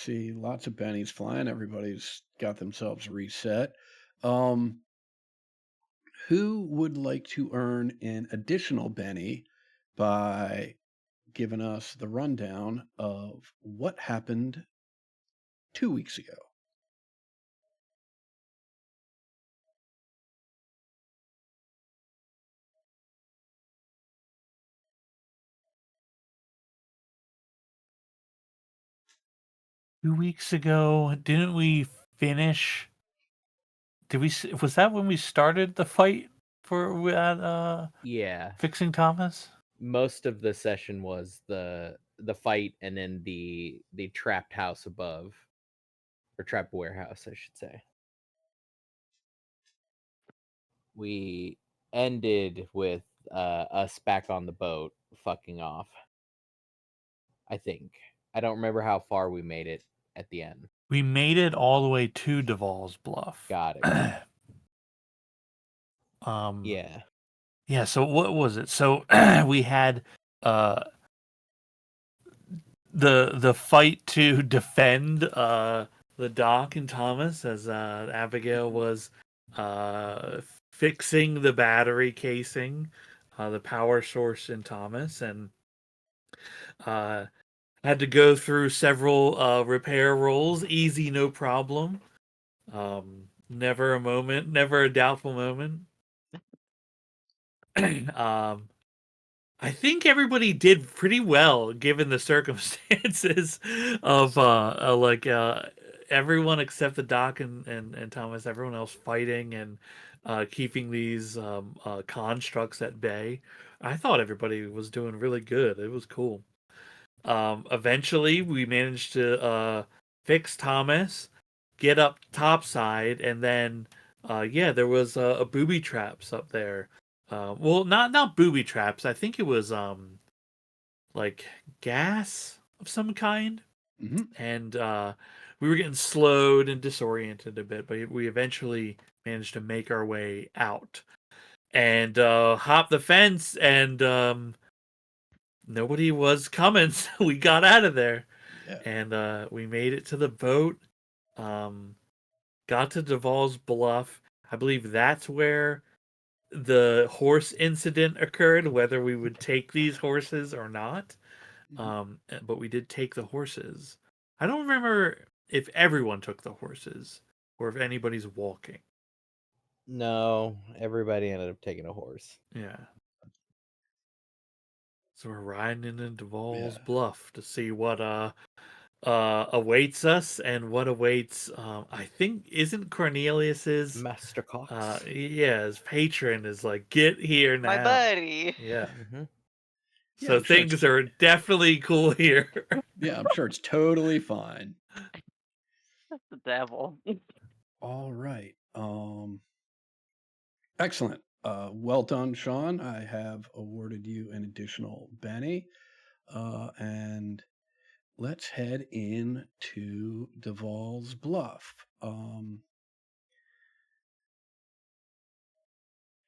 see lots of bennies flying. Everybody's got themselves reset. Um, who would like to earn an additional Benny by giving us the rundown of what happened 2 weeks ago? 2 weeks ago, didn't we finish? Did we? Was that when we started the fight for at Yeah. fixing Thomas? Most of the session was the fight and then the trapped house above, or trapped warehouse, I should say. We ended with us back on the boat fucking off. I think. I don't remember how far we made it at the end. We made it all the way to Duval's Bluff. Got it. Got it. um, Yeah. yeah. So what was it? So we had uh the fight to defend the Doc and Thomas as Abigail was uh fixing the battery casing, the power source in Thomas, and uh had to go through several repair rolls. Easy, no problem. Never a moment, never a doubtful moment. um, I think everybody did pretty well given the circumstances of everyone except the Doc and Thomas, everyone else fighting and keeping these constructs at bay. I thought everybody was doing really good. It was cool. Eventually, we managed to fix Thomas, get up topside, and then yeah, there was a booby traps up there. Well, not booby traps. I think it was like gas of some kind, Hmm. and we were getting slowed and disoriented a bit, but we eventually managed to make our way out and hop the fence, and nobody was coming, so we got out of there. Yeah. And we made it to the boat. Um, got to Duval's Bluff. I believe that's where the horse incident occurred. Whether we would take these horses or not, Mhm. but we did take the horses. I don't remember if everyone took the horses or if anybody's walking. No, everybody ended up taking a horse. Yeah. So we're riding into Duval's Yeah. Bluff to see what awaits us and what awaits I think isn't Cornelius's Master Cox. yeah, his patron is like, get here My now. buddy. Yeah. Hmm. Yeah, So I'm sure it's things are definitely cool here. yeah, I'm sure it's totally fine. That's the devil. All right. Excellent. Well done, Sean. I have awarded you an additional Benny. And let's head in to Duval's Bluff.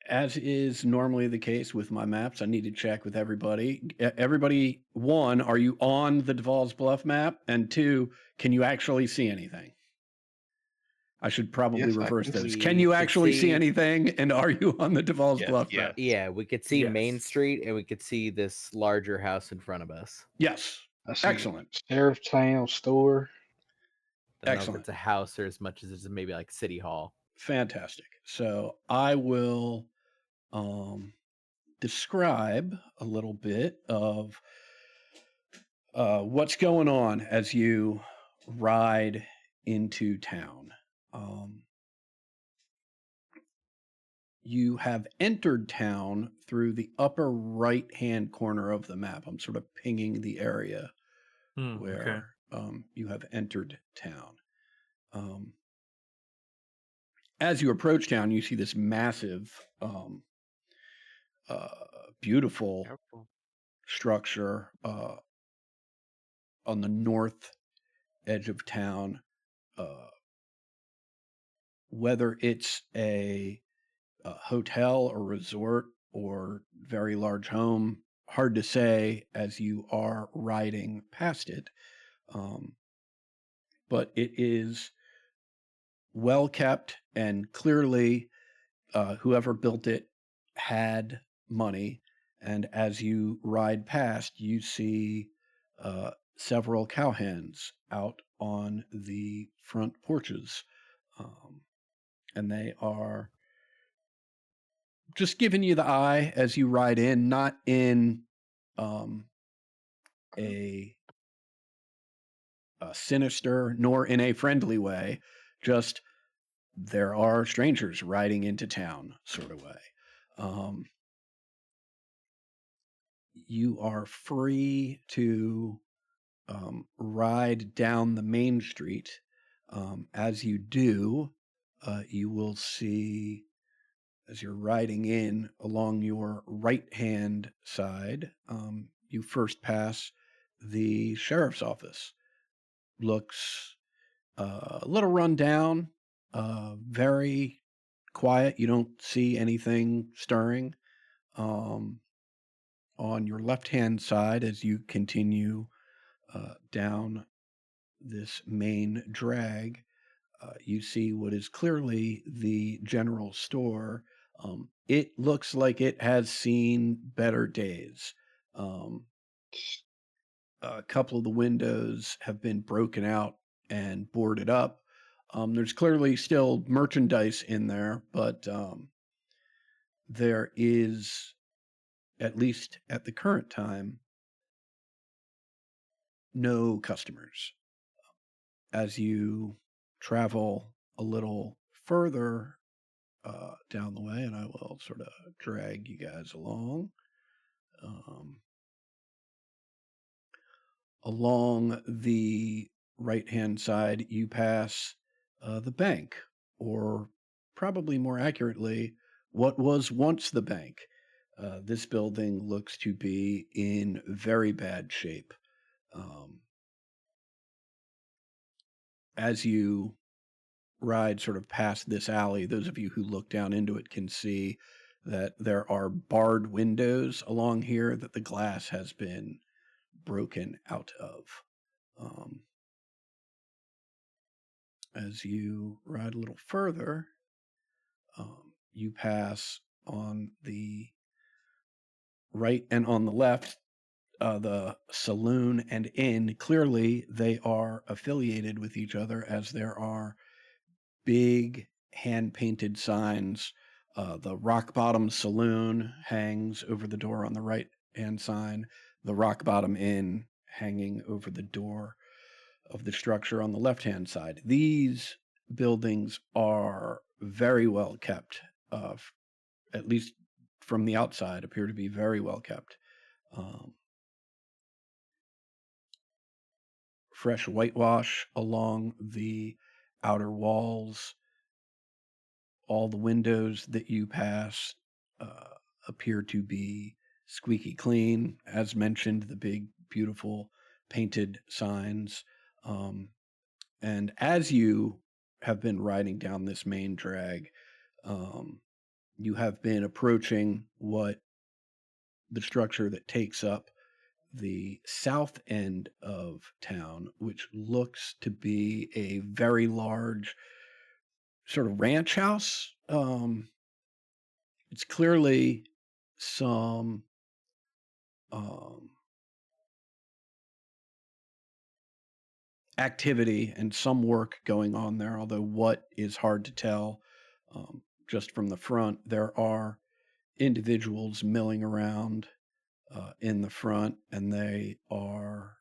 As is normally the case with my maps, I need to check with everybody. Everybody, one, are you on the Duval's Bluff map? And two, can you actually see anything? I should probably Yes, I reverse can those. see. Can We you could actually see see, anything? And are you on the Duval's Yes, Bluff yes. map? yeah, we could see Main Yes. Street and we could see this larger house in front of us. Yes. I see Excellent. Sheriff Town Store. I don't know if Excellent. it's a house or as much as it's maybe like City Hall. Fantastic. So I will describe a little bit of what's going on as you ride into town. Um, you have entered town through the upper right hand corner of the map. I'm sort of pinging the area Okay. where you have entered town. Um, as you approach town, you see this massive, uh, beautiful Careful. structure on the north edge of town. Uh, whether it's a hotel or resort or very large home, hard to say as you are riding past it. Um, but it is well kept, and clearly whoever built it had money. And as you ride past, you see several cowhands out on the front porches. Um, and they are just giving you the eye as you ride in, not in um, a sinister nor in a friendly way, just there are strangers riding into town sort of way. Um, you are free to ride down the main street. As you do, you will see, as you're riding in along your right hand side, you first pass the sheriff's office. Looks a little run down, very quiet. You don't see anything stirring. Um, on your left hand side, as you continue down this main drag, you see what is clearly the general store. It looks like it has seen better days. Um, a couple of the windows have been broken out and boarded up. There's clearly still merchandise in there, but there is, at least at the current time, no customers. As you travel a little further down the way, and I will sort of drag you guys along. Along the right-hand side, you pass the bank, or probably more accurately, what was once the bank. This building looks to be in very bad shape. As you ride sort of past this alley, those of you who look down into it can see that there are barred windows along here that the glass has been broken out of. As you ride a little further, you pass on the right and on the left the saloon and inn. Clearly, they are affiliated with each other, as there are big hand-painted signs. The Rock Bottom Saloon hangs over the door on the right-hand side. The Rock Bottom Inn hanging over the door of the structure on the left-hand side. These buildings are very well kept, at least from the outside, appear to be very well kept. Fresh whitewash along the outer walls. All the windows that you pass appear to be squeaky clean. As mentioned, the big, beautiful painted signs. And as you have been riding down this main drag, you have been approaching what the structure that takes up the south end of town, which looks to be a very large sort of ranch house. It's clearly some activity and some work going on there, although what is hard to tell just from the front. There are individuals milling around in the front, and they are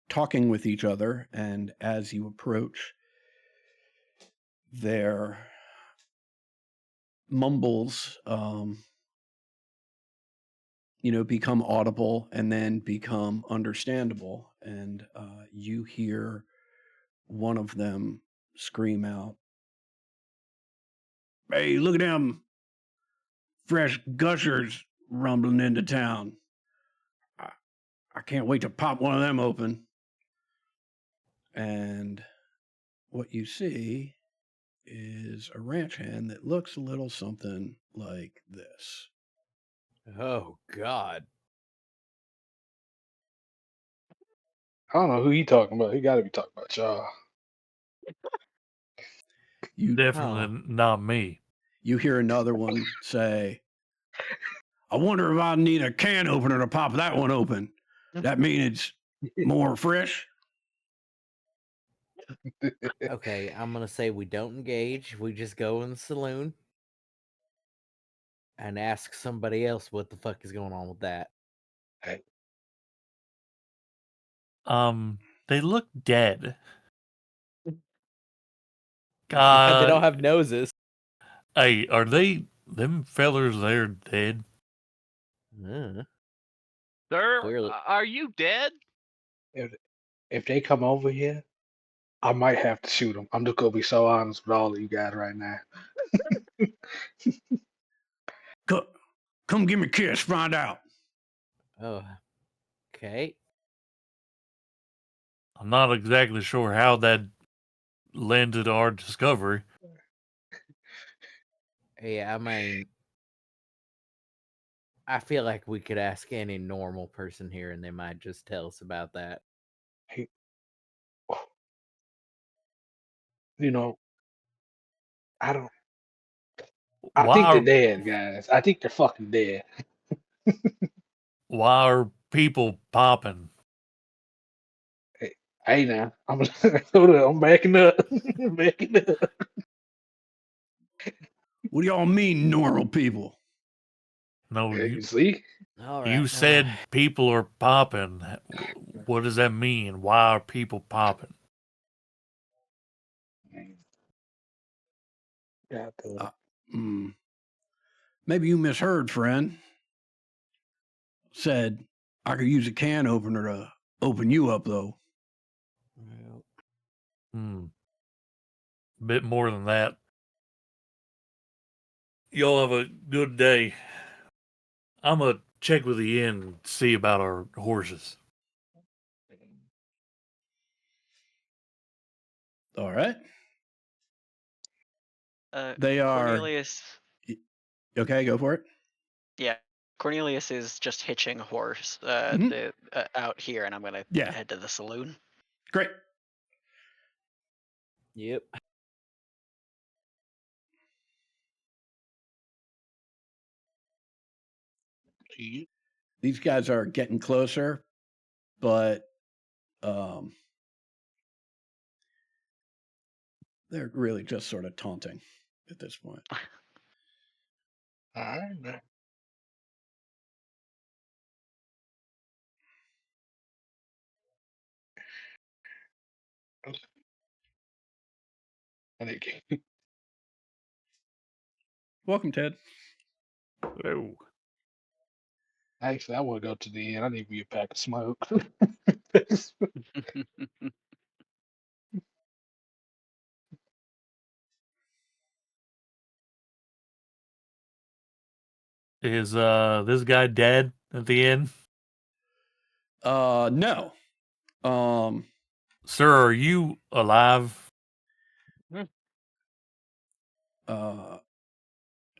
talking with each other. And as you approach, their mumbles become audible and then become understandable, and you hear one of them scream out, "Hey, look at them fresh gushers rumbling into town. I can't wait to pop one of them open." And what you see is a ranch hand that looks a little something like this. Oh God. I don't know who he talking about. He got to be talking about y'all. You Definitely not me. you hear another one say, "I wonder if I need a can opener to pop that one open. That means it's more fresh." Okay, I'm gonna say we don't engage. We just go in the saloon and ask somebody else what the fuck is going on with that. They look dead. They don't God, have noses. hey, are they them fellers there dead? Uh, Sir, Clearly. are you dead? If they come over here, I might have to shoot them. I'm just gonna be so honest with all of you guys right now. Come give me a kiss, find out. Oh, okay. I'm not exactly sure how that lended to our discovery. Yeah, I mean, I feel like we could ask any normal person here, and they might just tell us about that. You know, I don't. I Why think they're are dead, guys. I think they're fucking dead. why are people popping? Hey now, hold up, I'm backing up. Backing up. What do y'all mean, normal people? No, You see? All right. you said people are popping. What does that mean? Why are people popping? Yeah, Maybe you misheard, friend. Said I could use a can opener to open you up, though. Bit more than that. Y'all have a good day. I'm gonna check with the inn and see about our horses. All right. Uh, They are Cornelius. okay. Go for it. Yeah, Cornelius is just hitching a horse Mhm. out here, and I'm gonna Yeah. head to the saloon. Great. Yep. These guys are getting closer, but they're really just sort of taunting at this point. all right, man. Welcome, Ted. Oh. Actually, I want to go to the end. I need me a pack of smoke. Is this guy dead at the end? No. Sir, are you alive?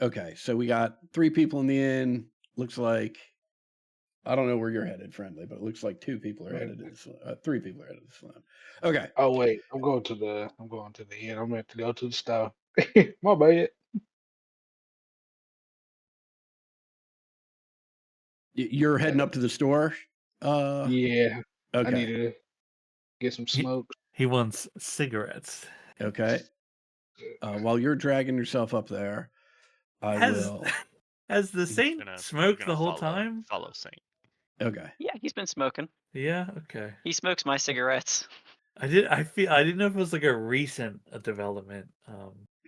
Okay, so we got 3 people in the inn. Looks like I don't know where you're headed, friendly, but it looks like 2 people are headed to the 3 people are headed to the saloon. Okay. Oh wait, I'm going to the end. I'm meant to go to the store. My bad. You're heading up to the store? Yeah, I Okay. need to get some smoke. He wants cigarettes. Okay. While you're dragging yourself up there, I Has will. has the saint smoked the gonna whole follow, time? Follow Saint. Okay. Yeah, he's been smoking. Yeah. Okay. He smokes my cigarettes. I didn't know if it was like a recent development,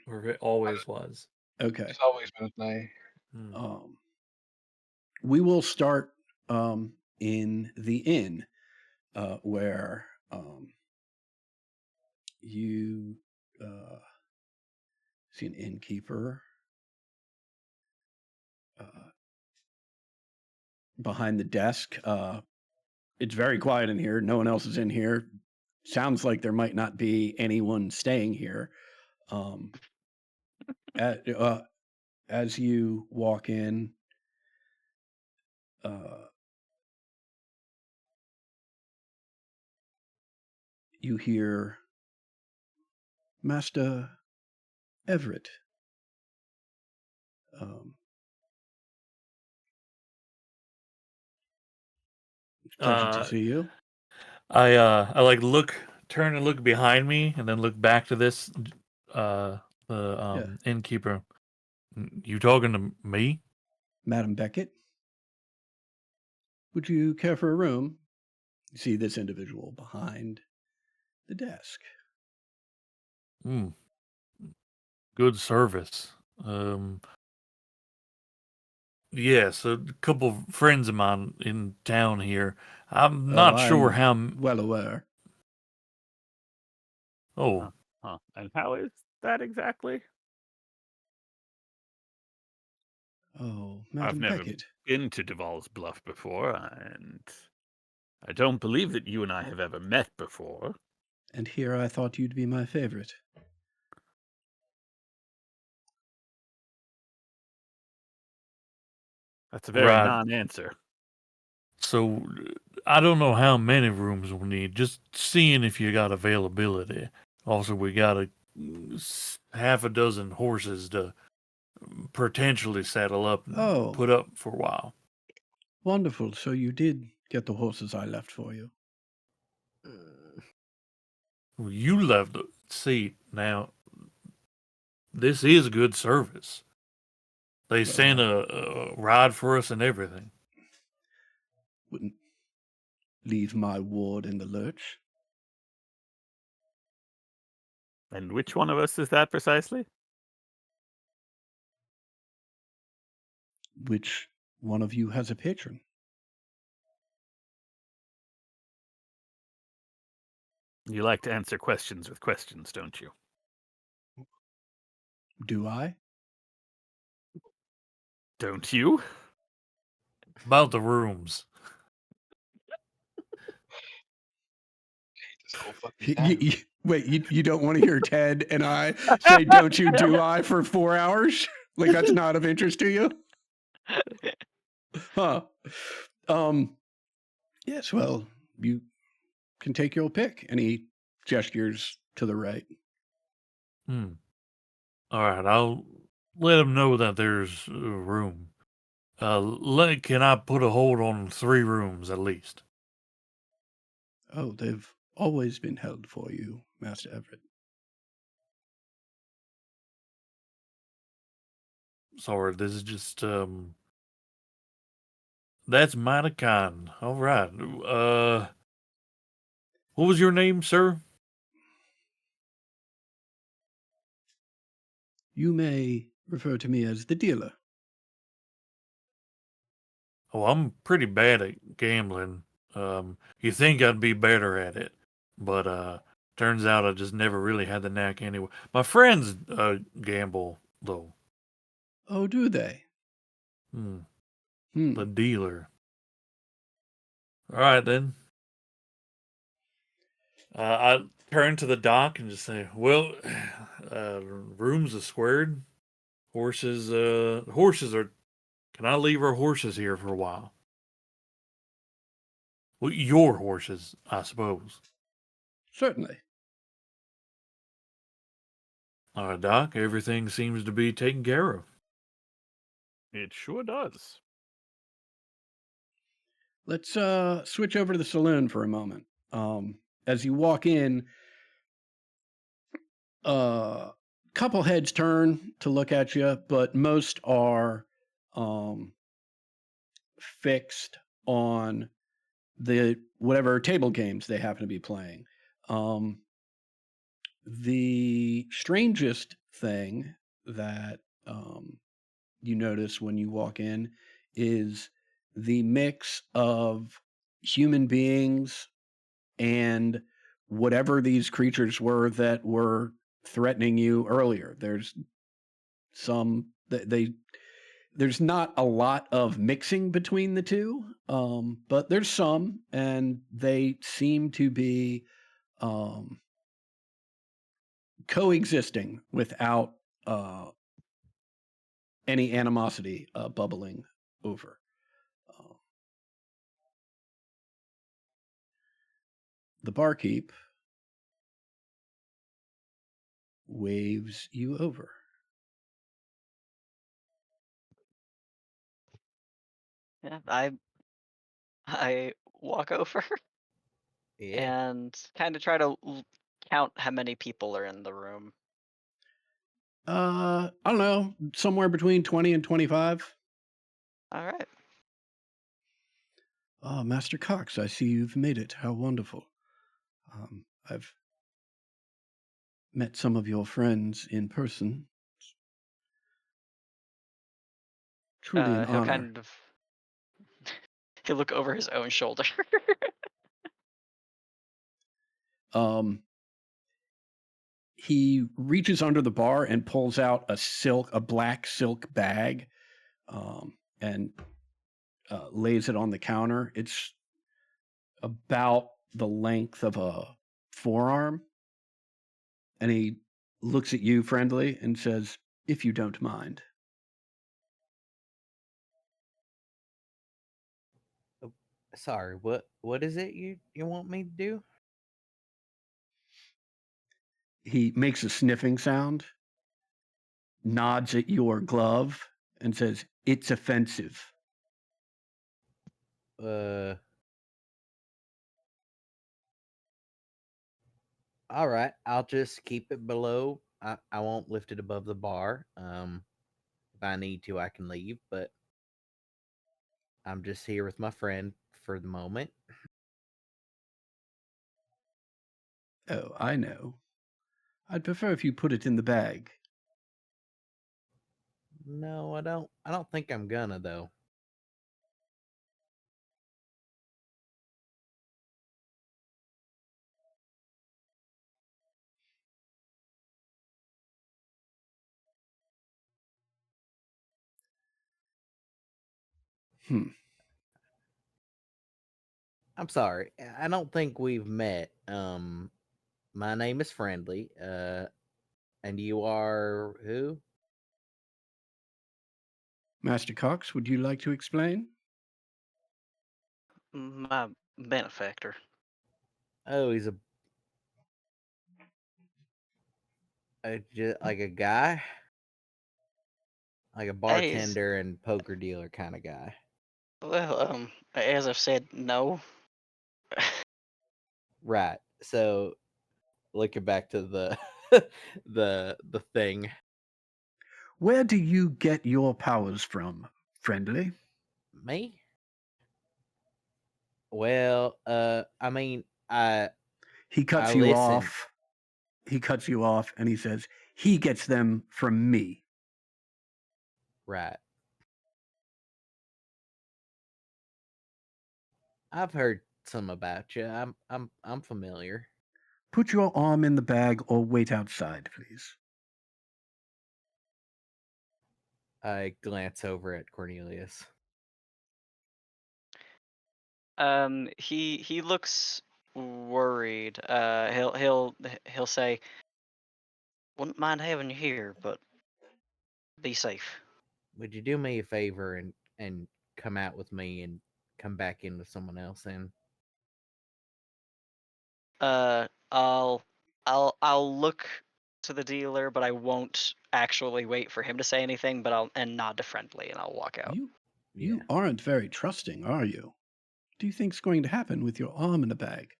or if it always was. Okay. It's always been a thing. We will start in the inn where you see an innkeeper behind the desk. It's very quiet in here. No one else is in here. Sounds like there might not be anyone staying here. As you walk in, you hear Master Everett. Um, it's a pleasure to Uh, see you. I like turn and look behind me, and then look back to this the Yeah. innkeeper. You talking to me? Madam Beckett, would you care for a room? You see this individual behind the desk. Hmm. Good service. Yes, a couple of friends of mine in town here. I'm not sure I'm how. well aware. Oh, Huh. And how is that exactly? Oh, I've Madam never Beckett. been to Duval's Bluff before, and I don't believe that you and I have ever met before. And here I thought you'd be my favorite. That's a very right. non-answer. So I don't know how many rooms we'll need. Just seeing if you got availability. Also, we got half a dozen horses to potentially saddle up and Oh. put up for a while. Wonderful. So you did get the horses I left for you. Well, you left the seat. Now, this is good service. They sent a ride for us and everything. Wouldn't leave my ward in the lurch. And which one of us is that precisely? Which one of you has a patron? You like to answer questions with questions, don't you? Do I? Don't you? About the rooms. Wait, you don't want to hear Ted and I say, don't you, do I, for 4 hours? Like, that's not of interest to you? Huh. Yes, well, you can take your pick. And he gestures to the right. All right, I'll let him know that there's a room. Can I put a hold on 3 rooms at least? Oh, they've always been held for you, Master Everett. Sorry, this is just that's mighty kind. All right. What was your name, sir? You may refer to me as the dealer. Oh, I'm pretty bad at gambling. You think I'd be better at it, but turns out I just never really had the knack anyway. My friends gamble though. Oh, do they? The dealer. All right then. I turn to the dock and just say, "Well, rooms are squared. Horses are. Can I leave our horses here for a while? Well, your horses, I suppose." Certainly. All right, Doc. Everything seems to be taken care of. It sure does. Let's switch over to the saloon for a moment. As you walk in, a couple heads turn to look at you, but most are fixed on the whatever table games they happen to be playing. The strangest thing that you notice when you walk in is the mix of human beings and whatever these creatures were that were threatening you earlier. There's some there's not a lot of mixing between the two, but there's some, and they seem to be coexisting without any animosity bubbling over. The barkeep waves you over. Yeah, I walk over Yeah. and kind of try to count how many people are in the room. I don't know, somewhere between 20 and 25. All right. Ah, Master Cox, I see you've made it. How wonderful. I've met some of your friends in person. Truly an He'll honor. kind of he'll look over his own shoulder. He reaches under the bar and pulls out a black silk bag, and lays it on the counter. It's about the length of a forearm. And he looks at you friendly and says, "If you don't mind." Sorry, what is it you want me to do? He makes a sniffing sound, nods at your glove, and says, "It's offensive." Uh, all right, I'll just keep it below. I won't lift it above the bar. If I need to, I can leave, but I'm just here with my friend for the moment. Oh, I know. I'd prefer if you put it in the bag. No, I don't. I don't think I'm gonna though. Hmm. I'm sorry. I don't think we've met. My name is Friendly. And you are who? Master Cox, would you like to explain? My benefactor. Oh, he's like a guy, like a He's bartender and poker dealer kind of guy. well, as I've said, no. Right. So looking back to the the thing. Where do you get your powers from, Friendly? Me? Well, I mean, He cuts I you listen. off. He cuts you off and he says, "He gets them from me." Right. I've heard some about you. I'm familiar. Put your arm in the bag or wait outside, please. I glance over at Cornelius. He looks worried. He'll say, "Wouldn't mind having you here, but be safe." Would you do me a favor and come out with me and come back in with someone else then? I'll look to the dealer, but I won't actually wait for him to say anything. But I'll nod to Friendly, and I'll walk out. You Yeah. aren't very trusting, are you? What do you think's going to happen with your arm in a bag?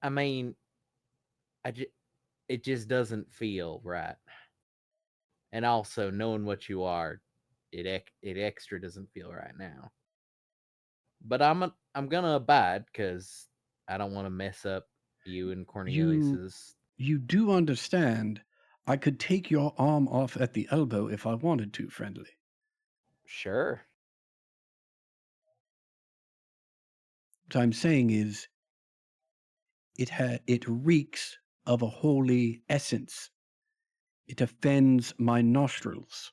I mean, it just doesn't feel right. And also knowing what you are, it extra doesn't feel right now. But I'm gonna abide because I don't want to mess up you and Cornelius's. You do understand I could take your arm off at the elbow if I wanted to, Friendly. Sure. What I'm saying is it reeks of a holy essence. It offends my nostrils.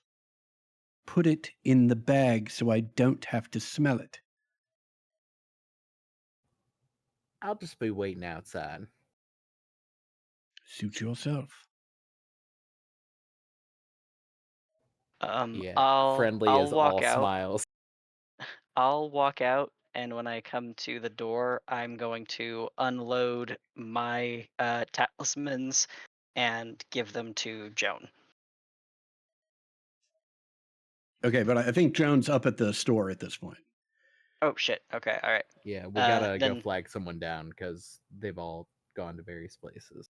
Put it in the bag so I don't have to smell it. I'll just be waiting outside. Suit yourself. Yeah. I'll Friendly I'll as walk all out. smiles. I'll walk out and when I come to the door, I'm going to unload my talismans and give them to Joan. Okay, but I think Joan's up at the store at this point. Oh shit. Okay. All right. Yeah, we gotta go Then flag someone down because they've all gone to various places.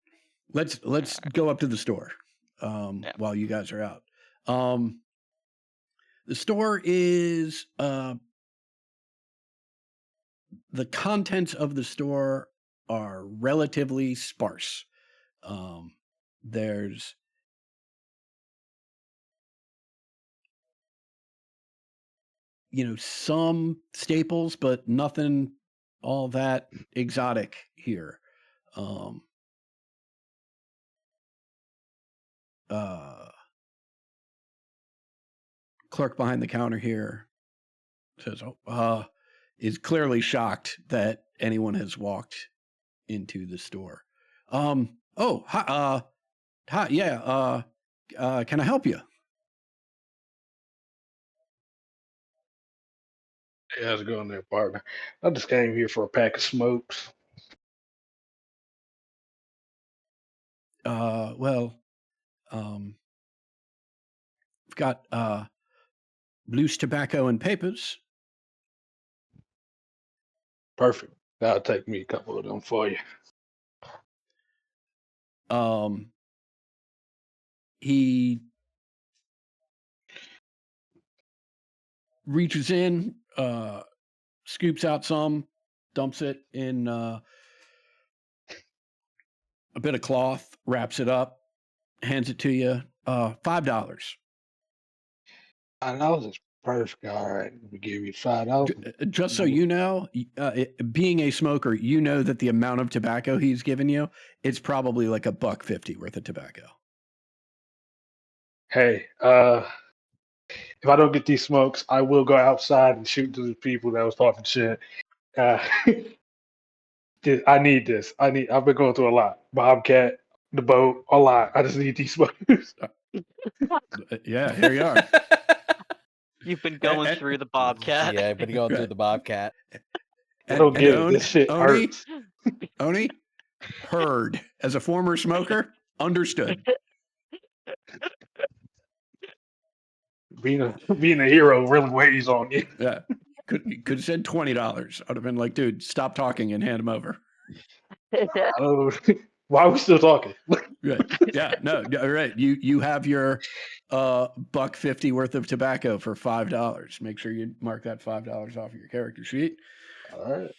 Let's go up to the store Yeah. while you guys are out. The store is the contents of the store are relatively sparse. There's some staples, but nothing all that exotic here. Clerk behind the counter here says, is clearly shocked that anyone has walked into the store. Hi, yeah, can I help you? Hey, how's it going there, partner? I just came here for a pack of smokes. Well, we've got loose tobacco and papers. Perfect. That'll take me a couple of them for you. He reaches in, scoops out some, dumps it in a bit of cloth, wraps it up, hands it to you. $5. $5 is perfect. All right, let me give you $5. Just so you know, being a smoker, you know that the amount of tobacco he's given you, it's probably like $1.50 worth of tobacco. Hey, if I don't get these smokes, I will go outside and shoot to the people that was talking shit. I need this. I've been going through a lot. Bobcat, the boat, a lot. I just need these smokes. Yeah, here you are. You've been going through the Bobcat. Yeah, I've been going through the Bobcat. I don't get it. This shit hurts. Oni, heard. As a former smoker, understood. Being a hero really weighs on you. Yeah. Could have said $20. I'd have been like, dude, stop talking and hand him over. Oh, why are we still talking? Right. Yeah. No. All right. You have your $1.50 worth of tobacco for $5. Make sure you mark that $5 off of your character sheet. All right.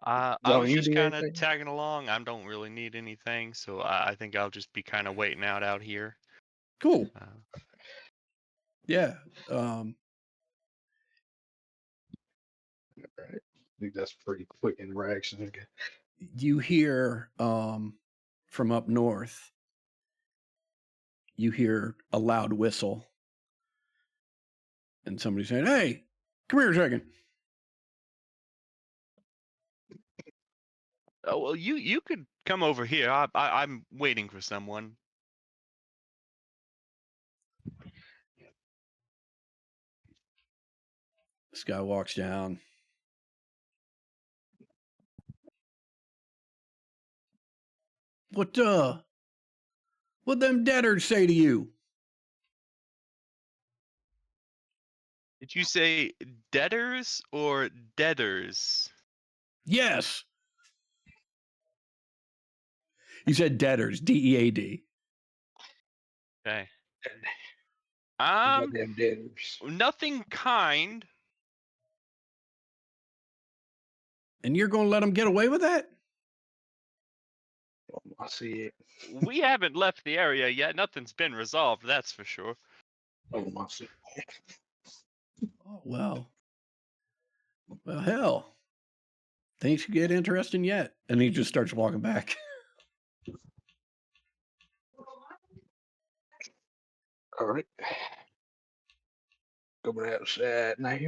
I Joe, was you just need kind of anything? tagging along. I don't really need anything, so I think I'll just be kind of waiting out here. Cool. Uh, Yeah. All right. I think that's pretty quick interaction. Okay. You hear from up north, you hear a loud whistle. And somebody saying, hey, come here a second. oh well, you could come over here. I'm waiting for someone. This guy walks down. What them debtors say to you? Did you say debtors or debtors? Yes. He said debtors, DEAD. Okay. Goddamn debtors. Nothing kind. And you're going to let them get away with that? I see it. We haven't left the area yet. Nothing's been resolved, that's for sure. I see it. Oh, well, hell. Things could get interesting yet. And he just starts walking back. All right. Coming outside now.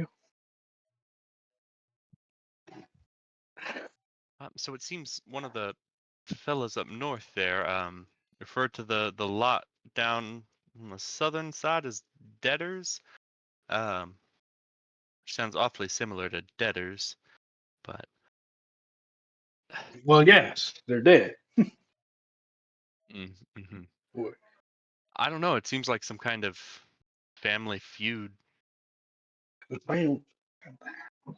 So it seems one of the fellas up north there referred to the lot down on the southern side as debtors. which sounds awfully similar to debtors, but Well, yes, they're dead. mm-hmm. What? I don't know. It seems like some kind of family feud. The family,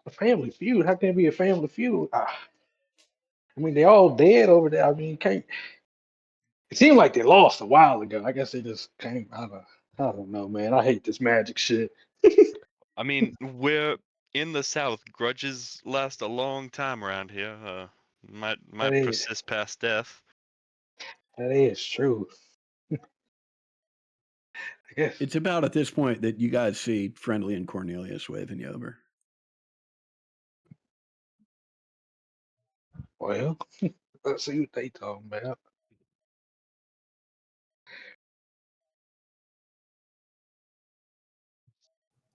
a family feud. How can it be a family feud? I mean, they all dead over there. I mean, you can't. It seemed like they lost a while ago. I guess they just came. I don't know, man. I hate this magic shit. I mean, we're in the South. Grudges last a long time around here. That Might is persist past death. that is true. I guess. It's about at this point that you guys see Friendly and Cornelius waving you over. Well, let's see what they talking about.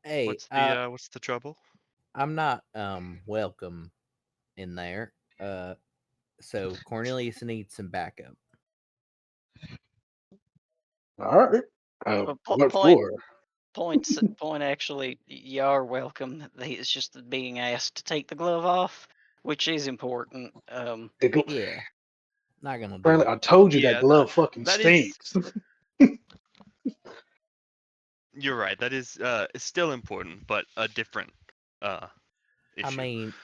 Hey, What's the trouble? I'm not welcome in there. So Cornelius needs some backup. All right. Well, What point for? point. Actually, you are welcome. It's just being asked to take the glove off, which is important. Yeah, not gonna do Apparently, it. I told you that Yeah, glove fucking that is. stinks. You're right. That is it's still important, but a different issue. I mean,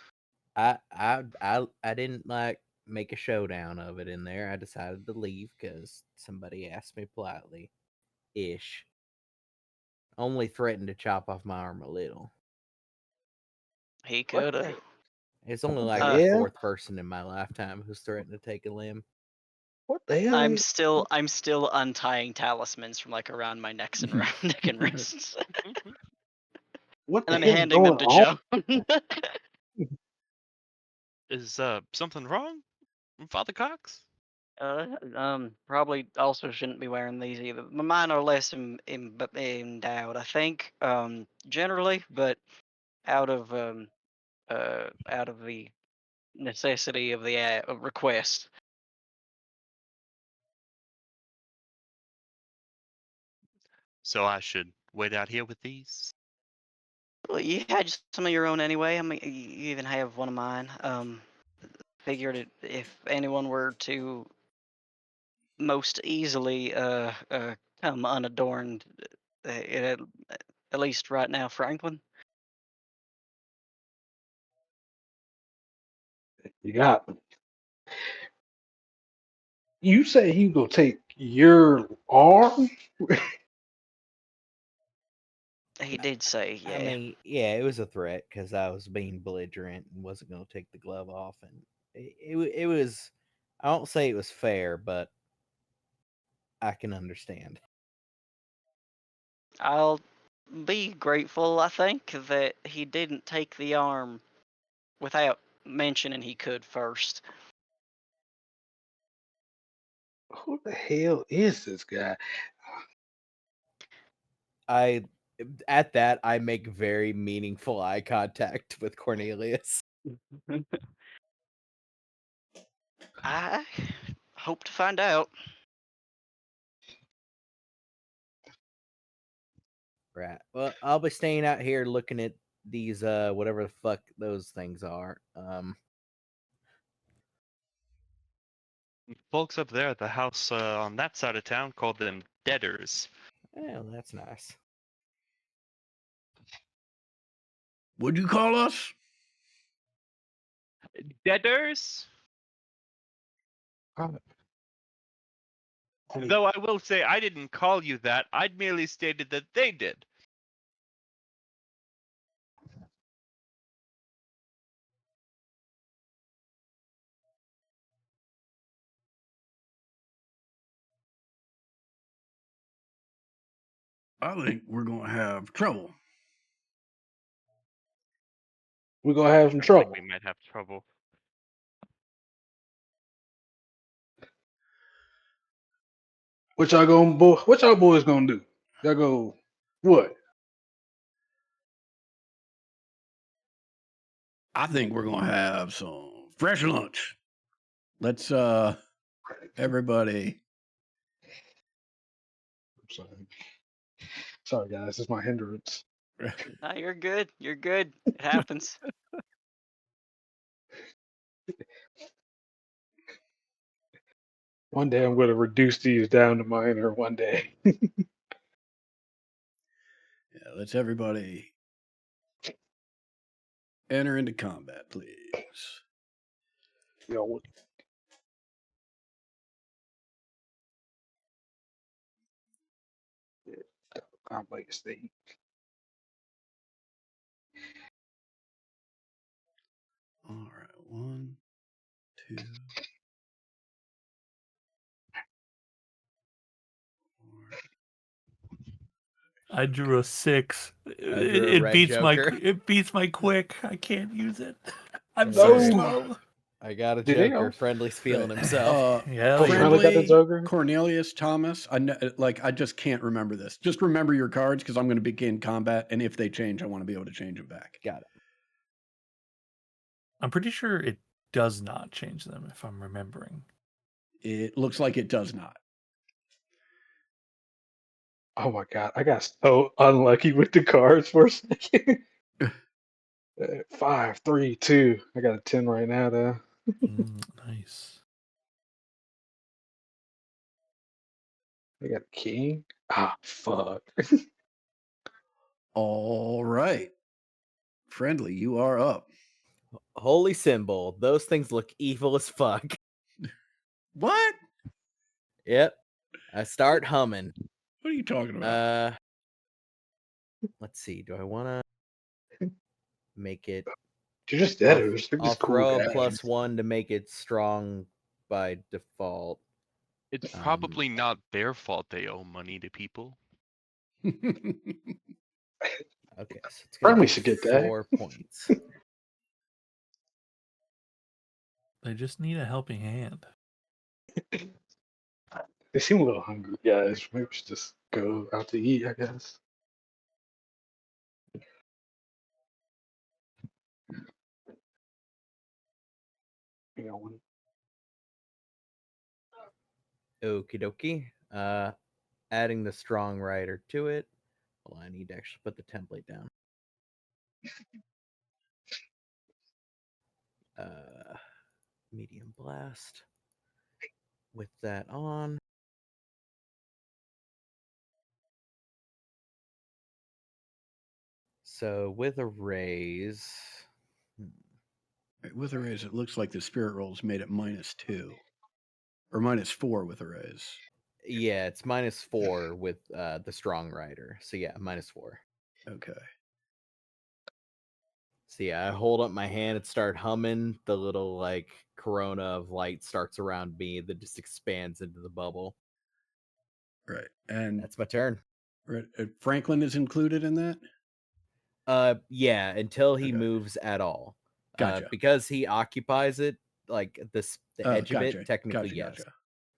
I didn't like make a showdown of it in there. I decided to leave because somebody asked me politely, ish. Only threatened to chop off my arm a little. He What could have. the- It's only What like the the hell? fourth person in my lifetime who's threatened to take a limb. What the hell? I'm still untying talismans from like around my neck and wrists, What and the I'm hell is handing them going to on? Joan. Is something wrong, Father Cox? Probably also shouldn't be wearing these either. Mine are less endowed, I think, generally, but out of the necessity of the request. So I should wait out here with these? Well, you had some of your own anyway. I mean, you even have one of mine. Figured if anyone were to most easily come unadorned, at least right now, Franklin. You got me. You say he gonna take your arm? He did say, I yeah. mean, yeah, it was a threat because I was being belligerent and wasn't going to take the glove off, and it was. I won't say it was fair, but I can understand. I'll be grateful, I think, that he didn't take the arm without mentioning he could first. Who the hell is this guy? At that I make very meaningful eye contact with Cornelius. I hope to find out. Right. Well, I'll be staying out here looking at these whatever the fuck those things are. Folks up there at the house on that side of town called them debtors. Well, that's nice. What'd you call us? Debtors? I mean, Though I will say I didn't call you that. I'd merely stated that they did. I think we're going to have trouble. we're gonna have some I think trouble. we might have trouble. What y'all boys gonna do? Y'all go what? I think we're going to have some fresh lunch. Let's everybody. I'm sorry. Sorry guys, it's my hindrance. No, you're good. You're good. It happens. One day I'm going to reduce these down to minor. One day. Yeah, let's everybody enter into combat, please. Yo, complex state. All right, 1, 2, 4. I drew a 6. I drew a red beats my joker. it beats my quick. I can't use it. I'm It's so alright. slow. I got a Did he joker. also- Friendly's feeling Right. himself. Hell Oh, you yeah. finally got the Friendly, Joker? Cornelius, Thomas. I just can't remember this. Just remember your cards because I'm going to begin combat, and if they change, I want to be able to change them back. Got it. I'm pretty sure it does not change them if I'm remembering. It looks like it does not. Oh my god, I got so unlucky with the cards for a second. 5, 3, 2. I got a 10 right now, though. Nice. I got a king. Ah, fuck. All right, Friendly, you are up. Holy symbol. Those things look evil as fuck. What? Yep. I start humming. What are you talking about? Let's see. Do I want to make it? You're just I'll, debtors. They're I'll just cool throw guys. a +1 to make it strong by default. It's Um, probably not their fault they owe money to people. Okay, so it's Friendly gonna should get get that. 4 points. They just need a helping hand. They seem a little hungry, guys. Maybe we should just go out to eat, I guess. You know, Okie dokie. Adding the strong rider to it. Well, I need to actually put the template down. Medium blast. With that on. So with a raise. With a raise, it looks like the spirit rolls made it -2 or -4 with a raise. Yeah, it's -4 with the strong rider. So yeah, -4. Okay. So yeah, I hold up my hand and start humming. The little like corona of light starts around me that just expands into the bubble. Right. And That's my turn. Franklin is included in that? Yeah, until he Okay. moves at all. Gotcha. Because he occupies it, like the edge of Gotcha. it, technically Gotcha. yes.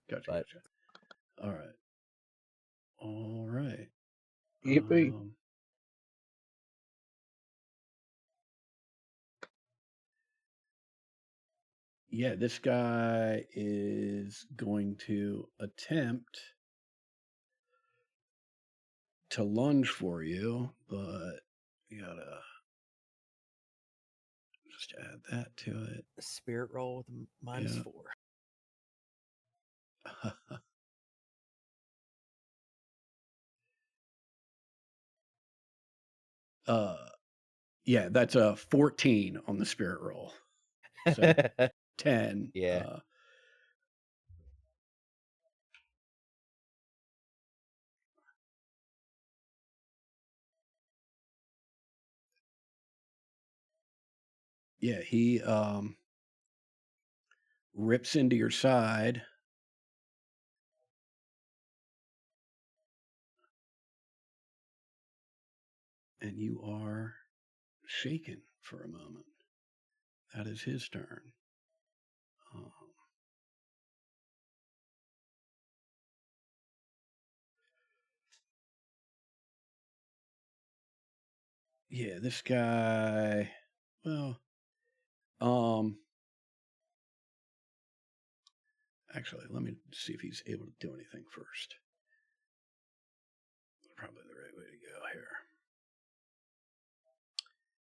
Gotcha. But Gotcha. All right. All right. Yippee. Yeah, this guy is going to attempt to lunge for you, but you gotta just add that to it. spirit roll with -4. Yeah, that's a 14 on the spirit roll. So 10. Yeah. Yeah, he rips into your side. And you are shaken for a moment. That is his turn. Yeah, this guy, well, actually, let me see if he's able to do anything first. Probably the right way to go here.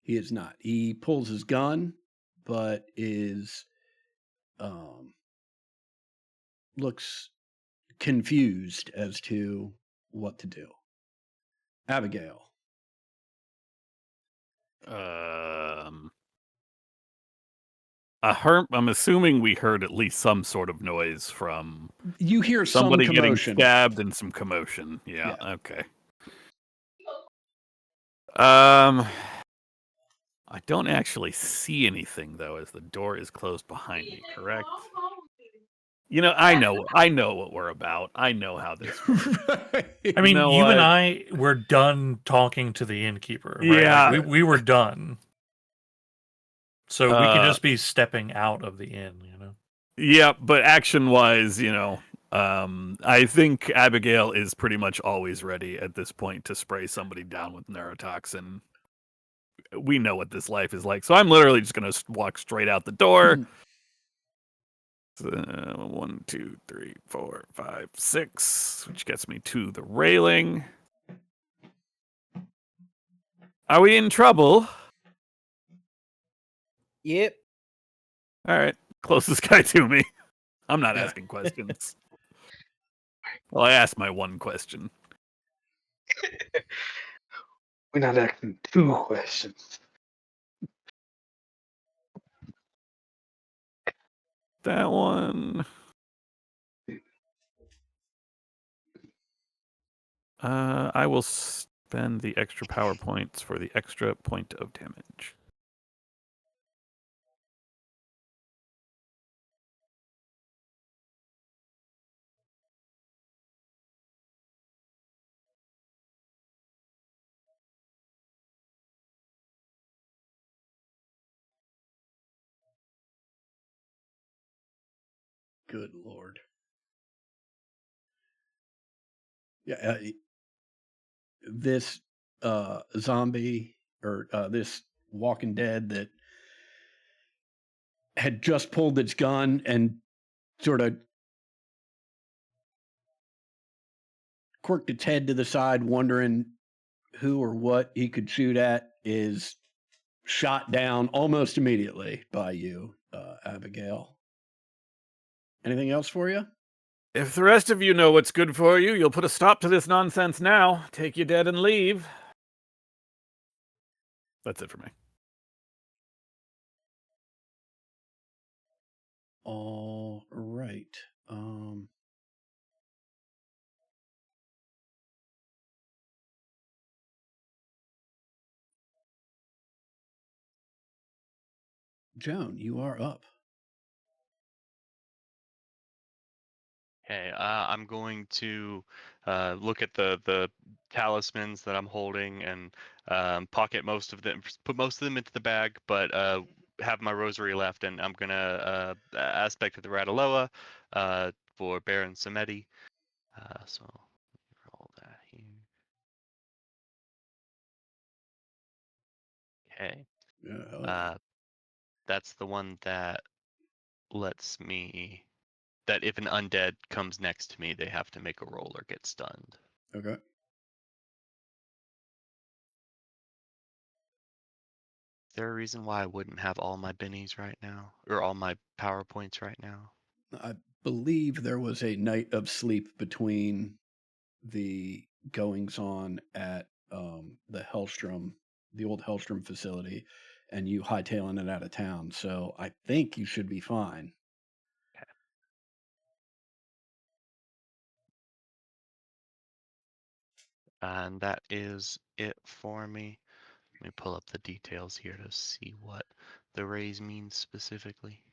He is not. He pulls his gun, but is looks confused as to what to do. Abigail. I'm assuming we heard at least some sort of noise from You hear somebody some getting commotion. stabbed and some commotion. Yeah. Yeah. Okay. I don't actually see anything though, as the door is closed behind me. Correct. You know, I know what we're about. I know how this works. I mean, know you and what? I were done talking to the innkeeper, right? Yeah. Like, we were done. So we can Uh, just be stepping out of the inn, you know? Yeah, but action-wise, I think Abigail is pretty much always ready at this point to spray somebody down with neurotoxin. We know what this life is like, so I'm literally just going to walk straight out the door. 1, 2, 3, 4, 5, 6, which gets me to the railing. Are we in trouble? Yep. All right, closest guy to me. I'm not Yeah. asking questions. Well, I asked my one question. We're not asking 2 questions. That one. I will spend the extra power points for the extra point of damage. Good Lord. Yeah. This zombie or this Walking Dead that had just pulled its gun and sort of quirked its head to the side, wondering who or what he could shoot at, is shot down almost immediately by you, Abigail. Anything else for you? If the rest of you know what's good for you, you'll put a stop to this nonsense now. Take your dead and leave. That's it for me. All right. Joan, you are up. Okay, I'm going to look at the talismans that I'm holding and pocket most of them, put most of them into the bag, but have my rosary left, and I'm gonna aspect of the Radaloa for Baron Samedi. So roll that here. Okay. Yeah. That's the one that lets me, that if an undead comes next to me, they have to make a roll or get stunned. Okay. Is there a reason why I wouldn't have all my bennies right now, or all my PowerPoints right now? I believe there was a night of sleep between the goings on at the Hellstrom, the old Hellstrom facility, and you hightailing it out of town. So I think you should be fine. And that is it for me. Let me pull up the details here to see what the raise means specifically.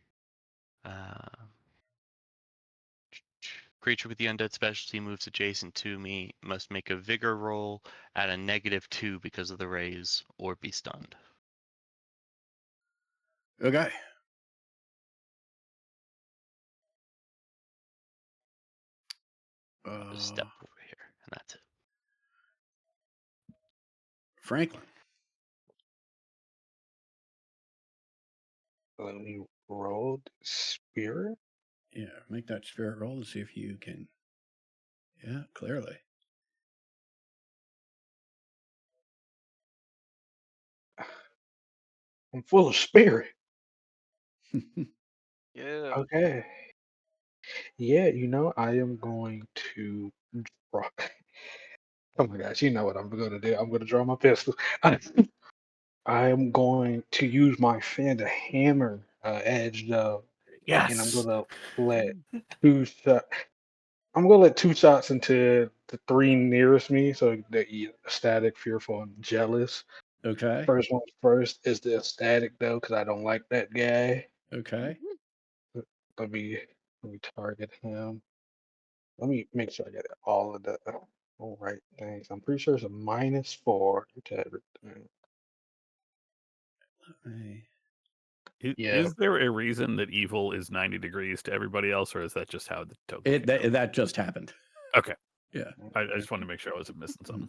Creature with the undead specialty moves adjacent to me, must make a vigor roll at a -2 because of the raise, or be stunned. Okay. I'll just step over here, and that's it. Franklin. Let me roll spirit. Yeah, make that spirit roll to see if you can. Yeah, clearly. I'm full of spirit. Yeah. Okay. Yeah, I am going to draw. Oh my gosh, you know what I'm gonna do. I'm gonna draw my pistol. I am going to use my Fender hammer edge though, and I'm Yes. gonna let two shot. I'm gonna let two shots into the three nearest me, so they're ecstatic, fearful, and jealous. Okay. First one first is the ecstatic though, because I don't like that guy. Okay. Let me let me target him. Let me make sure I get all of the all right things. I'm pretty sure it's a -4 to everything. Hey. Yeah, Is there a reason that evil is 90 degrees to everybody else, or is that just how the token It came out? that just happened. Okay. Yeah. I just wanted to make sure I wasn't missing something.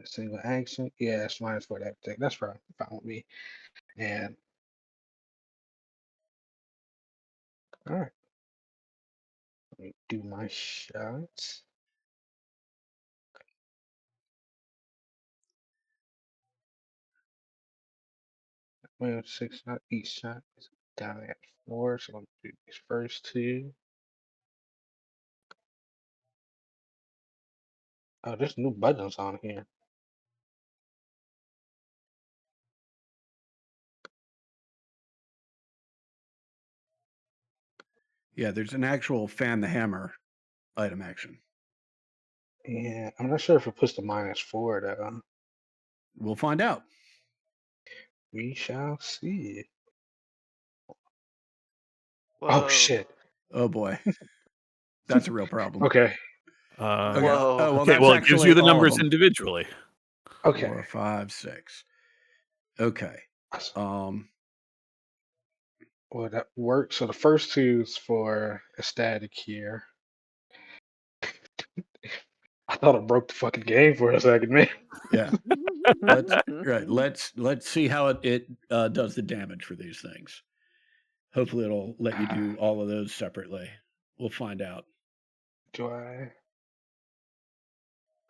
single action. Yeah, it's -4 to everything. That's fine with me. And all right, let me do my shots. Well, 6 shot. Each shot is down at 4. So I'm gonna do these first two. Oh, there's new buttons on here. Yeah, there's an actual fan the hammer item action. Yeah, I'm not sure if it puts the -4 though. We'll find out. We shall see. Oh Whoa. shit. Oh boy. That's a real problem. Okay. Okay. Whoa. Oh, well, Okay, that's well, it gives actually you the all of numbers them. individually. Okay. 4, 5, 6. Okay. Um, Well, that works. So the first two is for ecstatic here. I thought I broke the fucking game for a second, man. yeah. Let's see how it does the damage for these things. Hopefully, it'll let you do all of those separately. We'll find out. Do I?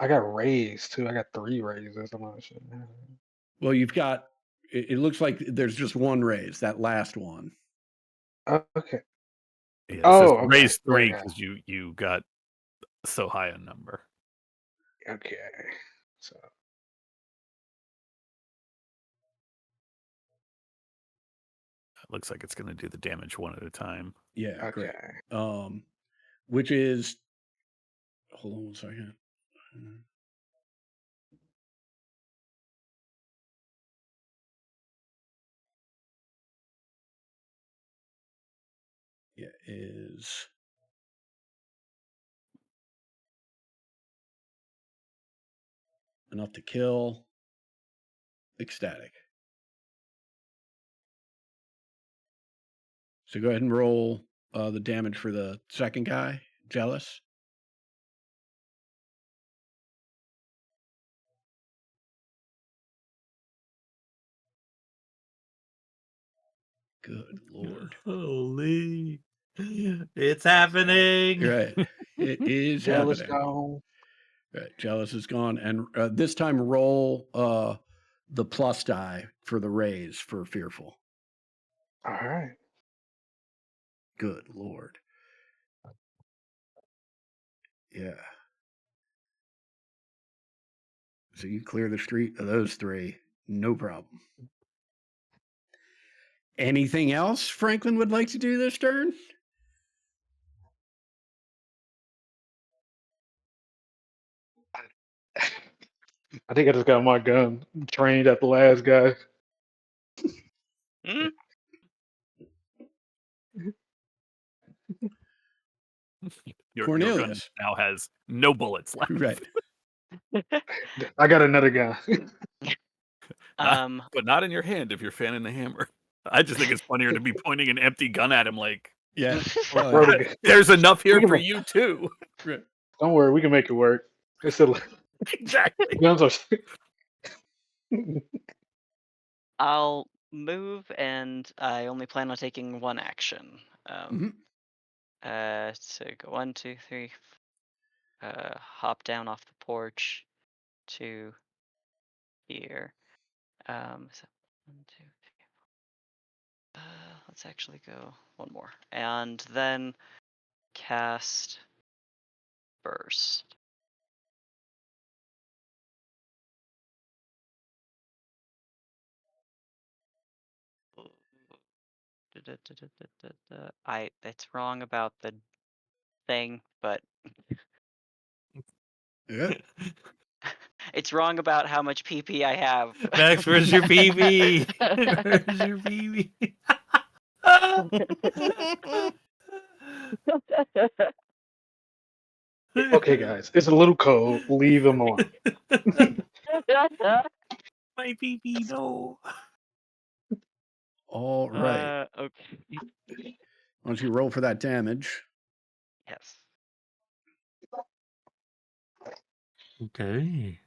I got raised too. I got 3 raises. I'm not sure. Well, you've got. It looks like there's just one raise. That last one. Okay. Yeah, it says Oh, okay. raise 3 Yeah. because you got so high a number. Okay. So It looks like it's going to do the damage one at a time. Yeah. Great. okay. Which is. Hold on one second. Yeah, is enough to kill ecstatic. So go ahead and roll the damage for the second guy, jealous. Good Lord. Holy. It's happening. Right. It is Jealous happening. gone. Right. Jealous is gone. And this time roll the plus die for the raise for fearful. All right. Good Lord. Yeah. So you clear the street of those 3, no problem. Anything else Franklin would like to do this turn? I think I just got my gun trained at the last guy. Hmm? Your gun Cornelius. now has no bullets left. Right. I got another gun. But not in your hand if you're fanning the hammer. I just think it's funnier to be pointing an empty gun at him like, Yeah. Throw Oh, the gun. there's enough here can for make- you too. right. Don't worry, we can make it work. It's still Exactly. guns are. I'll move, and I only plan on taking one action. Mhm. So go 1, 2, 3. Hop down off the porch to here. So 1, 2, 3. Let's actually go one more, and then cast burst. It's wrong about the thing, but Yeah. it's wrong about how much PP I have. Max, where's your PB? Where's your PB? Okay, guys, it's a little cold. Leave him alone. My PB, no. All right. Okay. Why don't you roll for that damage? Yes. Okay.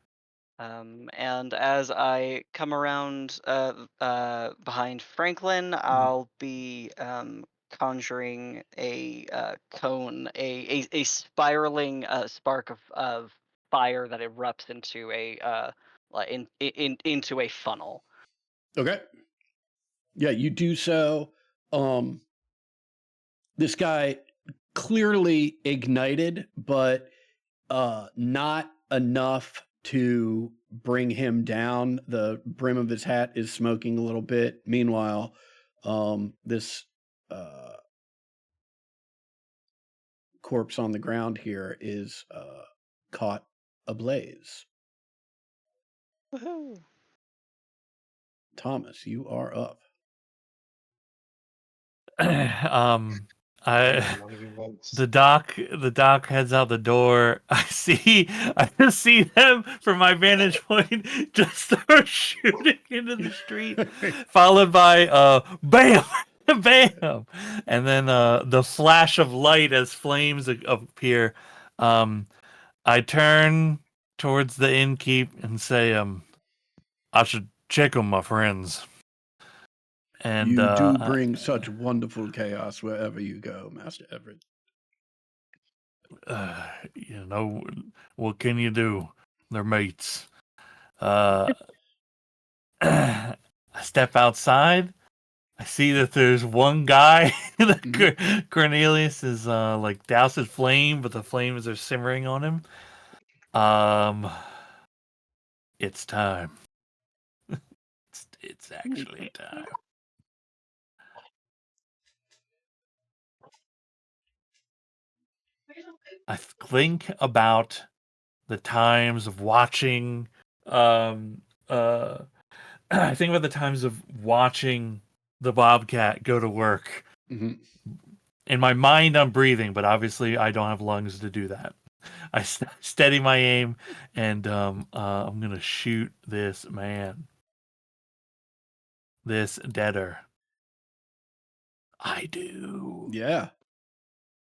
And as I come around behind Franklin, I'll be conjuring a cone, a spiraling spark of fire that erupts into a into a funnel. Okay. Yeah, you do so. This guy clearly ignited, but not enough to bring him down. The brim of his hat is smoking a little bit. Meanwhile, this corpse on the ground here is caught ablaze. Woohoo! Thomas, you are up. The doc heads out the door. I just see them from my vantage point just start shooting into the street, followed by bam, bam, and then the flash of light as flames appear. I turn towards the innkeep and say, I should check on my friends. And you do bring such wonderful chaos wherever you go, Master Everett. You know, what can you do? They're mates. I step outside. I see that there's one guy that Cornelius is like doused in flame, but the flames are simmering on him. It's time. It's actually time. I think about the times of watching I think about the times of watching the Bobcat go to work. Mm-hmm. In my mind, I'm breathing, but obviously I don't have lungs to do that. I steady my aim, and I'm gonna shoot this man, this deader. I do. Yeah.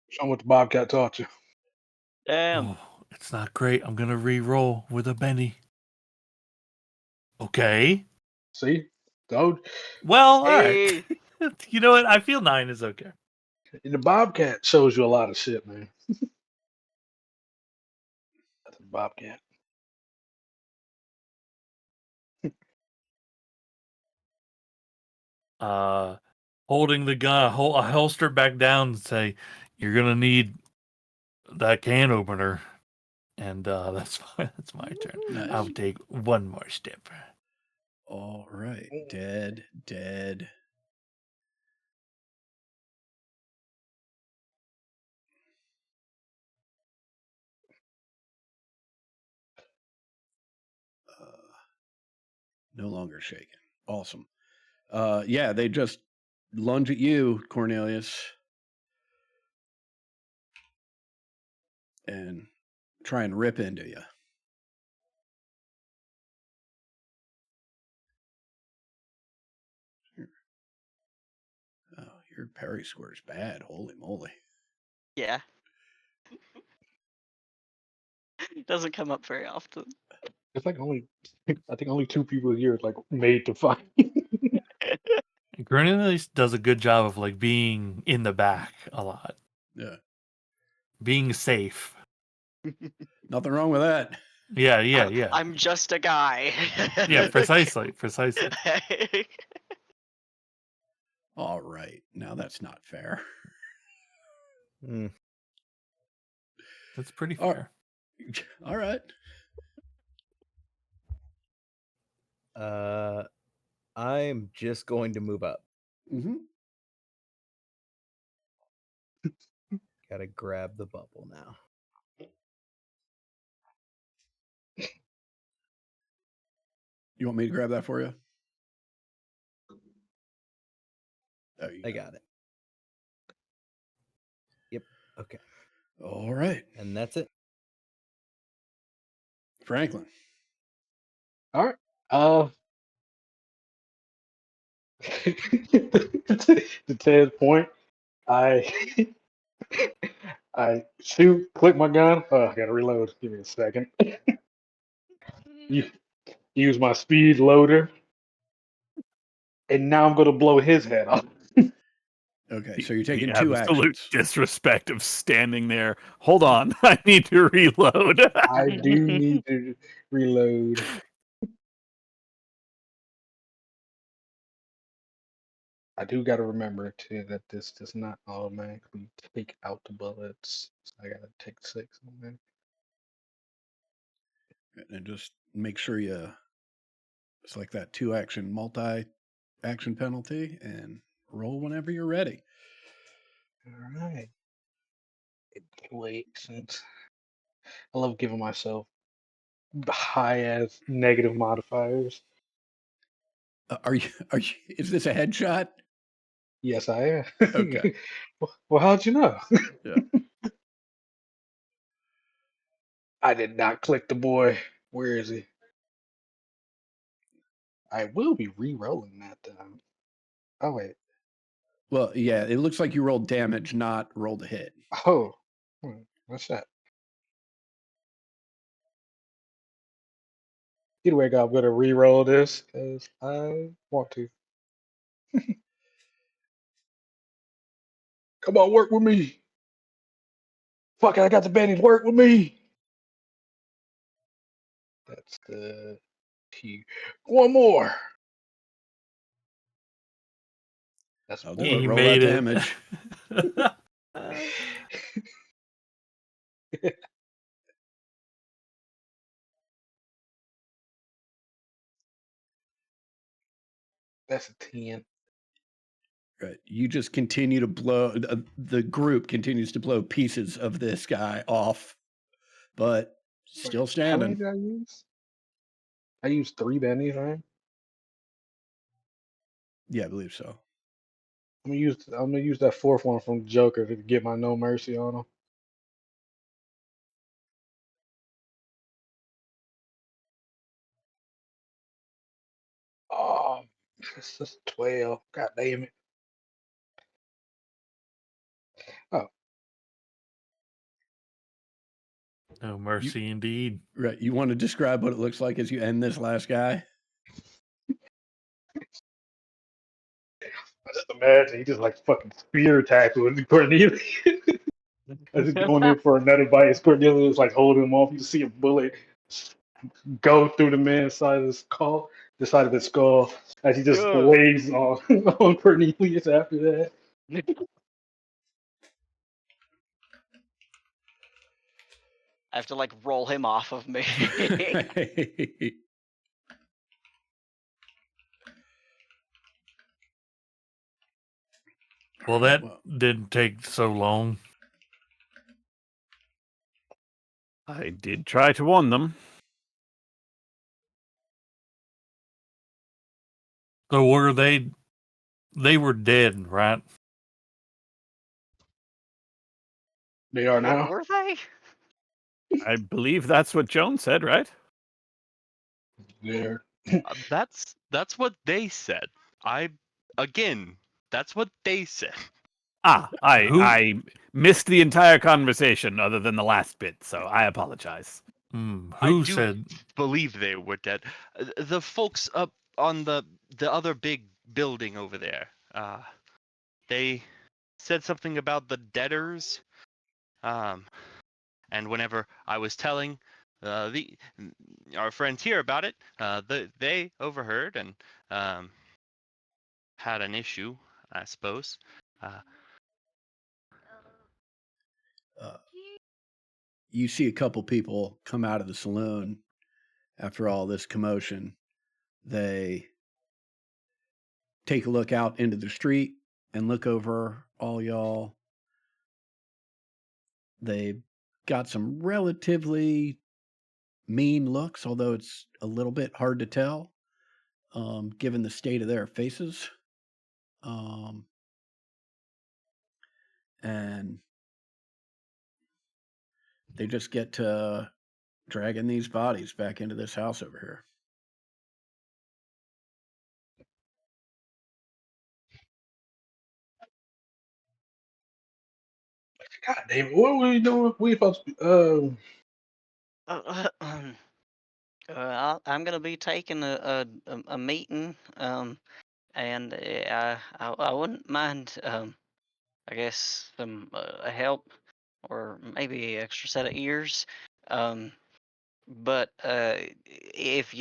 Show 'em what the Bobcat taught you. Damn. Oh, it's not great. I'm gonna re-roll with a Benny. Okay. See? Told Well, all Hey. right. You know what? I feel 9 is okay. the Bobcat shows you a lot of shit, man. That's a Bobcat. Holding the gun, I holster back down and say, "You're gonna need that can opener," and that's my turn. Nice. I'll take one more step. All right. Dead. No longer shaken. Awesome. Yeah, they just lunge at you, Cornelius, and try and rip into you. Oh, your parry score is bad. Holy moly. Yeah. Doesn't come up very often. It's like I think only 2 people a year like made to fight. Cornelius does a good job of like being in the back a lot, Yeah. being safe. Nothing wrong with that. Yeah. I'm just a guy. Yeah, precisely. All right. Now that's not fair. Mm. That's pretty All- fair. All right. I'm just going to move up. Mm-hmm. Gotta grab the bubble now. You want me to grab that for you? Oh, you I got it. Yep. Okay. All right. And that's it. Franklin. All right. To Ted's point, I I shoot, click my gun. Oh, I gotta reload. Give me a second. Use my speed loader, and now I'm gonna blow his head off. Okay, so you're The taking two absolute actions. disrespect of standing there. Hold on, I need to reload. I do need to reload. I do got to remember too that this does not automatically take out the bullets. So I gotta take 6 on there. And just make sure you select that 2-action multi-action penalty and roll whenever you're ready. All right. Wait, since I love giving myself high as negative modifiers. Are you? Is this a headshot? Yes, I am. Okay. Well, how'd you know? Yeah. I did not click the boy. Where is he? I will be re-rolling that time. Oh wait. Well, yeah, it looks like you rolled damage, not rolled a hit. Oh, what's that? Either way, I'm gonna re-roll this because I want to. Come on, work with me. Fuck it, I got the bandage. Work with me. That's the T. One more. That's I'll 4. do it. He Roll made that it. damage. That's a 10. Right. You just continue to blow. The group continues to blow pieces of this guy off, but still Wait, how many standing. did I use? I used 3 bennies, right? Yeah, I believe so. I'm gonna use that 4th one from Joker to get my no mercy on him. Oh, this is 12. God damn it. Oh, No mercy indeed. Right. You want to describe what it looks like as you end this last guy? I just imagine he just like fucking spear tackling Cornelius. As he's going in for another bite, as Cornelius like holding him off. You see a bullet go through the man's side of the side of the skull, as he just Ugh. lays on on Cornelius after that. I have to like roll him off of me. Well, that Well, didn't take so long. I did try to warn them. So were they? They were dead, right? They are now. Were they? I believe that's what Joan said, right? There. That's what they said. That's what they said. Ah, Who- I missed the entire conversation other than the last bit, so I apologize. I Who do said? believe they were dead. The folks up on the other big building over there. They said something about the debtors. And whenever I was telling our friends hear about it. They overheard and had an issue, I suppose. Uh, you see a couple people come out of the saloon after all this commotion. They take a look out into the street and look over all y'all. They got some relatively mean looks, although it's a little bit hard to tell, given the state of their faces. And they just get to dragging these bodies back into this house over here. God damn it! What were we doing? We supposed to be, I'm gonna be taking a meeting, and I wouldn't mind, I guess some help or maybe an extra set of ears. But if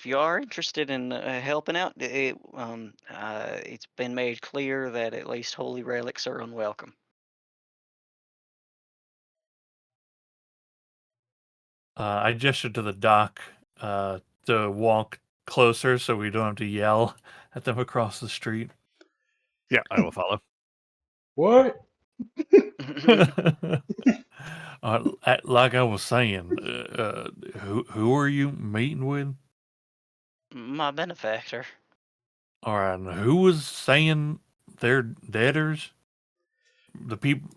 you are interested in helping out, it's been made clear that at least holy relics are unwelcome. I gestured to the dock to walk closer so we don't have to yell at them across the street. Yeah, I will follow. what? Like I was saying, who are you meeting with? My benefactor. All right, and who was saying they're debtors? The people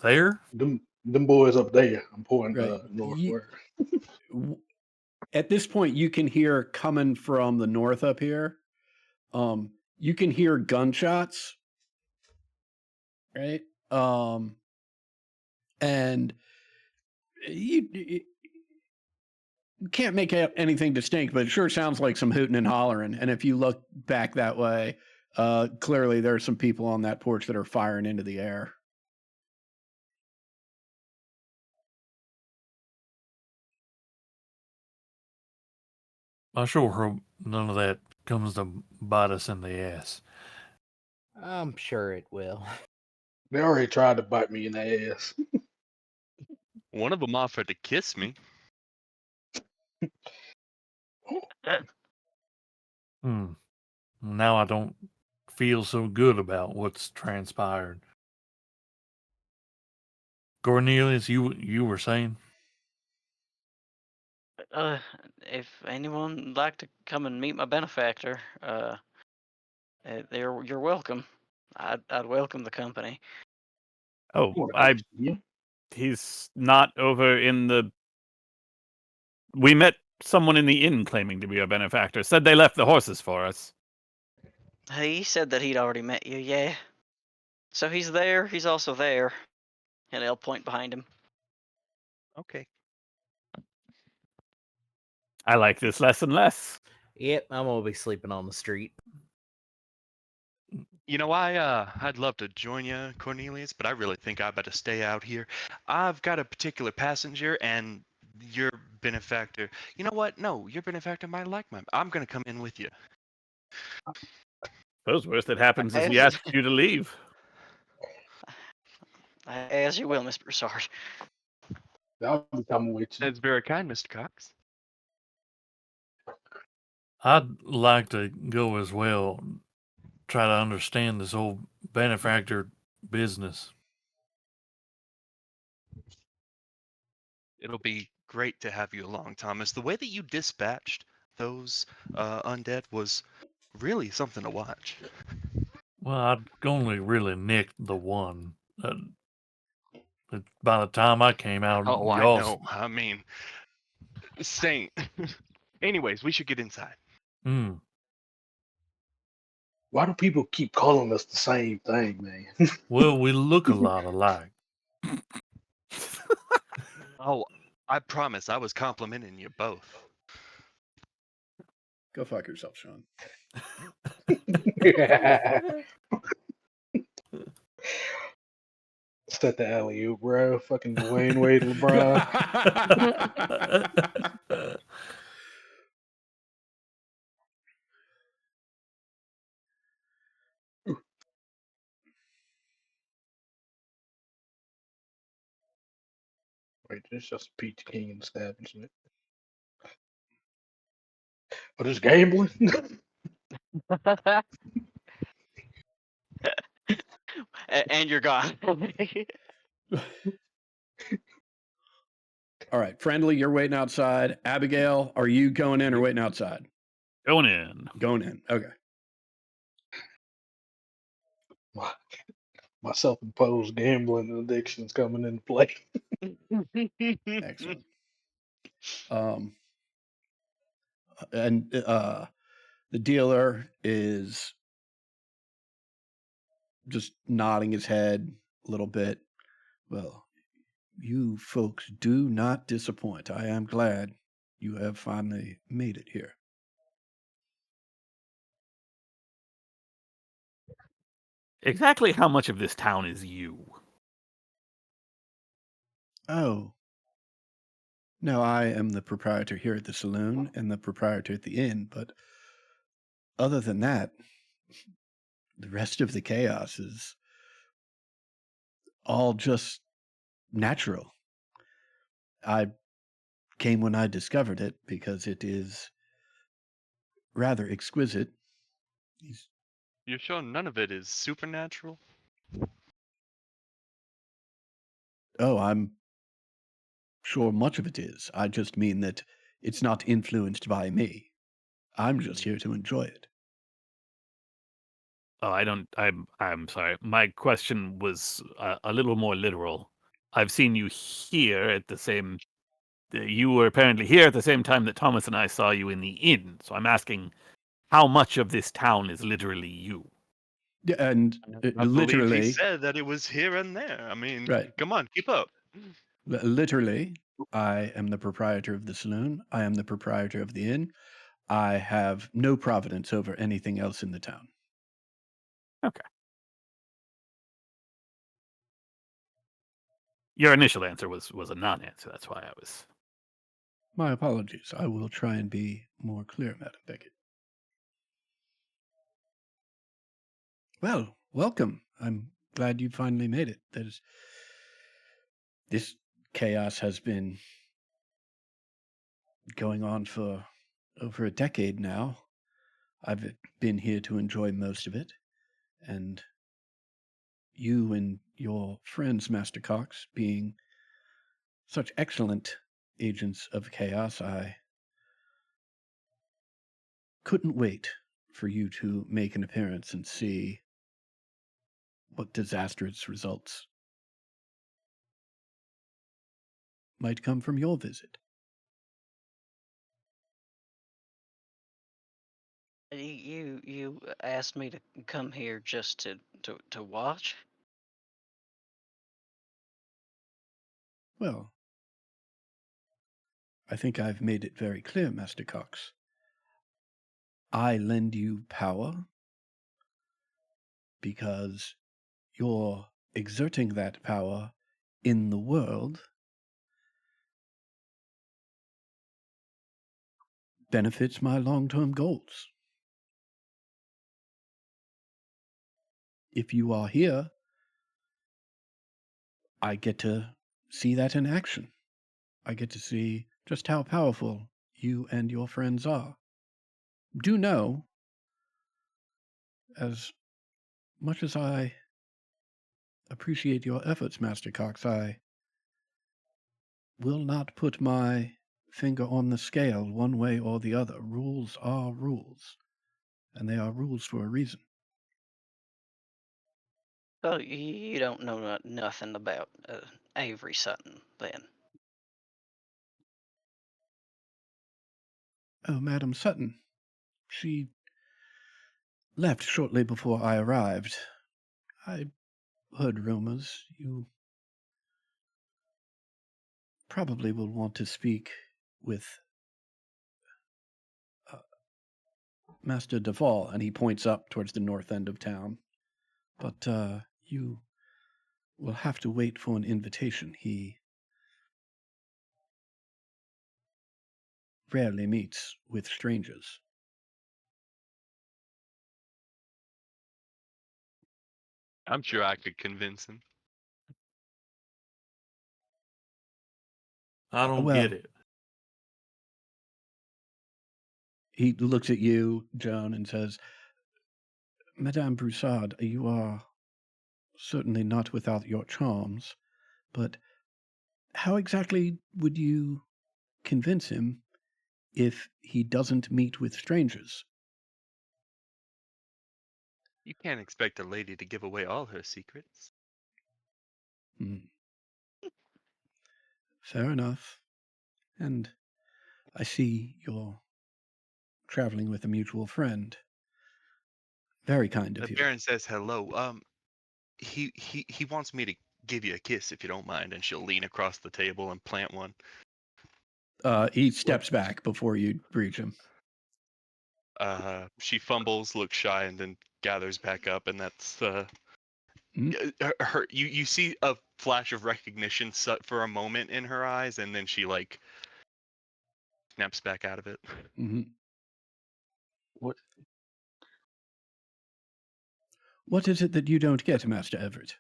there? Them boys up there. I'm pointing Right. northward. At this point, you can hear coming from the north up here. You can hear gunshots, right? And you can't make out anything distinct, but it sure sounds like some hooting and hollering. And if you look back that way, clearly there are some people on that porch that are firing into the air. I sure hope none of that comes to bite us in the ass. I'm sure it will. They already tried to bite me in the ass. One of them offered to kiss me. Now I don't feel so good about what's transpired. Cornelius, you were saying? If anyone would like to come and meet my benefactor, you're welcome. I'd welcome the company. Oh, Yeah. he's not over in the. We met someone in the inn claiming to be a benefactor. Said they left the horses for us. He said that he'd already met you, yeah. So he's there, he's also there. And I'll point behind him. Okay. I like this less and less. Yep, I'm gonna be sleeping on the street. You know, I'd love to join you, Cornelius, but I really think I better stay out here. I've got a particular passenger, and your benefactor. You know what? No, your benefactor might like mine. I'm gonna come in with you. Suppose worst that happens is he asks you to leave. As you will, Mr. Broussard. I'll be coming with you. That's very kind, Mr. Cox. I'd like to go as well. Try to understand this whole benefactor business. It'll be great to have you along, Thomas. The way that you dispatched those undead was really something to watch. Well, I'd only really nicked the one. By the time I came out, Oh, I y'all. know. I mean, Saint. Anyways, we should get inside. Why do people keep calling us the same thing, man? Well, we look a lot alike. Oh, I promise I was complimenting you both. Go fuck yourself, Sean. set the alley oop, bro. Fucking Dwayne Wade, LeBron. Wait, this just a Peach King establishment. Oh, this gambling? And you're gone. All right, Friendly, you're waiting outside. Abigail, are you going in or waiting outside? Going in. Going in. Okay. My self-imposed gambling addiction's coming into play. Excellent. And the dealer is just nodding his head a little bit. Well, you folks do not disappoint. I am glad you have finally made it here. Exactly how much of this town is you? Oh. No, I am the proprietor here at the saloon and the proprietor at the inn, but other than that, the rest of the chaos is all just natural. I came when I discovered it because it is rather exquisite. You're sure none of it is supernatural? Oh, I'm sure much of it is. I just mean that it's not influenced by me. I'm just here to enjoy it. Oh, I'm sorry. My question was a little more literal. I've seen you here at the same. You were apparently here at the same time that Thomas and I saw you in the inn. So I'm asking, how much of this town is literally you? Yeah, and I believe he literally, said that it was here and there. I mean, right. come on, keep up. Literally, I am the proprietor of the saloon. I am the proprietor of the inn. I have no providence over anything else in the town. Okay. Your initial answer was a non-answer. That's why I was. My apologies. I will try and be more clear, Madam Beckett. Well, welcome. I'm glad you finally made it. This chaos has been going on for over a decade now. I've been here to enjoy most of it, and you and your friends, Master Cox, being such excellent agents of chaos, I couldn't wait for you to make an appearance and see what disastrous results might come from your visit. You asked me to come here just to watch? Well, I think I've made it very clear, Master Cox. I lend you power because you're exerting that power in the world benefits my long-term goals. If you are here, I get to see that in action. I get to see just how powerful you and your friends are. Do know, as much as I appreciate your efforts, Master Cox, I will not put my finger on the scale one way or the other. Rules are rules, and they are rules for a reason. Oh, you don't know nothing about Avery Sutton, then. Oh, Madam Sutton. She left shortly before I arrived. I heard rumors. You probably will want to speak with Master Duval, and he points up towards the north end of town. But you will have to wait for an invitation. He rarely meets with strangers. I'm sure I could convince him. I don't Well, get it. he looks at you, Joan, and says, Madame Broussard, you are certainly not without your charms, but how exactly would you convince him if he doesn't meet with strangers? You can't expect a lady to give away all her secrets. Hmm. Fair enough. And I see you're traveling with a mutual friend. Very kind The of you. Baron says hello. He wants me to give you a kiss if you don't mind, and she'll lean across the table and plant one. He steps back before you reach him. She fumbles, looks shy, and then gathers back up, and that's Mm. her. You see a flash of recognition for a moment in her eyes, and then she like snaps back out of it. Mm-hmm. What? What is it that you don't get, Master Everett?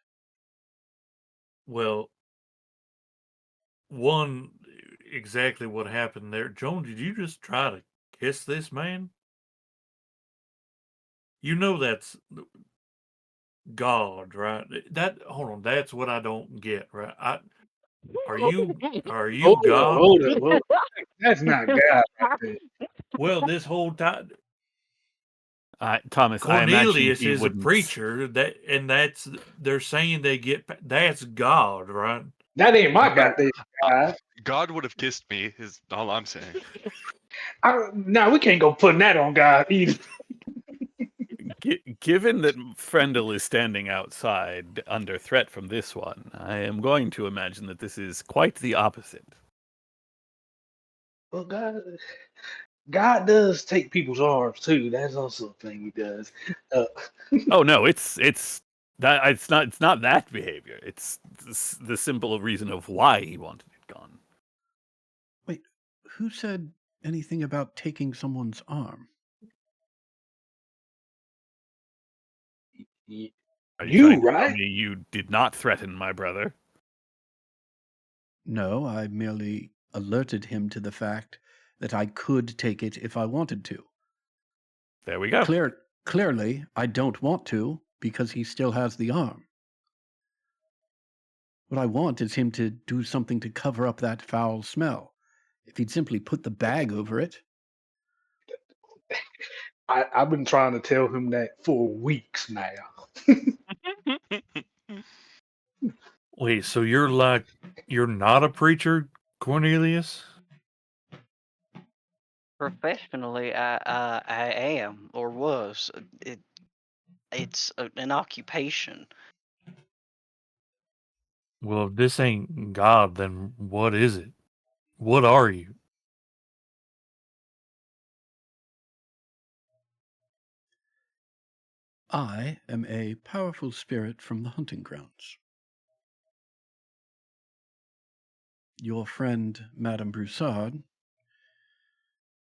Well, one, exactly what happened there. Joan, did you just try to kiss this man? You know that's God, right? Hold on, that's what I don't get, right? Are you Hold up, God? hold up, hold up. That's not God right there. Well, this whole time Thomas, I imagine Cornelius he is a wouldn't. preacher, that's they're saying that's God, right? That ain't my goddamn God. God would have kissed me. Is all I'm saying. No, we can't go putting that on God either. Given that Frendel is standing outside under threat from this one, I am going to imagine that this is quite the opposite. Well, God does take people's arms too. That's also a thing he does. Oh no, it's not that behavior. It's the simple reason of why he wanted it gone. Wait, who said anything about taking someone's arm? Are you You, trying to tell right? me you did not threaten my brother? No, I merely alerted him to the fact that I could take it if I wanted to. There we go. Clearly, I don't want to because he still has the arm. What I want is him to do something to cover up that foul smell. If he'd simply put the bag over it. I've been trying to tell him that for weeks now. Wait, so you're not a preacher, Cornelius? Professionally, I am or was. It's an occupation. Well, if this ain't God, then what is it? What are you? I am a powerful spirit from the hunting grounds. Your friend, Madame Broussard,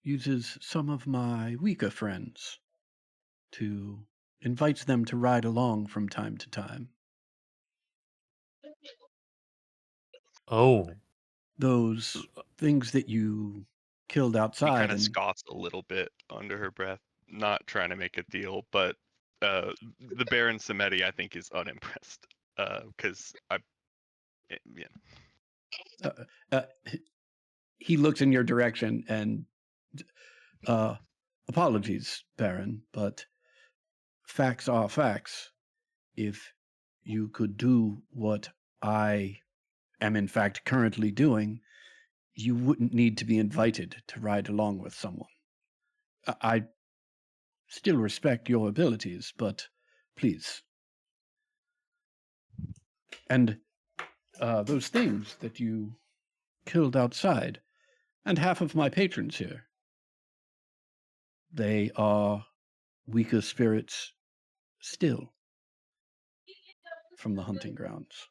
uses some of my weaker friends to invite them to ride along from time to time. Oh, Those things that you killed She outside kind of and scoffs a little bit under her breath, not trying to make a deal, but the Baron Samedi, I think, is unimpressed because yeah. he looks in your direction and apologies, Baron, but facts are facts. If you could do what I am in fact currently doing, you wouldn't need to be invited to ride along with someone. I still respect your abilities, but please. And those things that you killed outside, and half of my patrons here, they are weaker spirits still from the hunting grounds.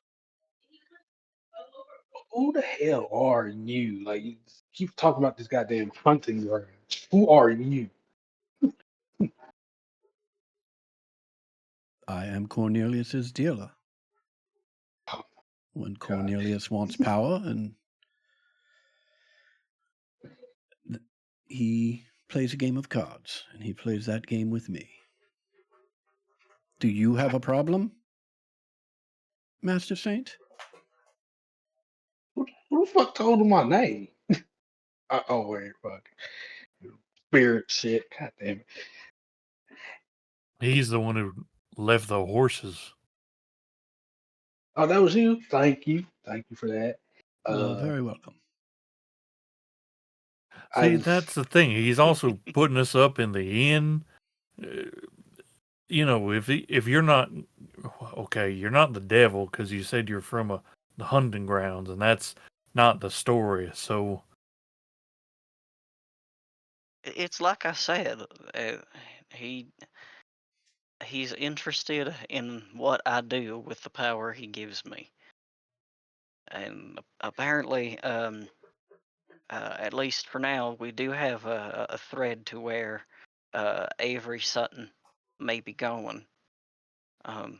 who the hell are you? Like, you keep talking about this goddamn hunting ground. Who are you? I am Cornelius's dealer. Oh, When God. Cornelius wants power and he plays a game of cards, and he plays that game with me. Do you have a problem, Master Saint? Who the fuck told him my name? Oh, wait, fuck. Spirit shit. God damn it. He's the one who left the horses. Oh, that was you? Thank you. Thank you for that. Very welcome. See, I that's the thing. He's also putting us up in the inn. You know, if you're not okay, you're not the devil because you said you're from the hunting grounds, and that's not the story. So It's like I said, he he's interested in what I do with the power he gives me, and apparently, at least for now, we do have a thread to where Avery Sutton may be going. Um,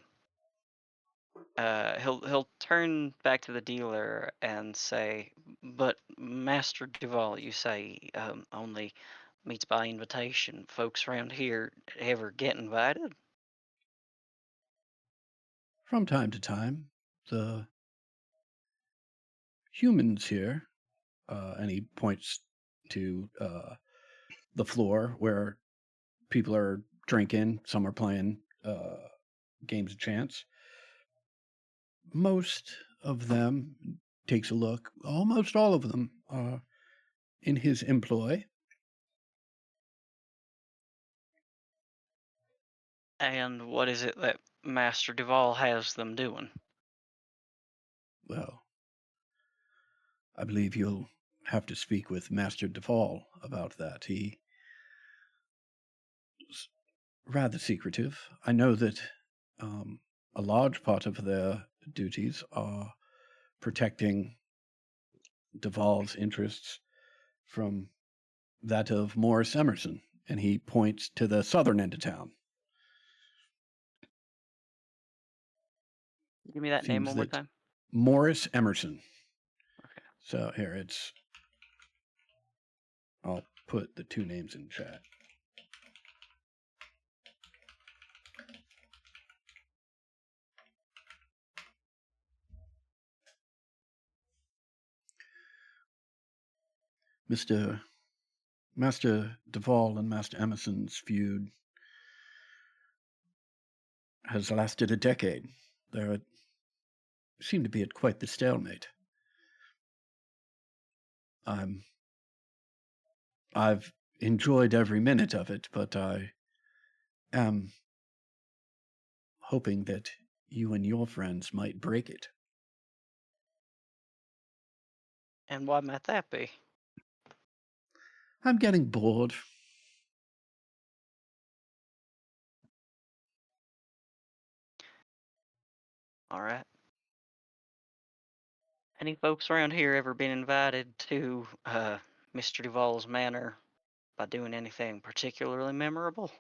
he'll turn back to the dealer and say, "But Master Duval, you say only meets by invitation. Folks around here ever get invited?" From time to time, the humans here, and he points to the floor where people are drinking, some are playing games of chance. Most of them takes a look, almost all of them are in his employ. And what is it that Master Duval has them doing? Well, I believe you'll have to speak with Master Duval about that. He is rather secretive. I know that a large part of their duties are protecting Duval's interests from that of Morris Emerson, and he points to the southern end of town. Give me that name Seems one more that time. Morris Emerson. Okay. So here I'll put the two names in chat. Master Duval and Master Emerson's feud has lasted a decade. They seem to be at quite the stalemate. I've enjoyed every minute of it, but I am hoping that you and your friends might break it. And why might that be? I'm getting bored. All right. Any folks around here ever been invited to Mr. Duval's manor by doing anything particularly memorable?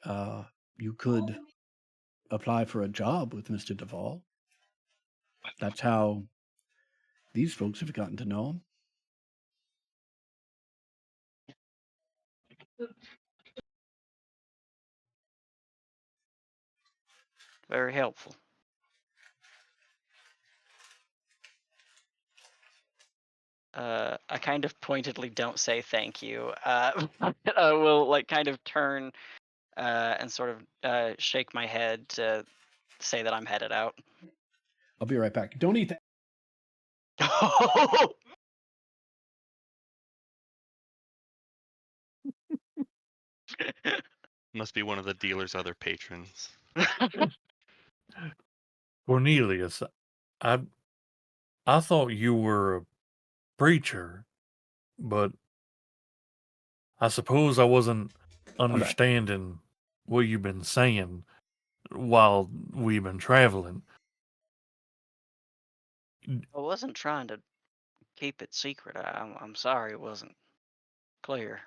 You could apply for a job with Mr. Duval. That's how these folks have gotten to know him. Very helpful. I kind of pointedly don't say thank you. I will like kind of turn and sort of shake my head to say that I'm headed out. I'll be right back. Don't eat that. Must be one of the dealer's other patrons. Cornelius, I thought you were a preacher, but I suppose I wasn't back. understanding what you've been saying. while we've been traveling. I wasn't trying to keep it secret. I'm sorry it wasn't clear.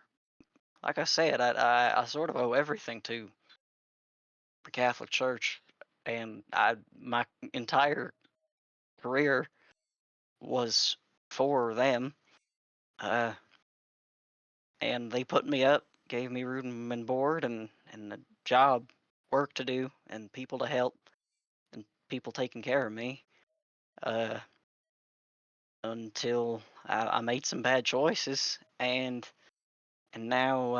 Like I said, I sort of owe everything to the Catholic Church, and my entire career was for them. Uh, and they put me up, gave me room and board, and a job, work to do, and people to help, and people taking care of me. Uh, until I made some bad choices, and now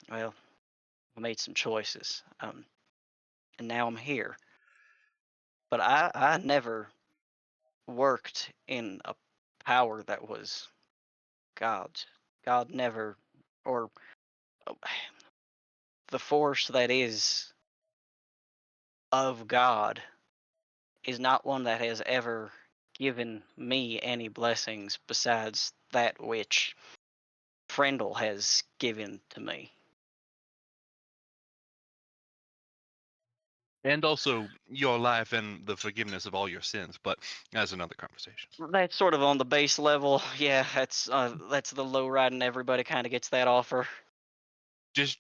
well, I made some choices, and now I'm here. But I never worked in a power that was God's. God never, or uh, the force that is of God is not one that has ever given me any blessings besides that which Frendel has given to me. And also your life and the forgiveness of all your sins, but that's another conversation. That's sort of on the base level. Yeah, that's the low ride, and everybody kind of gets that offer. Just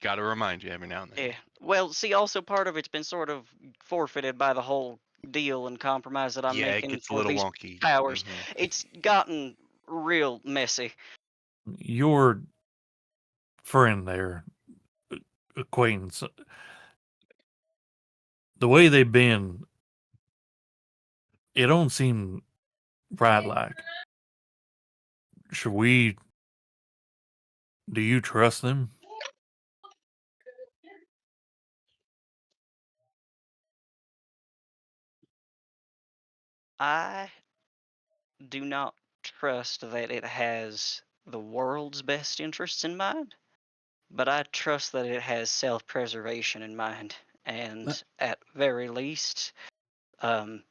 gotta remind you every now and then. Yeah. Well, see, also part of it's been sort of forfeited by the whole deal and compromise that I'm Yeah, it making gets a for little these wonky. powers. Mhm. It's gotten real messy. Your friend there, acquaintance, the way they've been, it don't seem right. Like, should we? Do you trust them? I do not trust that it has the world's best interests in mind, but I trust that it has self-preservation in mind, Le- and at very least, um,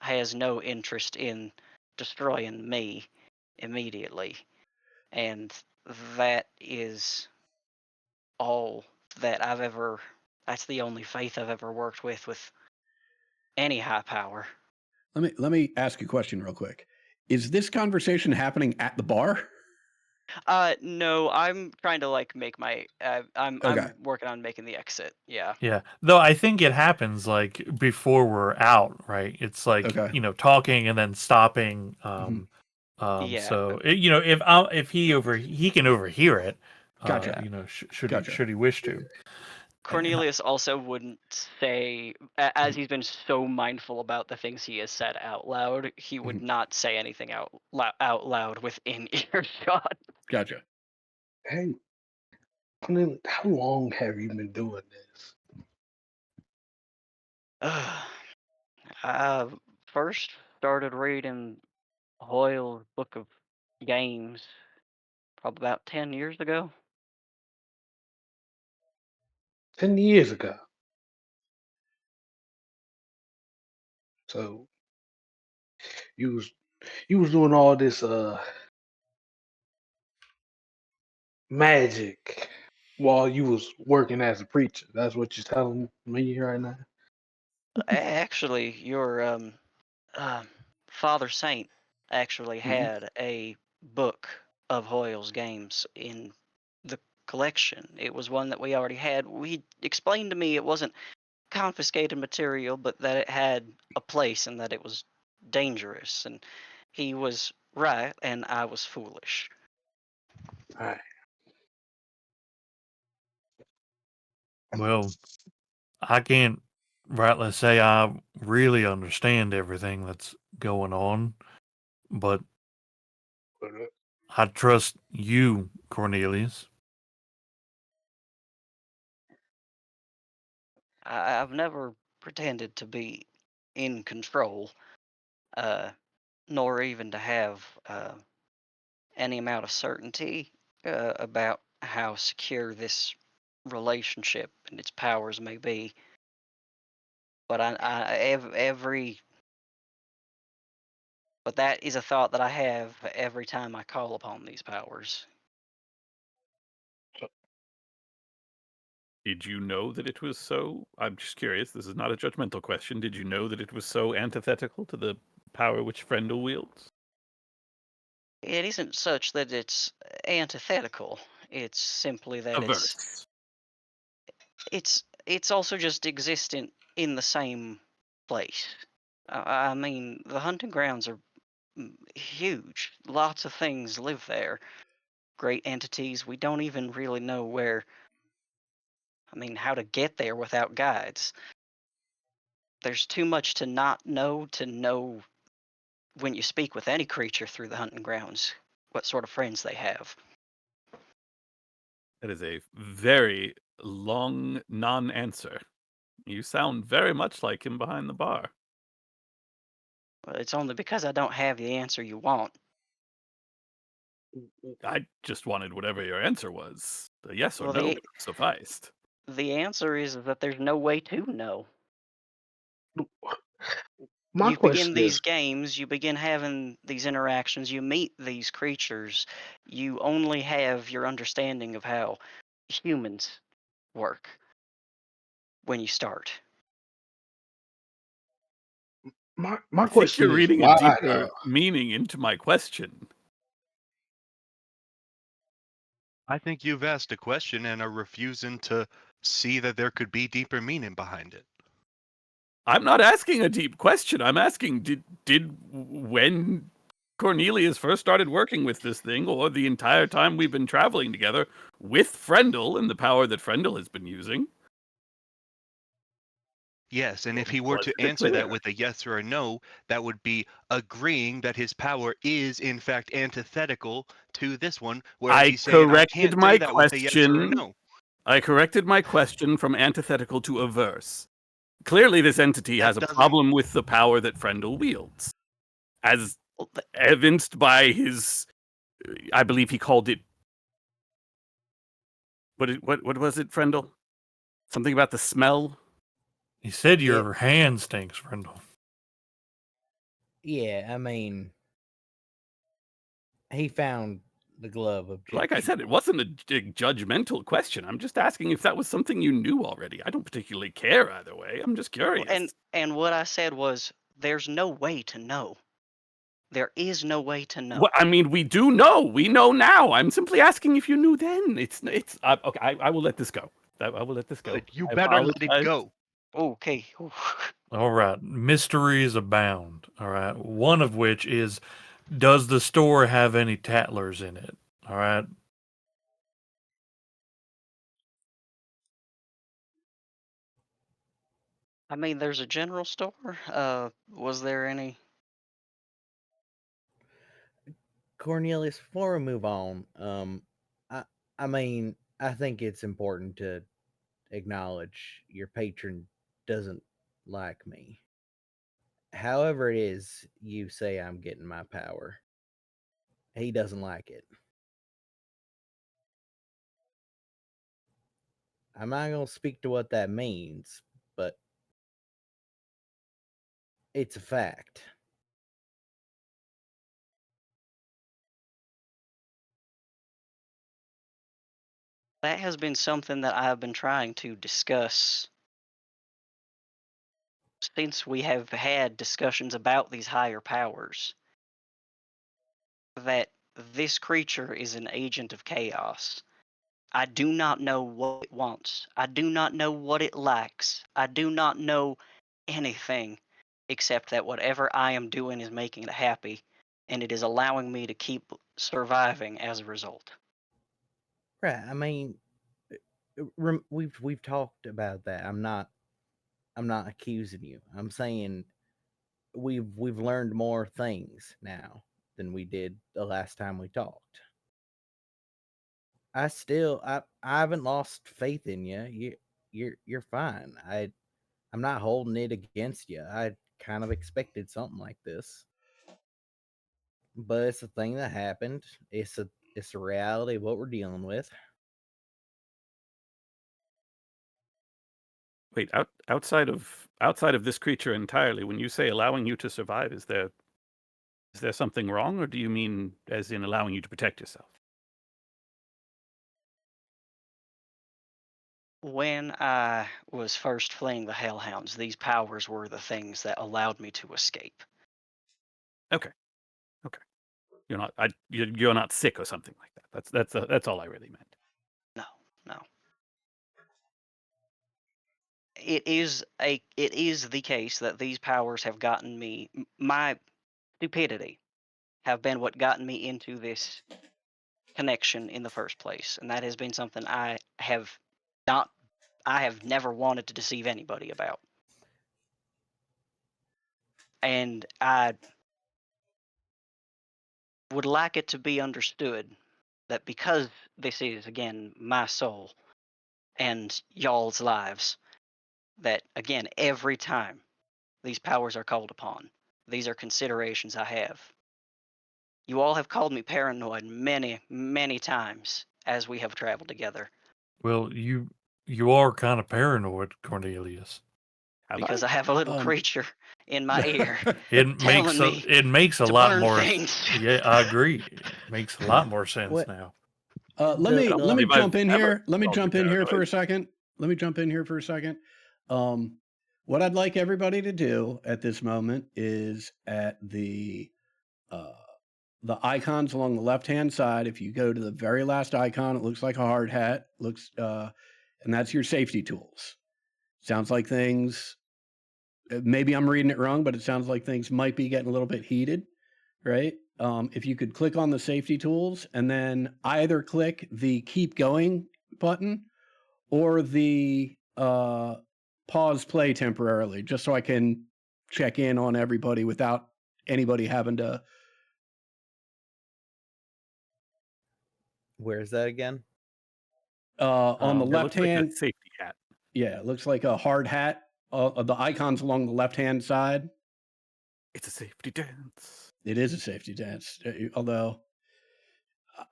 has no interest in destroying me immediately, and that is all that I've ever. That's the only faith I've ever worked with any high power. Let me ask you a question real quick. Is this conversation happening at the bar? No, I'm trying to like make my. I'm Okay. working on making the exit. Yeah. Yeah. Though I think it happens like before we're out, right? It's like, Okay. talking and then stopping. Mhm. Yeah. So if he can overhear it, Gotcha. should he wish to. Cornelius also wouldn't say, as he's been so mindful about the things he has said out loud, he would Mhm. not say anything out loud within earshot. Gotcha. Hey, Cornelia, how long have you been doing this? I first started reading Hoyle's Book of Games probably about 10 years ago. 10 years ago. So you was doing all this magic while you was working as a preacher. That's what you're telling me right now. Actually, your Father Saint actually Mhm. had a book of Hoyle's games in the collection. It was one that we already had. He explained to me it wasn't confiscated material, but that it had a place and that it was dangerous. And he was right, and I was foolish. All right. Well, I can't rightly say I really understand everything that's going on, but I trust you, Cornelius. I've never pretended to be in control, uh, nor even to have any amount of certainty about how secure this relationship and its powers may be. But but that is a thought that I have every time I call upon these powers. Did you know that it was so? I'm just curious. This is not a judgmental question. Did you know that it was so antithetical to the power which Frendel wields? It isn't such that it's antithetical. It's simply that Averse. it's also just existent in the same place. I mean, the hunting grounds are huge. Lots of things live there. Great entities. We don't even really know where. I mean, how to get there without guides. There's too much to not know to know when you speak with any creature through the hunting grounds what sort of friends they have. That is a very long non-answer. You sound very much like him behind the bar. Well, it's only because I don't have the answer you want. I just wanted whatever your answer was. A yes or Well, no would have sufficed. the answer is that there's no way to know. My You begin question these is, games, you begin having these interactions, you meet these creatures, you only have your understanding of how humans work when you start. my I think question you're is reading a why? deeper meaning into my question. I think you've asked a question and are refusing to see that there could be deeper meaning behind it. I'm not asking a deep question. I'm asking did when Cornelius first started working with this thing, or the entire time we've been traveling together with Frendel and the power that Frendel has been using. Yes, and if he were Was to it answer that clear? with a yes or a no, that would be agreeing that his power is in fact antithetical to this one, whereas I he's saying I corrected can't say my that with a yes or a question. no. I corrected my question from antithetical to averse. Clearly, this entity That has a doesn't problem with the power that Frendel wields, as Well, evinced by his. I believe he called it. What was it, Frendel? Something about the smell. He said Yeah. your hand stinks, Frendel. Yeah, I mean, he found the glove Like I said, it wasn't a judgmental question. I'm just asking if that was something you knew already. I don't particularly care either way. I'm just curious. and what I said was there's no way to know. There is no way to know. Well, I mean, we do know. We know now. I'm simply asking if you knew then. It's okay. I will let this go. I will let this go. you I better let him apologize. go. Okay. All right, mysteries abound. All right, one of which is, does the store have any tattlers in it? All right. I mean, there's a general store. Was there any? Cornelius, before we move on, I I mean, I think it's important to acknowledge your patron doesn't like me. However it is you say I'm getting my power, he doesn't like it. I'm not gonna speak to what that means, but it's a fact. That has been something that I've been trying to discuss since we have had discussions about these higher powers. That this creature is an agent of chaos. I do not know what it wants. I do not know what it likes. I do not know anything except that whatever I am doing is making it happy, and it is allowing me to keep surviving as a result. Right. I mean, we've talked about that. I'm not accusing you. I'm saying we've learned more things now than we did the last time we talked. I haven't lost faith in you. You're fine. I'm not holding it against you. I kind of expected something like this. But it's a thing that happened. It's a reality of what we're dealing with. Wait, outside of this creature entirely, when you say allowing you to survive, is there something wrong, or do you mean as in allowing you to protect yourself? When I was first fleeing the Hellhounds, these powers were the things that allowed me to escape. You're not sick or something like that. That's all I really meant. No, no. It is the case that these powers have gotten me. My stupidity have been what gotten me into this connection in the first place, and that has been something not I have never wanted to deceive anybody about. And I would like it to be understood that because this is again my soul and y'all's lives, that again every time these powers are called upon, these are considerations I have. You all have called me paranoid many, many times as we have traveled together Well, you are kind of paranoid, Cornelius. Have because I? I have a little Um, creature in my ear It telling me makes a to lot burn more. things. Yeah, I agree. It makes a lot more sense What now. let the me I don't let me believe I've jump in ever here. Let me called you jump in here for paranoid. a second. Let me jump in here for a second. What I'd like everybody to do at this moment is at uh, the icons along the left-hand side. If you go to the very last icon, it looks like a hard hat. And that's your safety tools. Sounds like things. Maybe I'm reading it wrong, but it sounds like things might be getting a little bit heated, right? If you could click on the safety tools and then either click the keep going button or the pause play temporarily, just so I can check in on everybody without anybody having to. Where is that again? On the It left looks like a hand, safety hat. yeah, it looks like a hard hat. The icons along the left hand side. It's a safety dance. It is a safety dance, although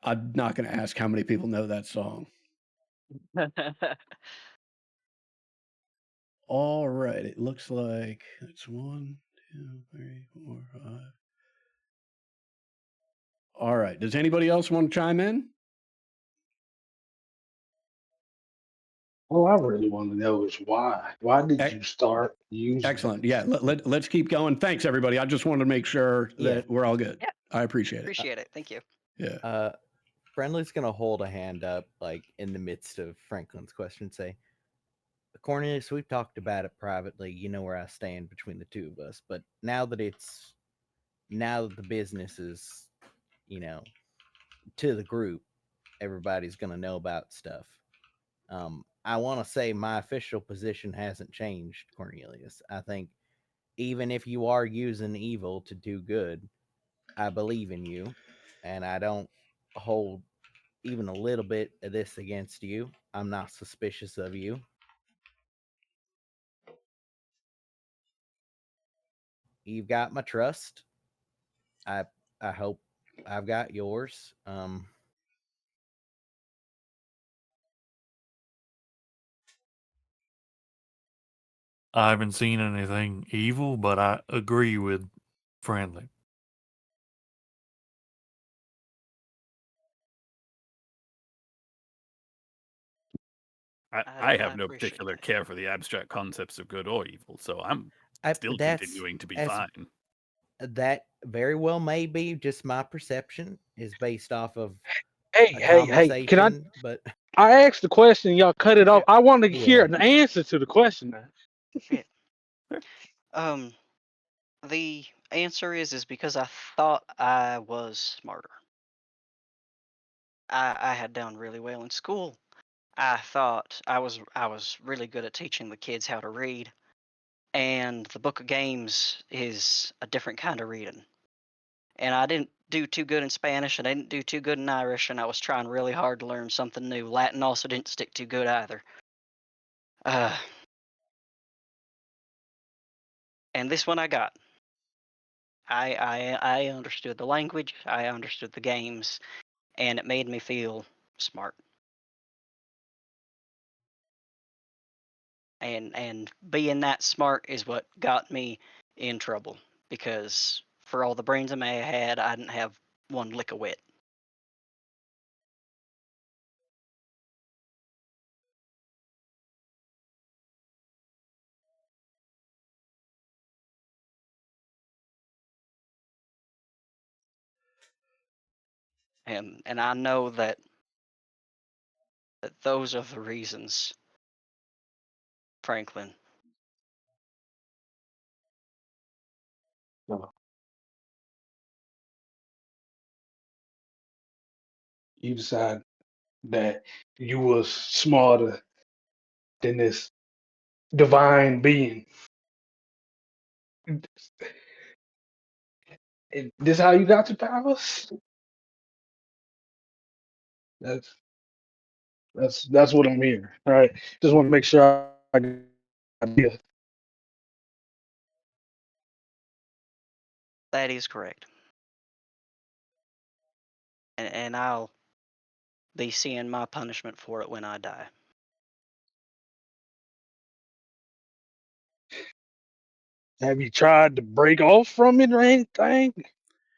I'm not going to ask how many people know that song. All right, it looks like it's 1, 2, 3, 4, 5. All right, does anybody else want to chime in? All I really want to know is why. Why did Ec- you start using Excellent. this? Yeah, let's keep going. Thanks, everybody. I just wanted to make sure Yeah. that we're all good. Yeah. I appreciate it. Appreciate it. Thank you. Yeah. Friendly's gonna hold a hand up, like in the midst of Franklin's question, and say, Cornelius, we've talked about it privately. You know where I stand between the two of us. But now that the business is, to the group, everybody's gonna know about stuff. I want to say my official position hasn't changed, Cornelius. I think even if you are using evil to do good, I believe in you, and I don't hold even a little bit of this against you. I'm not suspicious of you. You've got my trust. I I hope I've got yours. I haven't seen anything evil, but I agree with Friendly. I have no appreciate particular that. care for the abstract concepts of good or evil, so I'm still That's continuing to be as fine. that very well may be just my perception is based off of Hey, a hey, can conversation, but I asked the question, y'all cut it off. Yeah. I want to hear yeah, an answer to the question now. Um, the answer is because I thought I was smarter. I had done really well in school. I thought I was really good at teaching the kids how to read, and the book of games is a different kind of reading. And I didn't do too good in Spanish, and I didn't do too good in Irish, and I was trying really hard to learn something new. Latin also didn't stick too good either. And this one I got. I understood the language, I understood the games, and it made me feel smart. And being that smart is what got me in trouble because for all the brains I may have had, I didn't have one lick of wit. And I know that those are the reasons, Franklin. No. You decide that you was smarter than this divine being. And this how you got your powers? That's that's what I'm hearing. All right. Just want to make sure I get an idea. That is correct. And I'll be seeing my punishment for it when I die. Have you tried to break off from it or anything?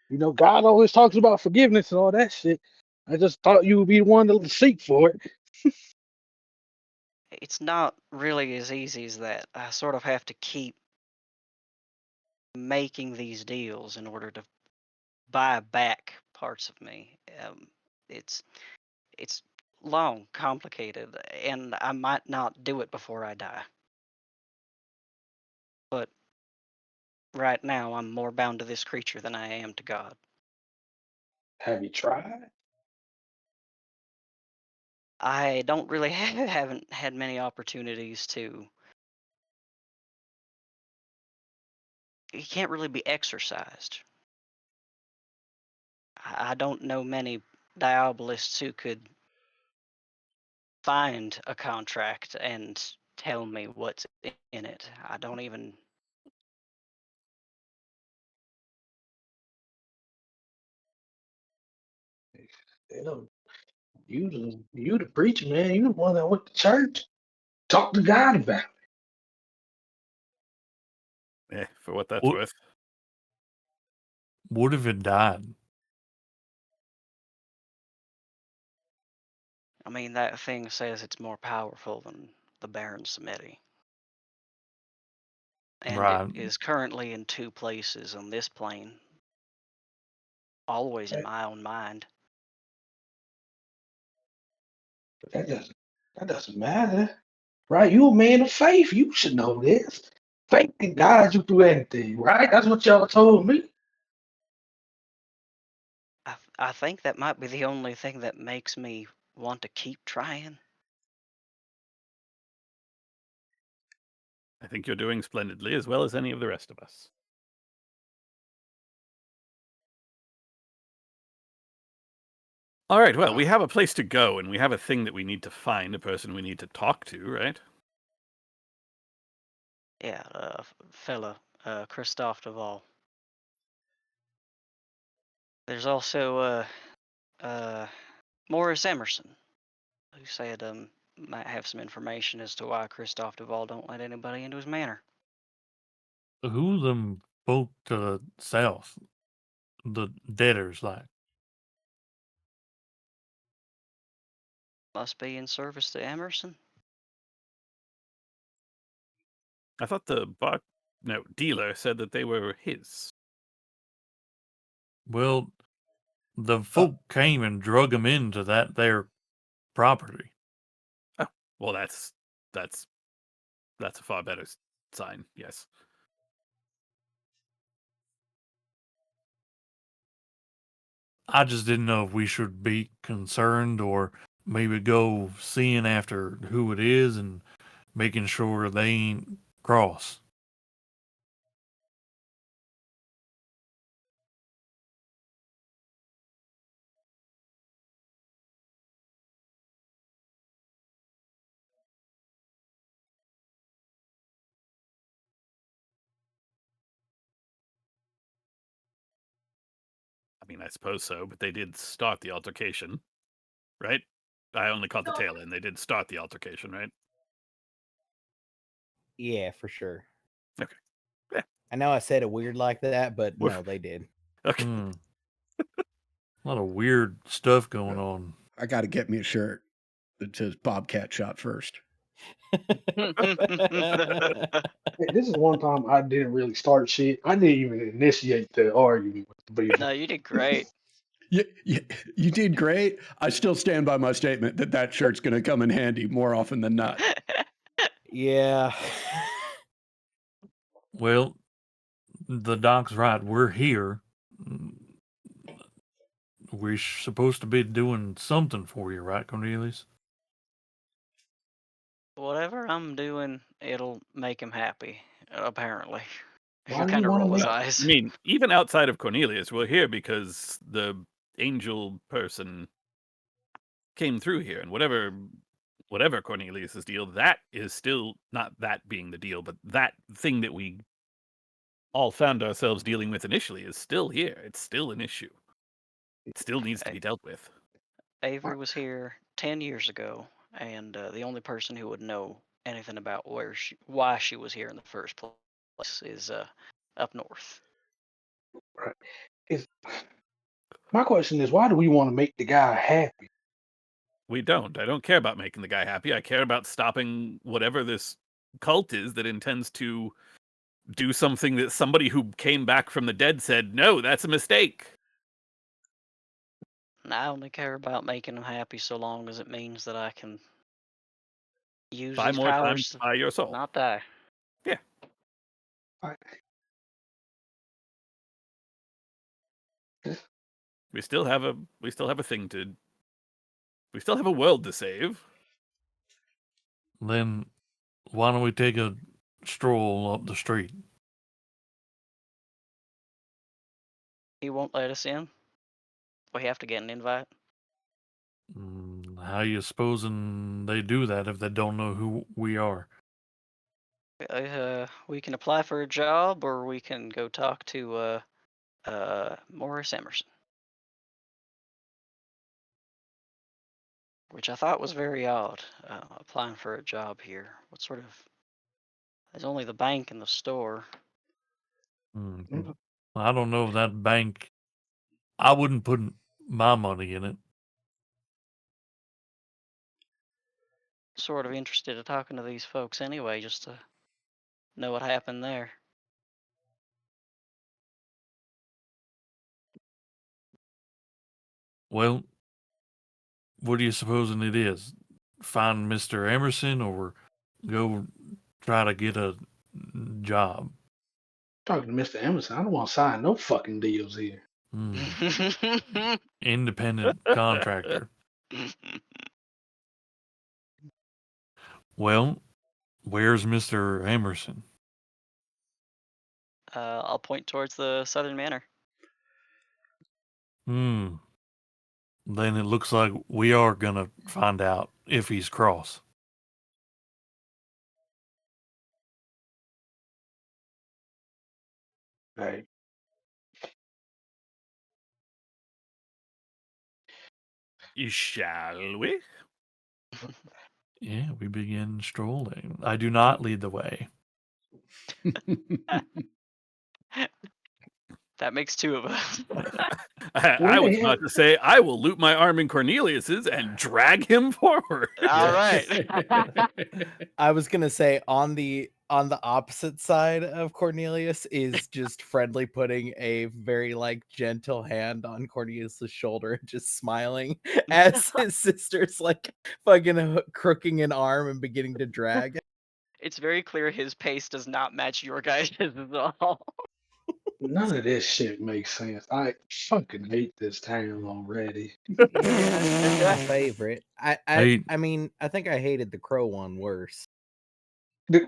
You know, God always talks about forgiveness and all that shit. I just thought you would be the one to seek for it. It's not really as easy as that. I sort of have to keep making these deals in order to buy back parts of me. It's it's long, complicated, and I might not do it before I die. But right now, I'm more bound to this creature than I am to God. Have you tried? I don't really haven't had many opportunities to. He can't really be exorcised. I don't know many diabolists who could find a contract and tell me what's in it. I don't even. You know, you the preacher, man. You the one that went to church. Talk to God about it. For what that's What, worth. what if it died? I mean, that thing says it's more powerful than the Baron Samedi. And it Right. is currently in 2 places on this plane, always in my own mind. But that doesn't matter. Right? You a man of faith. You should know this. Faith can guide you through anything, right? That's what y'all told me. I think that might be the only thing that makes me want to keep trying. I think you're doing splendidly, as well as any of the rest of us. All right, well, we have a place to go, and we have a thing that we need to find, a person we need to talk to, right? Yeah, fella, Christophe Duval. There's also Morris Emerson, who said might have some information as to why Christophe Duval don't let anybody into his manor. Who them folk to the south? The debtors, like. Must be in service to Emerson. I thought the dealer said that they were his. Well, the folk came and drug him into that there property. Oh, well, that's a far better sign. Yes. I just didn't know if we should be concerned or maybe go seeing after who it is and making sure they ain't cross. I mean, I suppose so, but they did start the altercation, right? I only caught the tail end. They did start the altercation, right? Yeah, for sure. Okay. Yeah. I know I said it weird like that, but Woof. no, they did. Okay. A lot of weird stuff going on. I got to get me a shirt that says Bobcat shot first. Hey, this is one time I didn't really start shit. I didn't even initiate the argument with the people. No, you did great. You did great. I still stand by my statement that shirt's going to come in handy more often than not. Yeah. Well, the doc's right. We're here. We're supposed to be doing something for you, right, Cornelius? Whatever I'm doing, it'll make him happy. Apparently, Why he'll do kind you of want to roll his make? I eyes. mean, even outside of Cornelius, we're here because the angel person came through here, and whatever Cornelius's deal, that is still not that being the deal, but that thing that we all found ourselves dealing with initially is still here. It's still an issue. It still needs to be dealt with. Avery was here 10 years ago, and the only person who would know anything about why she was here in the first place is up north. Right. My question is, why do we want to make the guy happy? We don't. I don't care about making the guy happy. I care about stopping whatever this cult is that intends to do something that somebody who came back from the dead said, no, that's a mistake. And I only care about making him happy so long as it means that I can use Buy these more time powers to to buy your soul. not die. I- We still have a thing to. We still have a world to save. Then why don't we take a stroll up the street? He won't let us in. We have to get an invite. How you supposing they do that if they don't know who we are? We can apply for a job, or we can go talk to Morris Emerson, which I thought was very odd. Applying for a job here. What sort of? There's only the bank and the store. I don't know if that bank. I wouldn't put my money in it. Sort of interested in talking to these folks anyway, just to know what happened there. Well, what are you supposing it is? Find Mr. Emerson or go try to get a job? Talking to Mr. Emerson, I don't want to sign no fucking deals here. Independent contractor. Well, where's Mr. Emerson? I'll point towards the southern manor. Then it looks like we are gonna find out if he's cross. Right. Shall we? Yeah, we begin strolling. I do not lead the way. That makes two of us. I was about to say, I will loop my arm in Cornelius's and drag him forward. All right. I was gonna say on the opposite side of Cornelius is just friendly putting a very like gentle hand on Cornelius's shoulder and just smiling as his sister's like fucking crooking an arm and beginning to drag. It's very clear his pace does not match your guys' at all. None of this shit makes sense. I fucking hate this town already. It's my favorite. Hey. I mean, I think I hated the Crow one worse. The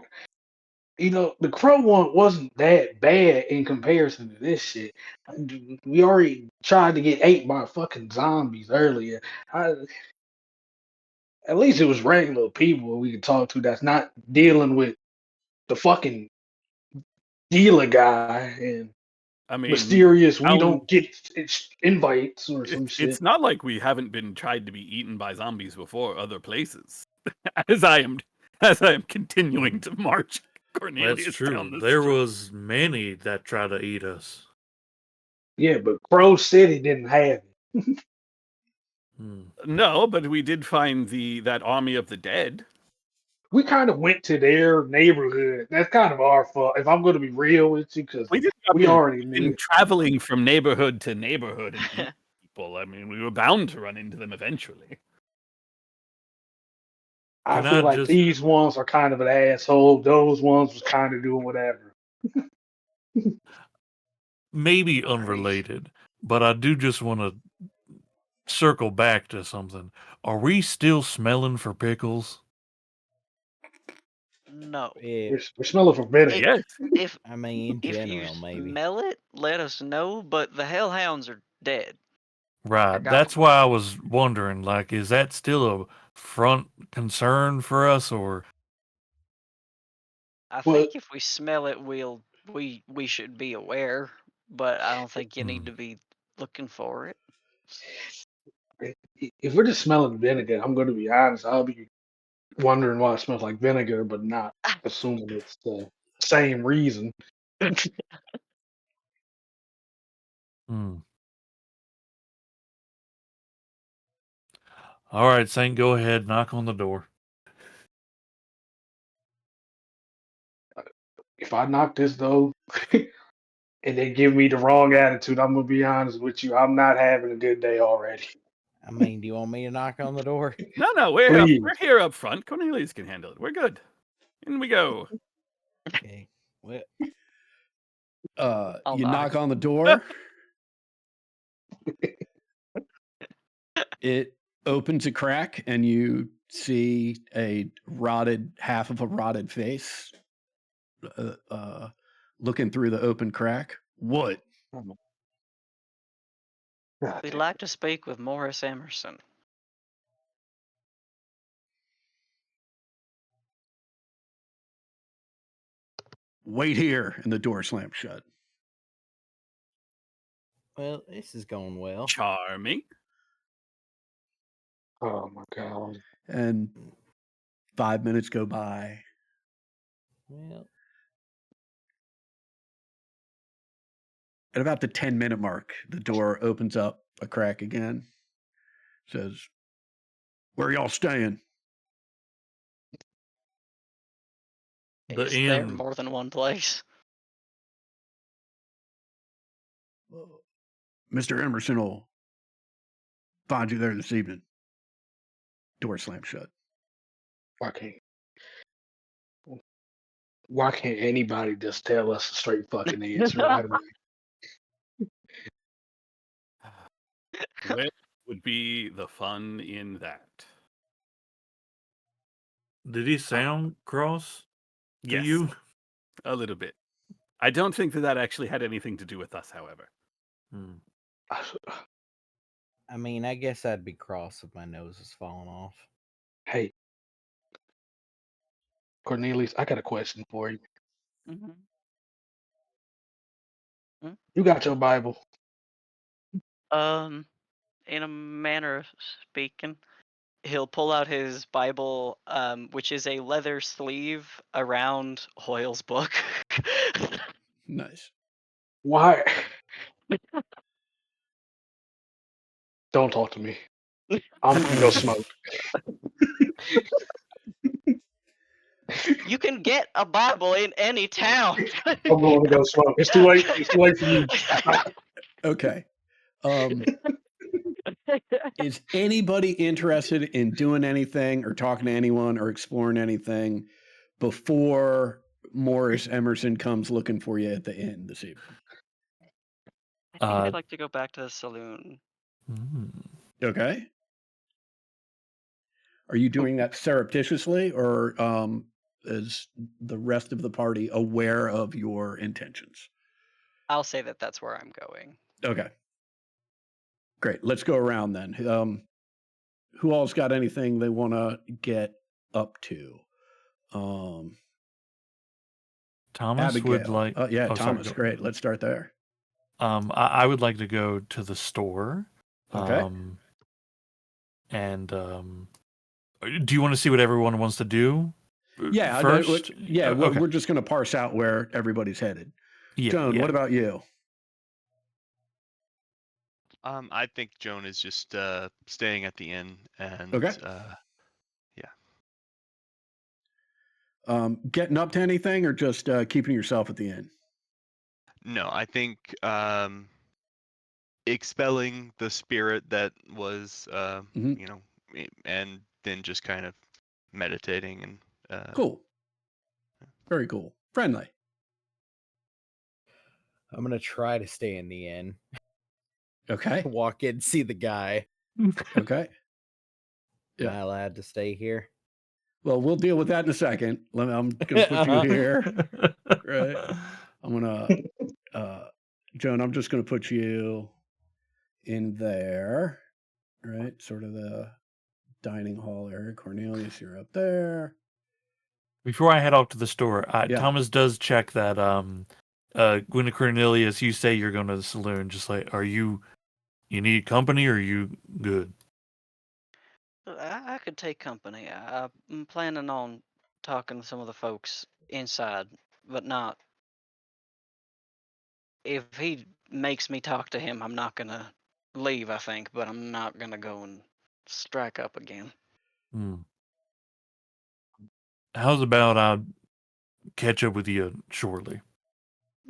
Crow one wasn't that bad in comparison to this shit. We already tried to get ate by fucking zombies earlier. At least it was regular people we could talk to that's not dealing with the fucking dealer guy and I mean, mysterious we Alan- don't get invites or some shit. It's not like we haven't been tried to be eaten by zombies before other places. as I am continuing to march Cornelius That's down true. the There street. was many that tried to eat us. Yeah, but Crow City didn't have it. No, but we did find that army of the dead. We kind of went to their neighborhood. That's kind of our fault. If I'm going to be real with you, because We we already been knew. traveling from neighborhood to neighborhood and eating careful. I mean, we were bound to run into them eventually. I Can feel I like just- these ones are kind of an asshole. Those ones was kind of doing whatever. Maybe unrelated, but I do just want to circle back to something. Are we still smelling for pickles? No. If, We're smelling for vinegar. Yes. If I mean, in if you general, maybe. smell it, let us know. But the hellhounds are dead. Right. got That's why I was wondering, like, is that still a front concern for us, or I Well- think if we smell it, we should be aware. But I don't think you need Hmm. to be looking for it. If we're just smelling vinegar, I'm going to be honest. I'll be wondering why it smells like vinegar, but not assuming it's the same reason. Hmm. All right, Saint, go ahead, knock on the door. If I knock this though, and they give me the wrong attitude, I'm gonna be honest with you. I'm not having a good day already. I mean, do you want me to knock on the door? No, Please. we're here up front. Cornelius can handle it. We're good. In we go. Okay. Well, I'll You knock. knock on the door. It opens a crack, and you see half of a rotted face looking through the open crack. What? We'd like to speak with Morris Emerson. Wait here, and the door slams shut. well, this is going well. Charming. Oh my god. And 5 minutes go by. Well, At about the 10-minute mark, the door opens up a crack again. Says, "Where y'all staying?" The Is there inn. more than one place? Mr. Emerson will find you there this evening. Door slammed shut. Why can't anybody just tell us a straight fucking answer right away? Where would be the fun in that? Did he sound cross to Yes, you? a little bit. I don't think that actually had anything to do with us, however. Hmm. I mean, I guess I'd be cross if my nose was falling off. Hey, Cornelius, I got a question for you. Mm-hmm. You got your Bible? In a manner of speaking, he'll pull out his Bible, which is a leather sleeve around Hoyle's book. Nice. Why? Don't talk to me. I'm gonna go smoke. You can get a Bible in any town. I'm going to go smoke. It's too late. It's too late for you. Okay. Is anybody interested in doing anything or talking to anyone or exploring anything before Morris Emerson comes looking for you at the inn this evening? I think I'd like to go back to the saloon. Hmm. Okay. Are you doing that surreptitiously, or is the rest of the party aware of your intentions? I'll say that that's where I'm going. Okay. Great. Let's go around then. Who all's got anything they want to get up to? Thomas Abigail. would like. Yeah, oh, sorry, Thomas. go- Great. Let's start there. I would like to go to the store. Okay. Do you want to see what everyone wants to do? Yeah. First. Okay. We're just going to parse out where everybody's headed. Yeah. Joan, yeah. what about you? I think Joan is just staying at the inn and Okay. Getting up to anything, or just keeping yourself at the inn? no, I think expelling the spirit that was, Mhm. and then just kind of meditating and Cool. Very cool. Friendly. I'm gonna try to stay in the inn. Okay. Walk in, see the guy. Okay. Am Yeah. I allowed to stay here? Well, we'll deal with that in a second. I'm gonna put you here. Right. I'm gonna Joan, I'm just gonna put you in there. Right? Sort of the dining hall area. Cornelius, you're up there. Before I head off to the store, Yeah. Thomas does check that when Cornelius, you say you're going to the saloon, just like, you need company or are you good? I could take company. I'm planning on talking to some of the folks inside, but not. If he makes me talk to him, I'm not gonna leave, I think, but I'm not gonna go and strike up again. How's about I catch up with you shortly?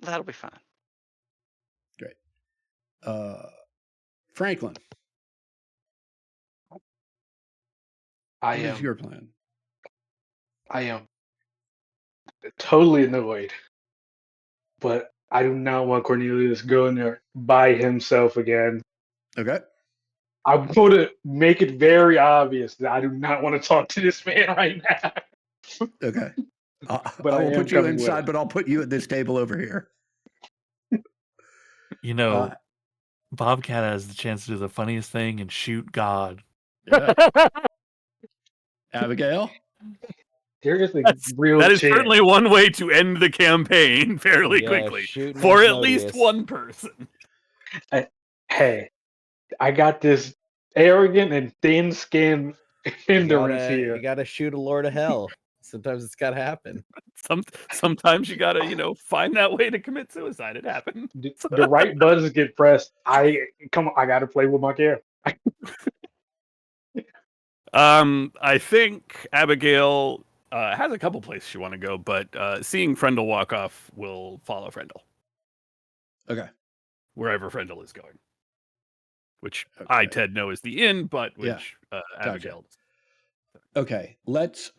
That'll be fine. Great. Franklin, I what is am your plan? totally annoyed, but I do not want Cornelius going there by himself again. Okay. I'm going to make it very obvious that I do not want to talk to this man right now. Okay. But I I will am put you coming with inside, him. but I'll put you at this table over here. You know, Uh, Bobcat has the chance to do the funniest thing and shoot God. yeah. Abigail? There is a That real is chance. certainly one way to end the campaign fairly Yeah, quickly shooting for at Asmodeus. least one person. Hey, I got this arrogant and thin-skinned endurance You here. gotta shoot a Lord of Hell. Sometimes it's gotta happen. Sometimes you gotta, find that way to commit suicide. It happens. The right buttons get pressed. I gotta play with my character. I think Abigail has a couple places you want to go, but seeing Frendel walk off will follow Frendel Okay. wherever Frendel is going. Which I, Okay. Ted, know is the inn, but Yeah. which Gotcha. Abigail. Okay. Let's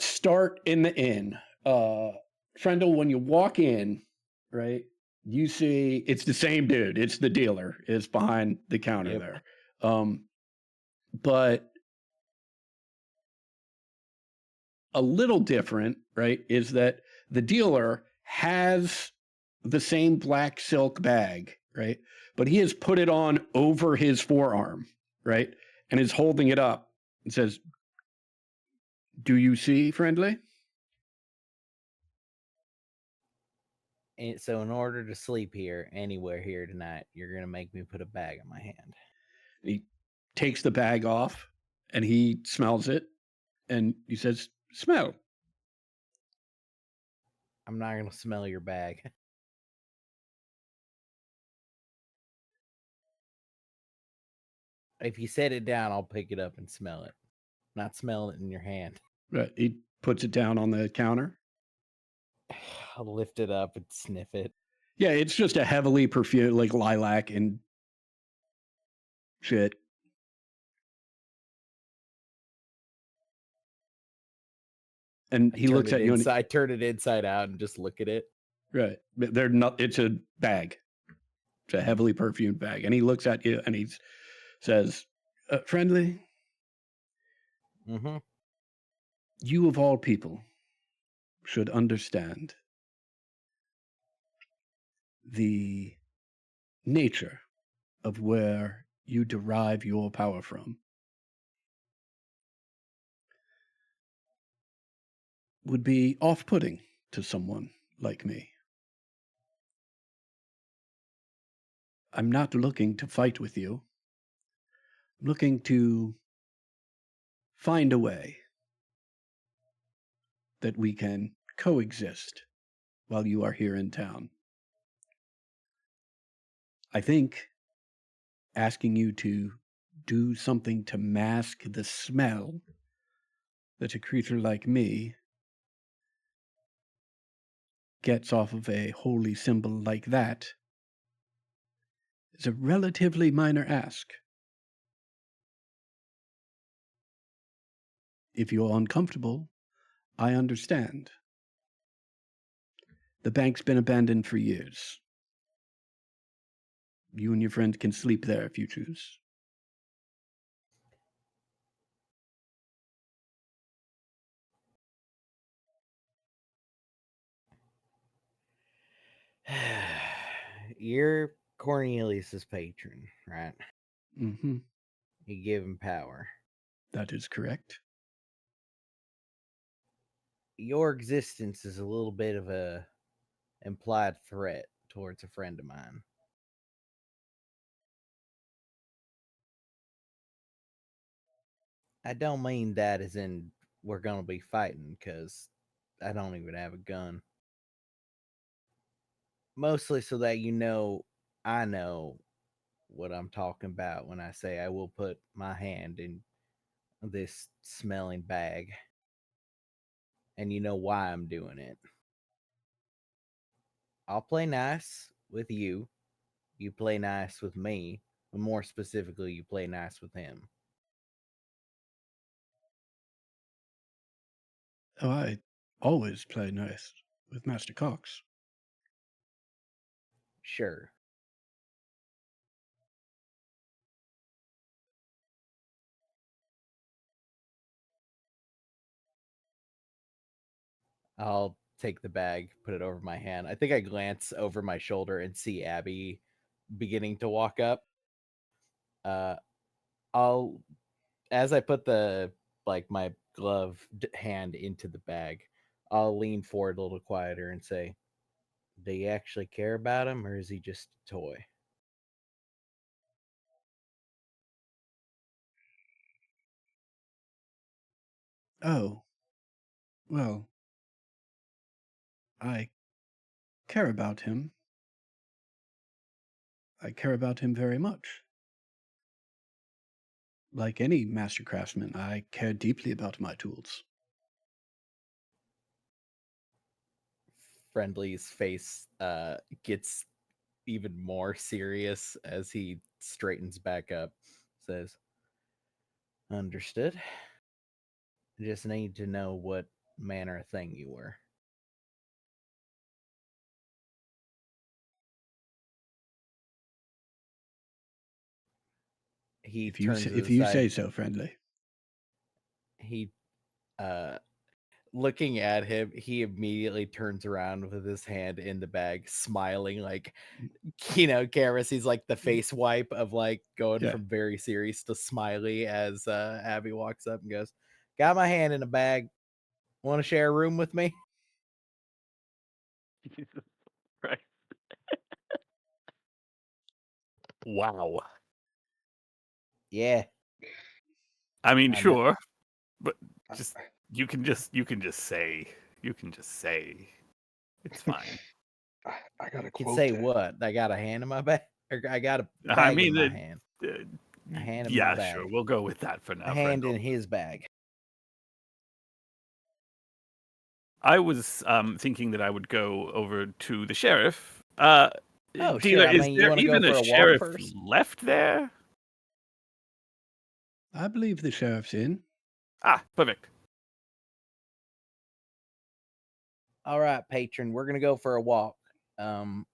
start in the inn. Frendel, when you walk in, right, you see it's the same dude. It's the dealer. It's behind the counter Yep. there. But a little different, right, is that the dealer has the same black silk bag, right? But he has put it on over his forearm, right? And is holding it up and says, "Do you see, friendly?" And so in order to sleep here, anywhere here tonight, you're gonna make me put a bag on my hand. He takes the bag off and he smells it and he says, "Smell." I'm not gonna smell your bag. If you set it down, I'll pick it up and smell it. Not smell it in your hand. Right. He puts it down on the counter. I'll lift it up and sniff it. Yeah, it's just a heavily perfumed, like lilac and shit. And he looks at you and I turn it inside out and just look at it. right. They're not, it's a bag. It's a heavily perfumed bag. And he looks at you and he says, "Friendly, Mm-hmm. you of all people should understand the nature of where you derive your power from. Would be off-putting to someone like me. I'm not looking to fight with you. I'm looking to find a way that we can coexist while you are here in town. I think asking you to do something to mask the smell that a creature like me gets off of a holy symbol like that is a relatively minor ask. If you're uncomfortable, I understand. The bank's been abandoned for years. You and your friend can sleep there if you choose. You're Cornelius's patron, right? Mm-hmm. You give him power. That is correct. Your existence is a little bit of a implied threat towards a friend of mine. I don't mean that as in we're gonna be fighting, because I don't even have a gun. Mostly so that you know I know what I'm talking about when I say I will put my hand in this smelling bag. And you know why I'm doing it. I'll play nice with you. You play nice with me. But more specifically, you play nice with him. Oh, I always play nice with Master Cox. Sure. I'll take the bag, put it over my hand. I think I glance over my shoulder and see Abby beginning to walk up. I'll, as I put the my glove hand into the bag, I'll lean forward a little quieter and say, "Do you actually care about him, or is he just a toy?" Oh, well, I care about him. I care about him very much. Like any master craftsman, I care deeply about my tools. Friendly's face gets even more serious as he straightens back up. Says, "Understood. Just need to know what manner of thing you were." He If you turns say, to if the you side. say so, Friendly. He looking at him, he immediately turns around with his hand in the bag, smiling like, Karis. He's like the face wipe of like going Yeah. from very serious to smiley as Abby walks up and goes, "Got my hand in a bag. Want to share a room with me?" Jesus Christ. Wow. Yeah. I mean, I know. sure, but I- just you can just say it's fine. I got a Can quote say that what? I got a hand in my bag, or I got a I bag in mean, my hand. A hand in my yeah, bag. sure, we'll go with that for A now. hand Friendo. in his bag. I was thinking that I would go over to the sheriff. Oh, Dealer, sure. I is mean, you there want to go even for a a walk sheriff first? left there? I believe the sheriff's in. Ah, perfect. All right, patron. We're gonna go for a walk. Are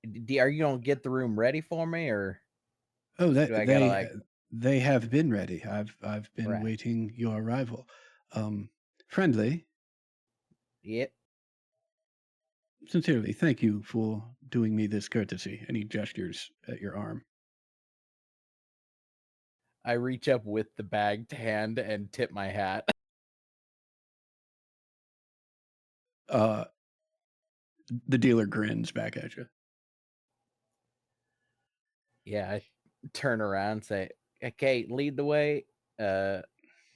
you gonna get the room ready for me, or Oh, do I gotta they have been ready. I've been Right. waiting your arrival. Friendly, Yep. sincerely, thank you for doing me this courtesy. And he gestures at your arm. I reach up with the bagged hand and tip my hat. The dealer grins back at you. Yeah, I turn around and say, "Okay, lead the way. We're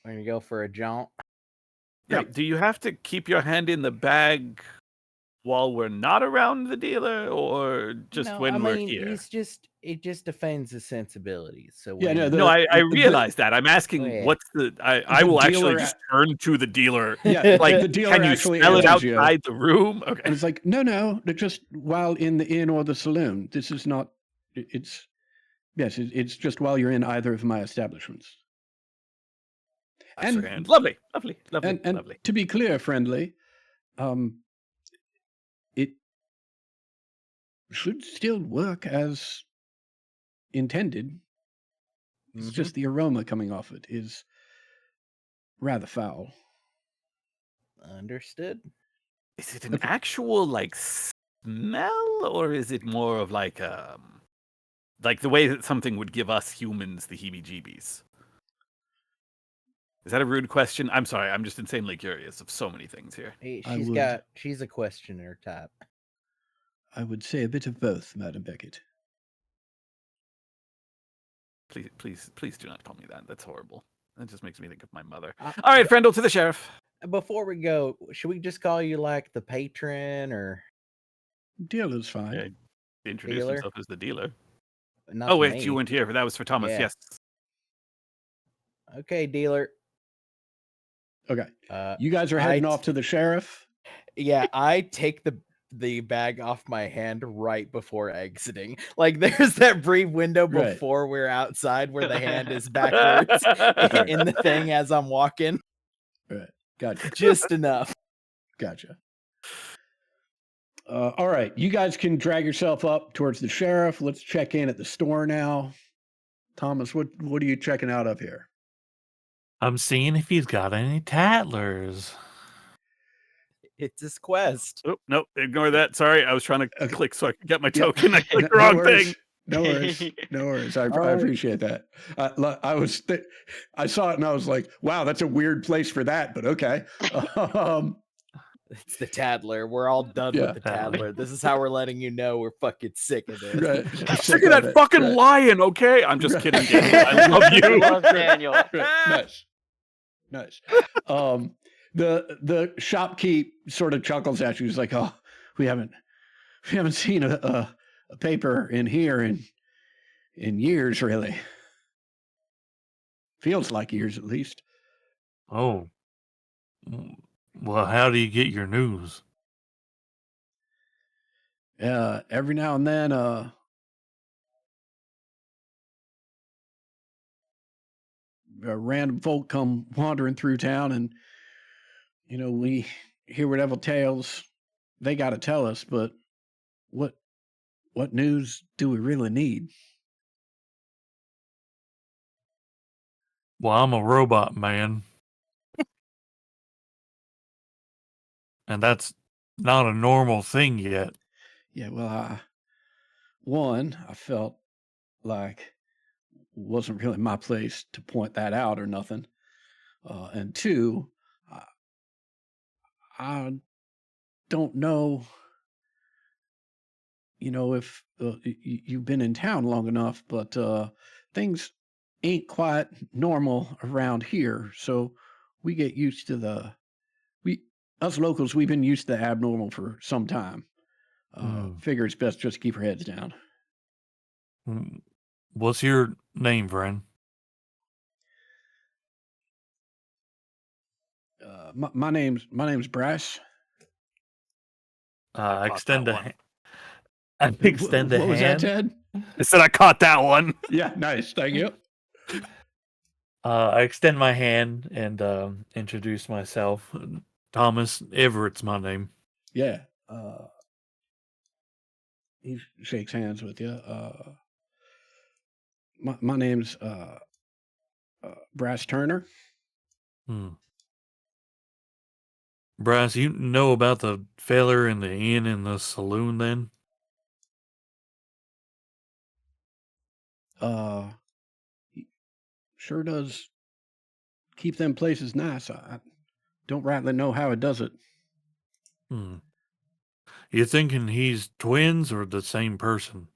gonna go for a jaunt." Yeah. Great. Do you have to keep your hand in the bag while we're not around the dealer, or just No, when I we're mean, here? it just offends his sensibilities. So Yeah, no, when No, I the realize that. I'm asking yeah. what's I The will actually dealer just turn to the dealer. yeah, Like, the dealer can you actually spell it answers you, outside the room? and Okay. it's like, no, they're just while in the inn or the saloon. This is not. It's yes, it's just while you're in either of my establishments. That's your And hand. Lovely, lovely, lovely, and lovely. to be clear, friendly, it should still work as intended. It's Mhm. just the aroma coming off it is rather foul. Understood. Is it an actual like smell, or is it more of like the way that something would give us humans the heebie-jeebies? Is that a rude question? I'm sorry. I'm just insanely curious of so many things here. Hey, I She's would- got she's a questioner type. I would say a bit of both, Madam Beckett. Please do not call me that. That's horrible. That just makes me think of my mother. Uh, All right, Frendel, to the sheriff. Before we go, should we just call you like the patron or Dealer's fine. Yeah, he introduced Dealer? himself as the dealer. not Oh to wait, me? you weren't here. That was for Thomas. Yeah. Yes. Okay, dealer. Okay. Uh, You guys are heading I- off to the sheriff. yeah, I take the bag off my hand right before exiting. Like there's that brief window Right. before we're outside where the hand is backwards in the thing as I'm walking. Right. Gotcha. Just enough. Gotcha. All right. You guys can drag yourself up towards the sheriff. Let's check in at the store now. Thomas, what are you checking out of here? I'm seeing if he's got any tattlers. It's his quest. Oh no, ignore that. Sorry, I was trying to Okay. click so I could get my Yeah. token. I clicked the No wrong worries. thing. No worries. No worries. I right. appreciate that. I saw it and I was like, wow, that's a weird place for that, but okay. It's the Tattler. We're all done Yeah. with the Tattler. This is how we're letting you know we're fucking sick of this. Right. I'm sick of that fucking Right. lion. Okay, I'm just Right. kidding. Daniel. I love you. Love Daniel. Right. Nice. The shopkeep sort of chuckles at you. He's like, "Oh, we haven't seen a paper in here in years, really. Feels like years, at least." Oh. Well, how do you get your news? Every now and then, random folk come wandering through town, and we hear whatever tales they got to tell us. But what news do we really need? Well, I'm a robot man. And that's not a normal thing yet. Yeah, well, I felt like wasn't really my place to point that out or nothing. And two, I don't know, if you've been in town long enough, but things ain't quite normal around here. So we get used to us locals, we've been used to the abnormal for some time. Figure it's best just keep our heads down. What's your name, friend? My name's Bryce. I caught extend that a one. hand. I extend a What was that, hand. Ted? I said I caught that one. Yeah, nice. Thank you. I extend my hand and introduce myself. Thomas Everett's my name. Yeah. He shakes hands with you. My name's Brass Turner. Bryce, you know about the feller in the inn and the saloon then? He sure does keep them places nice. I don't rightly know how it does it. You thinking he's twins or the same person?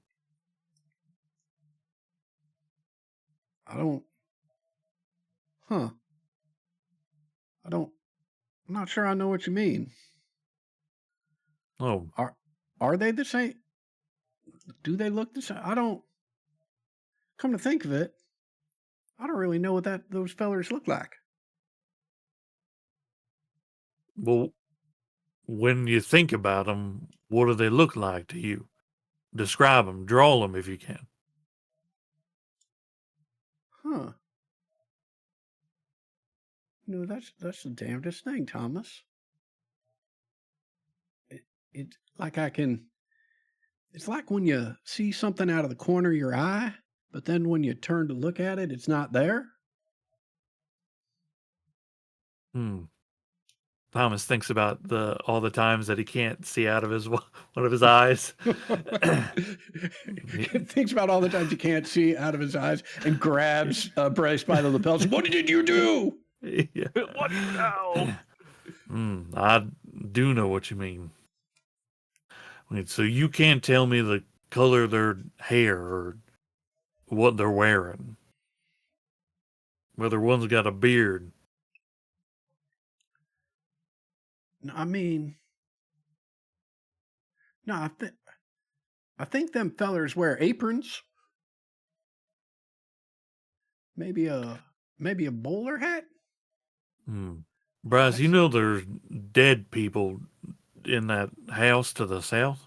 I'm not sure I know what you mean. Oh, Are they the same? Do they look the same? I don't. Come to think of it, I don't really know what those fellers look like. well, when you think about them, what do they look like to you? Describe them, draw them if you can. Huh. No, that's the damnedest thing, Thomas. It's like I can. It's like when you see something out of the corner of your eye, but then when you turn to look at it, it's not there. Hmm. Thomas thinks about all the times that he can't see out of his one of his eyes. Thinks about all the times he can't see out of his eyes and grabs Bryce by the lapels. What did you do? Yeah. What now? I do know what you mean. Wait, so you can't tell me the color of their hair or what they're wearing? Whether one's got a beard. No, I mean, no, I think them fellers wear aprons. Maybe a bowler hat. Bryce, you That's- know there's dead people in that house to the south?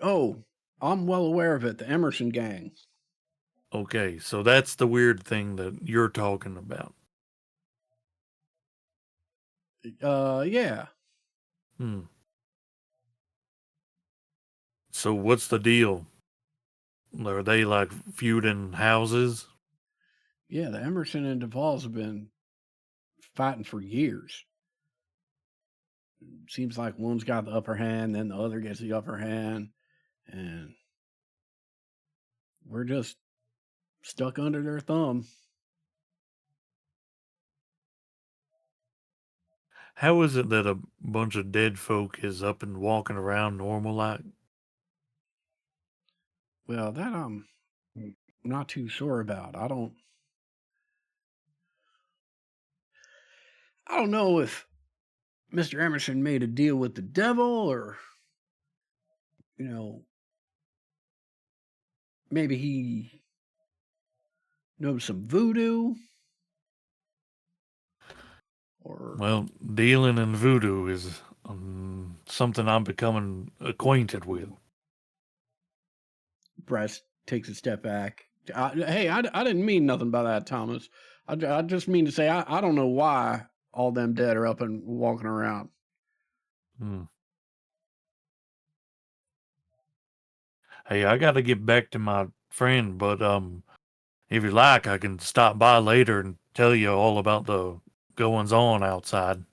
Oh, I'm well aware of it. The Emerson gang. Okay, so that's the weird thing that you're talking about. Yeah. So what's the deal? Are they like feuding houses? Yeah, the Emerson and Duvall's have been fighting for years. Seems like one's got the upper hand, then the other gets the upper hand, and we're just stuck under their thumb. How is it that a bunch of dead folk is up and walking around normal like? Well, that I'm not too sure about. I don't know if Mr. Emerson made a deal with the devil or maybe he knows some voodoo or Well, dealing in voodoo is something I'm becoming acquainted with. Bryce takes a step back. Hey, I didn't mean nothing by that, Thomas. I just mean to say I don't know why all them dead are up and walking around. Hey, I got to get back to my friend, but if you like, I can stop by later and tell you all about the goings on outside.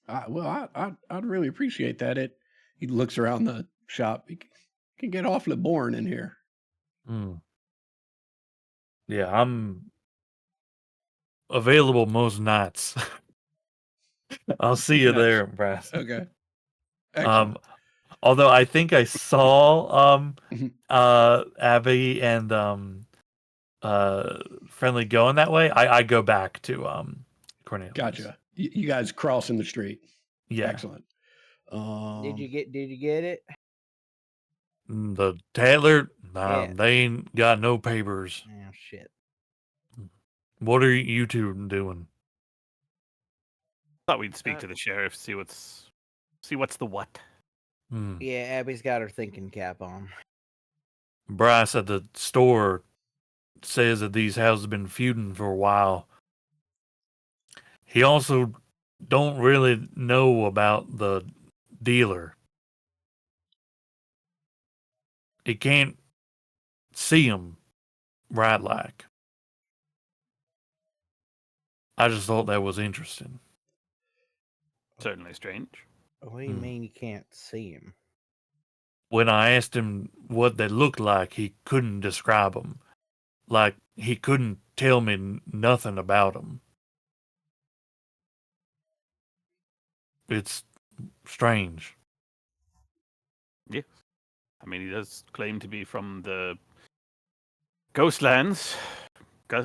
I'd really appreciate that. He looks around the shop. It can get awfully boring in here. Yeah, I'm available most nights. I'll see you Nice. there, Brass. Okay. Excellent. Although I think I saw Abby and Friendly going that way. I go back to Cornelius. Gotcha. You guys crossing the street. Yeah. Excellent. Did you get it? The Taylor, Yeah. they ain't got no papers. Oh shit. What are you two doing? Thought we'd speak to the sheriff, see what's the what. Yeah, Abby's got her thinking cap on. Bryce at the store says that these houses have been feuding for a while. He also don't really know about the dealer. He can't see him right like. I just thought that was interesting. Certainly strange. What do you mean you can't see him? When I asked him what they looked like, he couldn't describe them. Like, he couldn't tell me nothing about them. It's strange. Yeah. I mean, he does claim to be from the Ghostlands.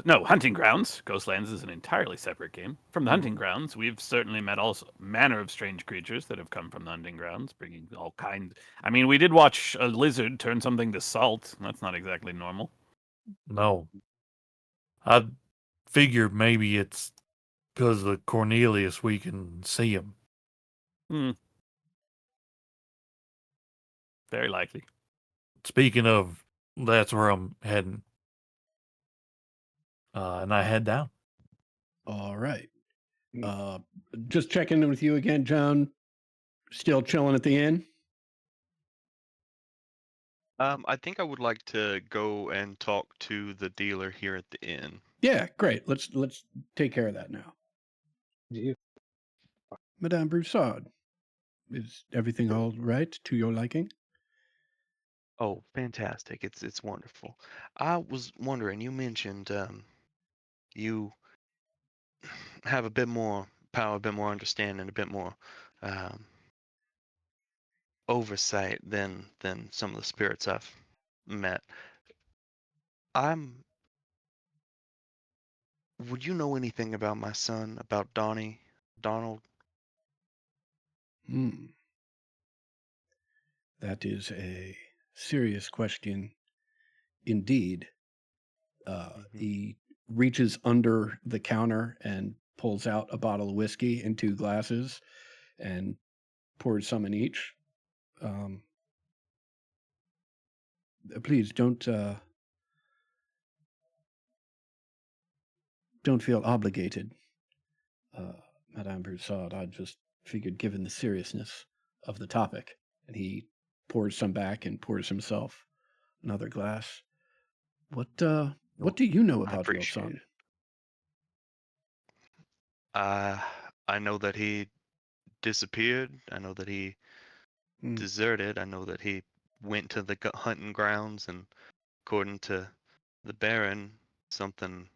No, Hunting Grounds. Ghostlands is an entirely separate game. From the Mhm. Hunting Grounds, we've certainly met all manner of strange creatures that have come from the Hunting Grounds, bringing all kinds. I mean, we did watch a lizard turn something to salt. That's not exactly normal. No, I figured maybe it's because of Cornelius we can see him. Hmm. Very likely. Speaking of, that's where I'm heading. And I head down. All right. Mm. Just checking in with you again, John. Still chilling at the inn? I think I would like to go and talk to the dealer here at the inn. Yeah, great. Let's take care of that now. Yeah. Madame Broussard, is everything all right to your liking? Oh, fantastic! It's wonderful. I was wondering, you mentioned you have a bit more power, a bit more understanding, a bit more um, oversight than some of the spirits I've met. I'm. Would you know anything about my son, about Donald? Hmm. That is a serious question indeed. Hmm. He reaches under the counter and pulls out a bottle of whiskey in 2 glasses and pours some in each. Um, please don't feel obligated, uh, Madame Broussard. I just figured, given the seriousness of the topic, and he pours some back and pours himself another glass. What do you know I about your appreciate son? it. Uh, I know that he disappeared. I know that he Hmm. deserted. I know that he went to the hunting grounds, and according to the Baron, something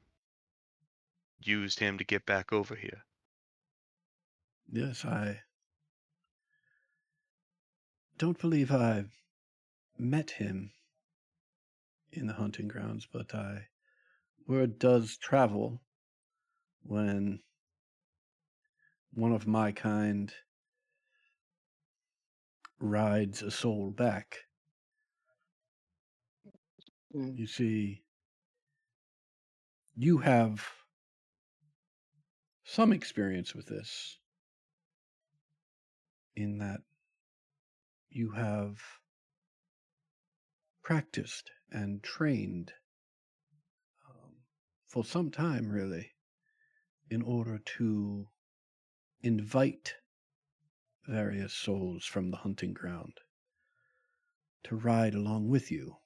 used him to get back over here. Yes, I don't believe I've met him in the hunting grounds, but word does travel when one of my kind rides a soul back. Mm. You see, you have some experience with this, in that you have practiced and trained for some time, really, in order to invite various souls from the hunting ground to ride along with you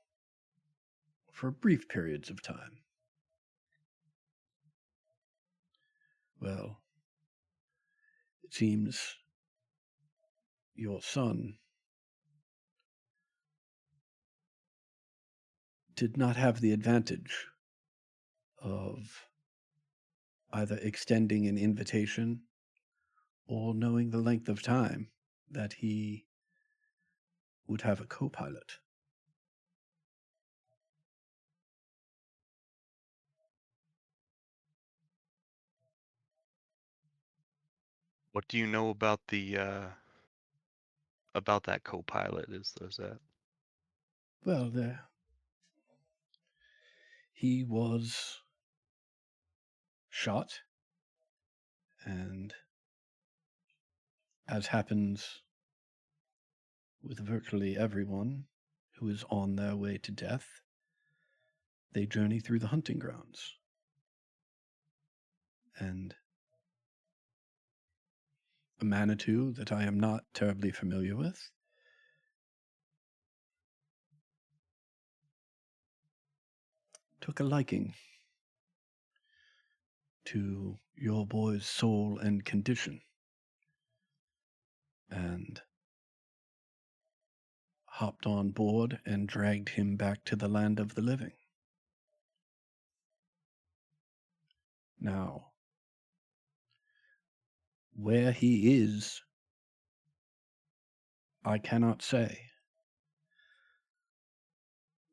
for brief periods of time. Well, it seems your son did not have the advantage of either extending an invitation or knowing the length of time that he would have a co-pilot. What do you know about the about that co-pilot? Is that Well, he was shot, and as happens with virtually everyone who is on their way to death, they journey through the hunting grounds. And a Manitou that I am not terribly familiar with took a liking to your boy's soul and condition, and hopped on board and dragged him back to the land of the living. Now, where he is, I cannot say.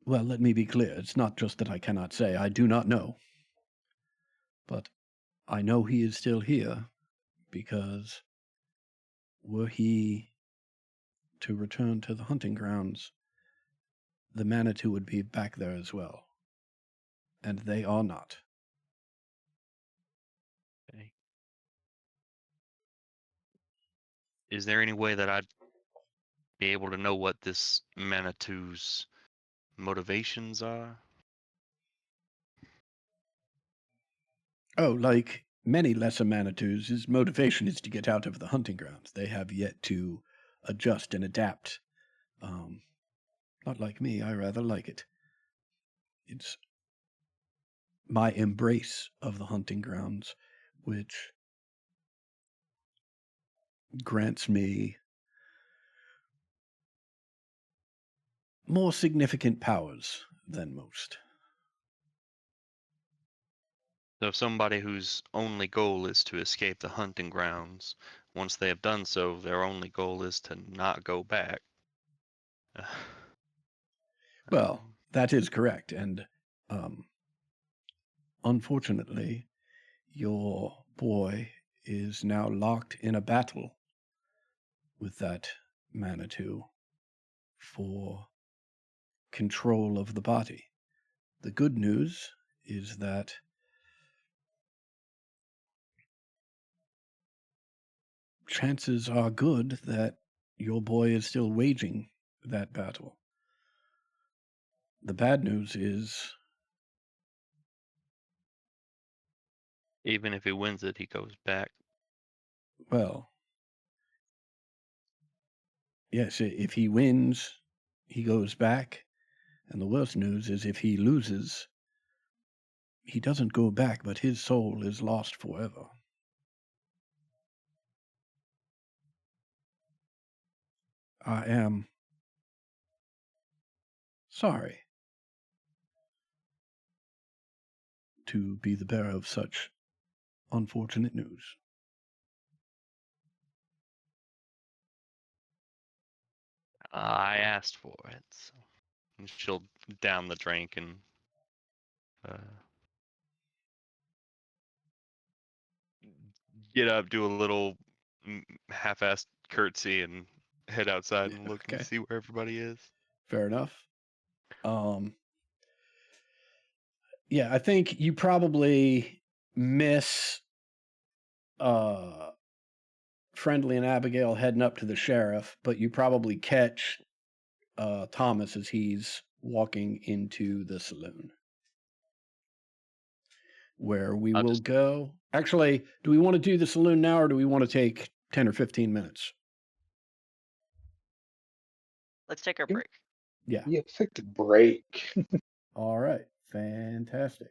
Well, let me be clear. It's not just that I cannot say. I do not know. But I know he is still here because were he to return to the hunting grounds, the Manitou would be back there as well. And they are not. Okay. Is there any way that I'd be able to know what this Manitou's motivations are? Oh, like many lesser Manitous, his motivation is to get out of the hunting grounds. They have yet to adjust and adapt. Not like me, I rather like it. It's my embrace of the hunting grounds, which grants me more significant powers than most. So somebody whose only goal is to escape the hunting grounds, once they have done so, their only goal is to not go back. Well, that is correct. And unfortunately, your boy is now locked in a battle with that Manitou for control of the body. The good news is that chances are good that your boy is still waging that battle. The bad news is, Even if he wins it, he goes back. well, yes, if he wins, he goes back. And the worst news is if he loses, he doesn't go back, but his soul is lost forever. I am sorry to be the bearer of such unfortunate news. I asked for it. So. And she'll down the drink and get up, do a little half-assed curtsy, and head outside and look and Okay. see where everybody is. Fair enough. Yeah, I think you probably miss Friendly and Abigail heading up to the sheriff, but you probably catch Thomas as he's walking into the saloon. Where we I'll will just- go. Actually, do we want to do the saloon now or do we want to take 10 or 15 minutes? Let's take our Yeah. break. Yeah. Yeah, take the break. All right. Fantastic.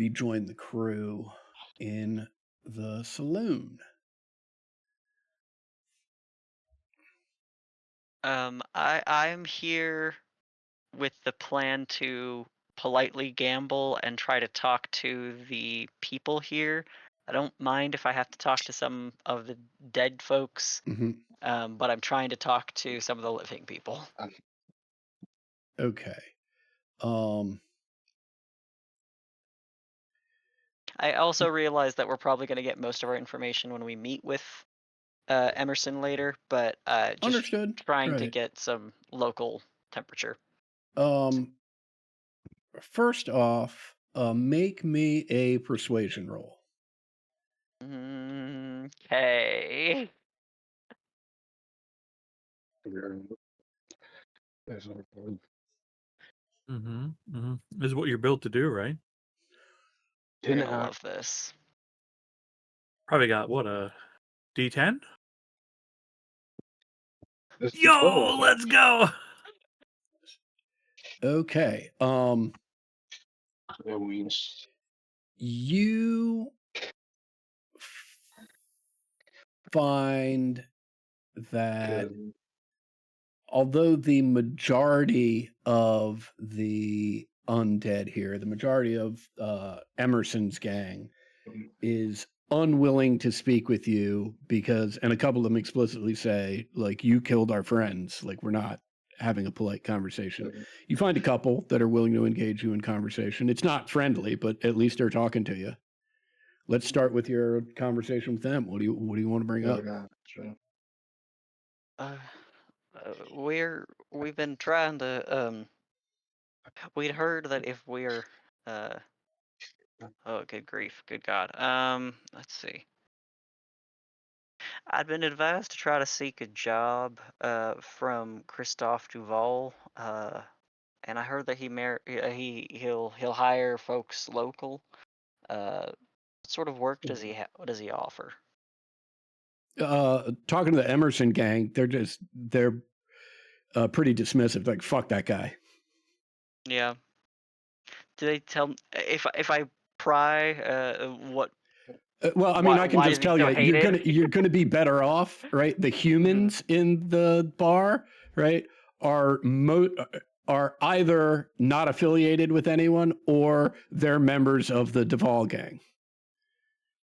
rejoin the crew in the saloon. I'm here with the plan to politely gamble and try to talk to the people here. I don't mind if I have to talk to some of the dead folks, Hmm. but I'm trying to talk to some of the living people. Okay. Um, I also realize that we're probably going to get most of our information when we meet with Emerson later, but just understood. trying to Right. get some local temperature. First off, make me a persuasion roll. Okay. That's all right. Is what you're built to do, right? You're Didn't gonna I? love this. Probably got what, a D10? Let's do 12. Yo, let's go. Okay. That means You find that good. although the majority of the undead here, the majority of Emerson's gang is unwilling to speak with you because, and a couple of them explicitly say, like, you killed our friends, like, we're not having a polite conversation. You find a couple that are willing to engage you in conversation. It's not friendly, but at least they're talking to you. Let's start with your conversation with them. What do you want to bring up? We've been trying to we'd heard that if we're oh good grief, good God. Let's see. I'd been advised to try to seek a job from Christophe Duval, and I heard that he'll hire folks local. What sort of work does what does he offer? Talking to the Emerson gang, they're pretty dismissive. Like, fuck that guy. Yeah. Do they tell if I pry what? Well, I mean, I can Why just does he tell so you, hated? you're gonna be better off, right? The humans in the bar, right, are are either not affiliated with anyone or they're members of the Duval gang,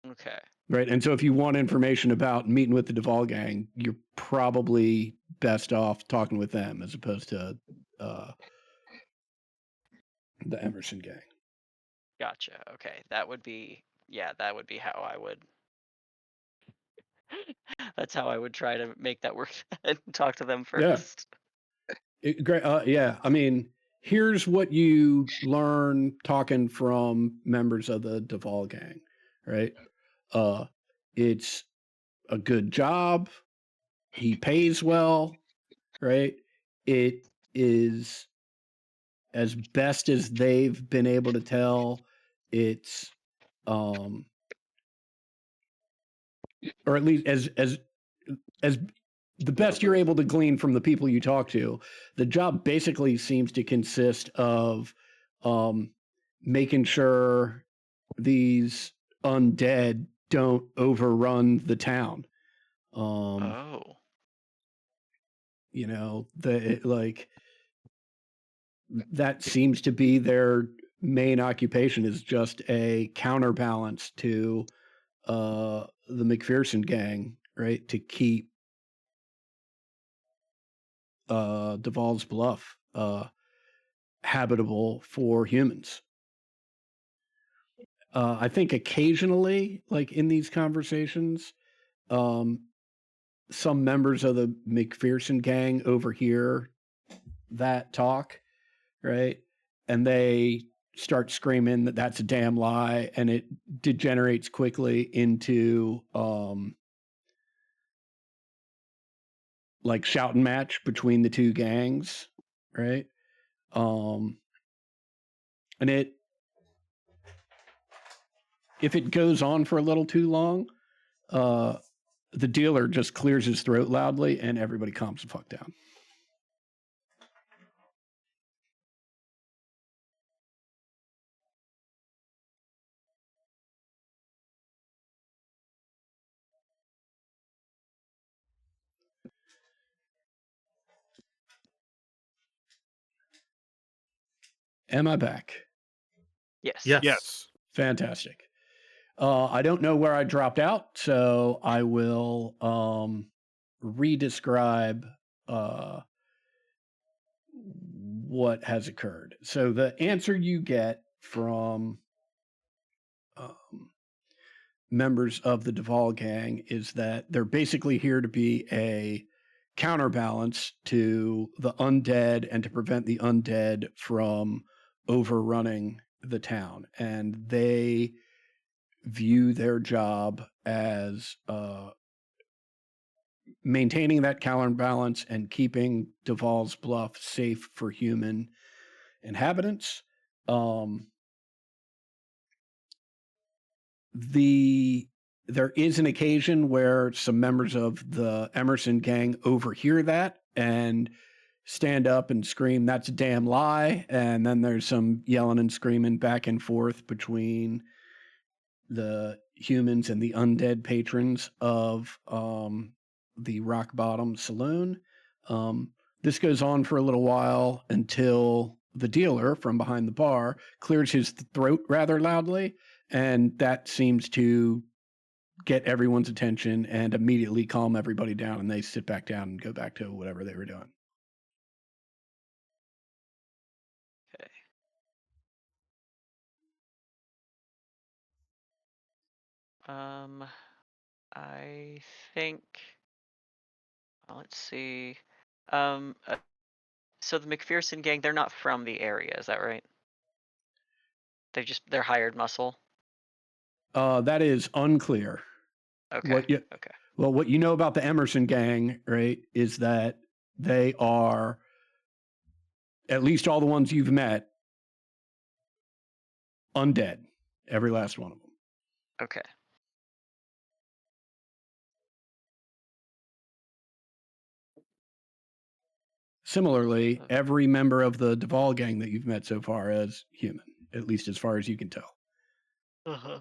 Okay. right? And so, if you want information about meeting with the Duval gang, you're probably best off talking with them as opposed to the Emerson gang. Gotcha. Okay. That would be how I would. That's how I would try to make that work and talk to them Yeah. first. Great. Yeah. I mean, here's what you learn talking from members of the Duval gang, right? It's a good job. He pays well, right? It is, as best as they've been able to tell, it's, or at least as the best you're able to glean from the people you talk to, the job basically seems to consist of making sure these undead don't overrun the town. Oh. You know, that seems to be their main occupation, is just a counterbalance to the McPherson gang, right? To keep Duval's Bluff habitable for humans. I think occasionally, like in these conversations, some members of the McPherson gang overhear that talk, right? And they start screaming that that's a damn lie, and it degenerates quickly into like shouting match between the two gangs, right? And if it goes on for a little too long, the dealer just clears his throat loudly and everybody calms the fuck down. Am I back? Yes. Yes. Yes. Fantastic. I don't know where I dropped out, so I will re-describe what has occurred. So the answer you get from members of the Duval gang is that they're basically here to be a counterbalance to the undead and to prevent the undead from overrunning the town. And they view their job as maintaining that counterbalance and keeping Duval's Bluff safe for human inhabitants. There is an occasion where some members of the Emerson gang overhear that and stand up and scream, "That's a damn lie." And then there's some yelling and screaming back and forth between the humans and the undead patrons of the Rock Bottom Saloon. This goes on for a little while until the dealer from behind the bar clears his throat rather loudly, and that seems to get everyone's attention and immediately calm everybody down, and they sit back down and go back to whatever they were doing. Okay. I think. Let's see. Um, uh, so the McPherson gang, they're not from the area, is that right? They're hired muscle. That is unclear. Okay. Okay. Well, what you know about the Emerson gang, right, is that they are, at least all the ones you've met, undead. Every last one of them. Okay. Similarly, every member of the Duval gang that you've met so far is human, at least as far as you can tell. Uh-huh.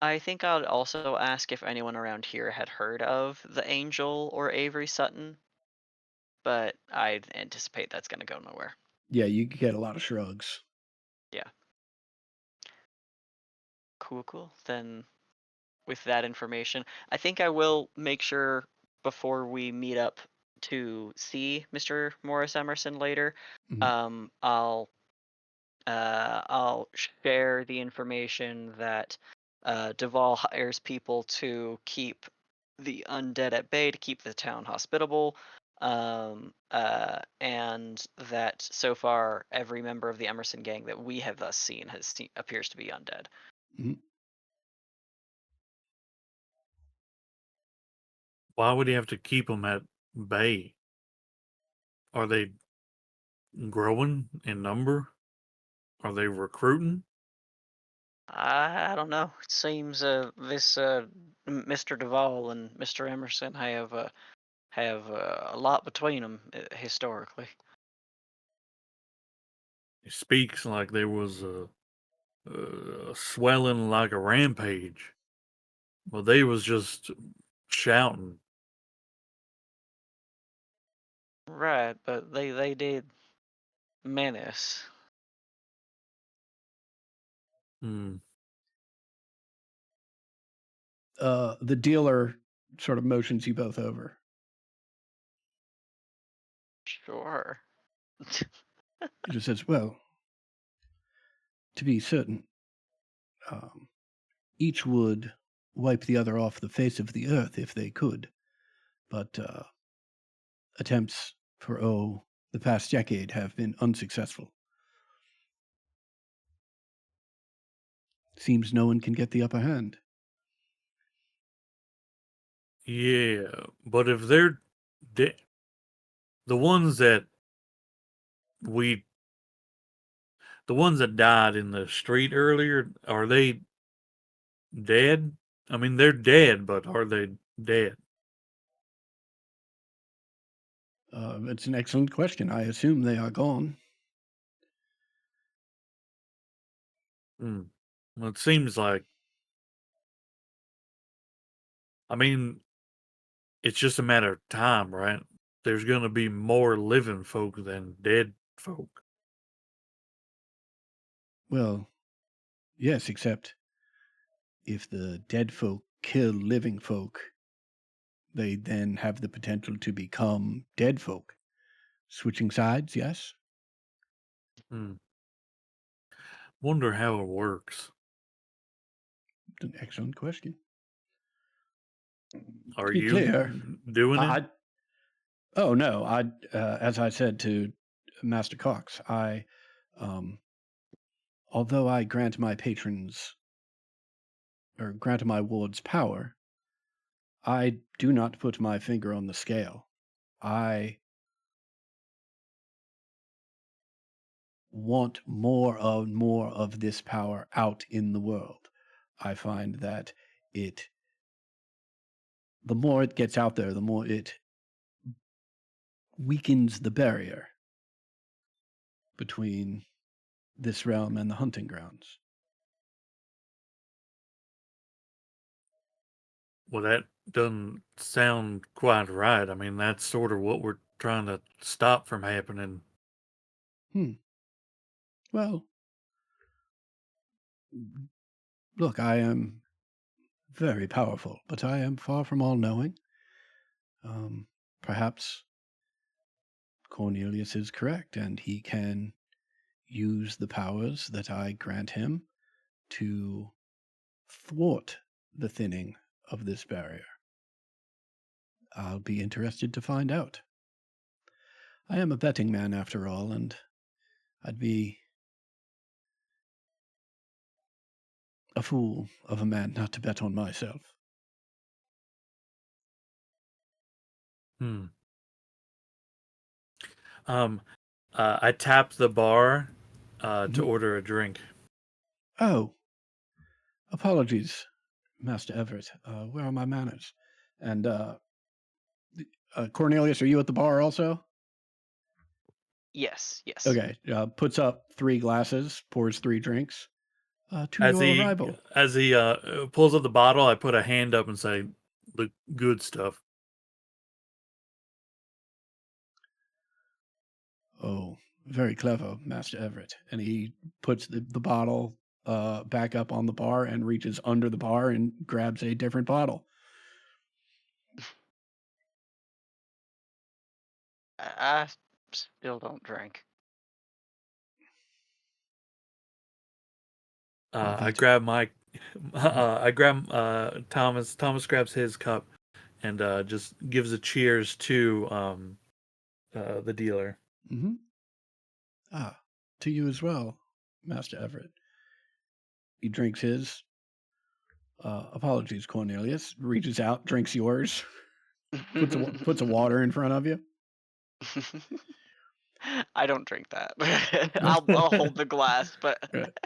I think I'd also ask if anyone around here had heard of the Angel or Avery Sutton, but I anticipate that's going to go nowhere. Yeah, you get a lot of shrugs. Cool. Then with that information, I think I will make sure before we meet up to see Mr. Morris Emerson later, Mhm. I'll share the information that Duval hires people to keep the undead at bay, to keep the town hospitable, and that so far every member of the Emerson gang that we have thus seen appears to be undead. Mhm. Why would he have to keep them at bay? Are they growing in number? Are they recruiting? I don't know. It seems this Mr. Duval and Mr. Emerson have a lot between them historically. He speaks like there was a swelling like a rampage. Well, they was just shouting. Right, but they did menace. Hmm. The dealer sort of motions you both over. Sure. He just says, "Well, to be certain, each would wipe the other off the face of the earth if they could, but attempts for, the past decade have been unsuccessful. Seems no one can get the upper hand." Yeah, but if they're the ones that we the ones that died in the street earlier, are they dead? I mean, they're dead, but are they dead? It's an excellent question. I assume they are gone. Hmm. Well, it seems like. I mean, it's just a matter of time, right? There's going to be more living folk than dead folk. Well, yes, except if the dead folk kill living folk, they then have the potential to become dead folk. Switching sides, yes? Hmm. Wonder how it works. It's an excellent question. Are To be you clear, doing it? oh no, as I said to Master Cox, although I grant my patrons or grant my wards power, I do not put my finger on the scale. I want more of this power out in the world. I find that the more it gets out there, the more it weakens the barrier between this realm and the hunting grounds. Well, that doesn't sound quite right. I mean, that's sort of what we're trying to stop from happening. Well, look, I am very powerful, but I am far from all knowing. Perhaps Cornelius is correct, and he can use the powers that I grant him to thwart the thinning of this barrier. I'll be interested to find out. I am a betting man after all, and I'd be a fool of a man not to bet on myself. Hmm. I tapped the bar to Mhm. order a drink. Oh, apologies, Master Everett. Where are my manners? And Cornelius, are you at the bar also? Yes, yes. Okay. Puts up 3 glasses, pours 3 drinks. To As your he arrival. pulls up the bottle, I put a hand up and say, "The good stuff." Oh, very clever, Master Everett. And he puts the bottle back up on the bar and reaches under the bar and grabs a different bottle. I still don't drink. Well, I that- grab my, I grab Thomas. Thomas grabs his cup, and just gives a cheers to the dealer. Mm-hmm. To you as well, Master Everett. He drinks his. Apologies, Cornelius. Reaches out, drinks yours, puts a water in front of you. I don't drink that. I'll hold the glass, but Right.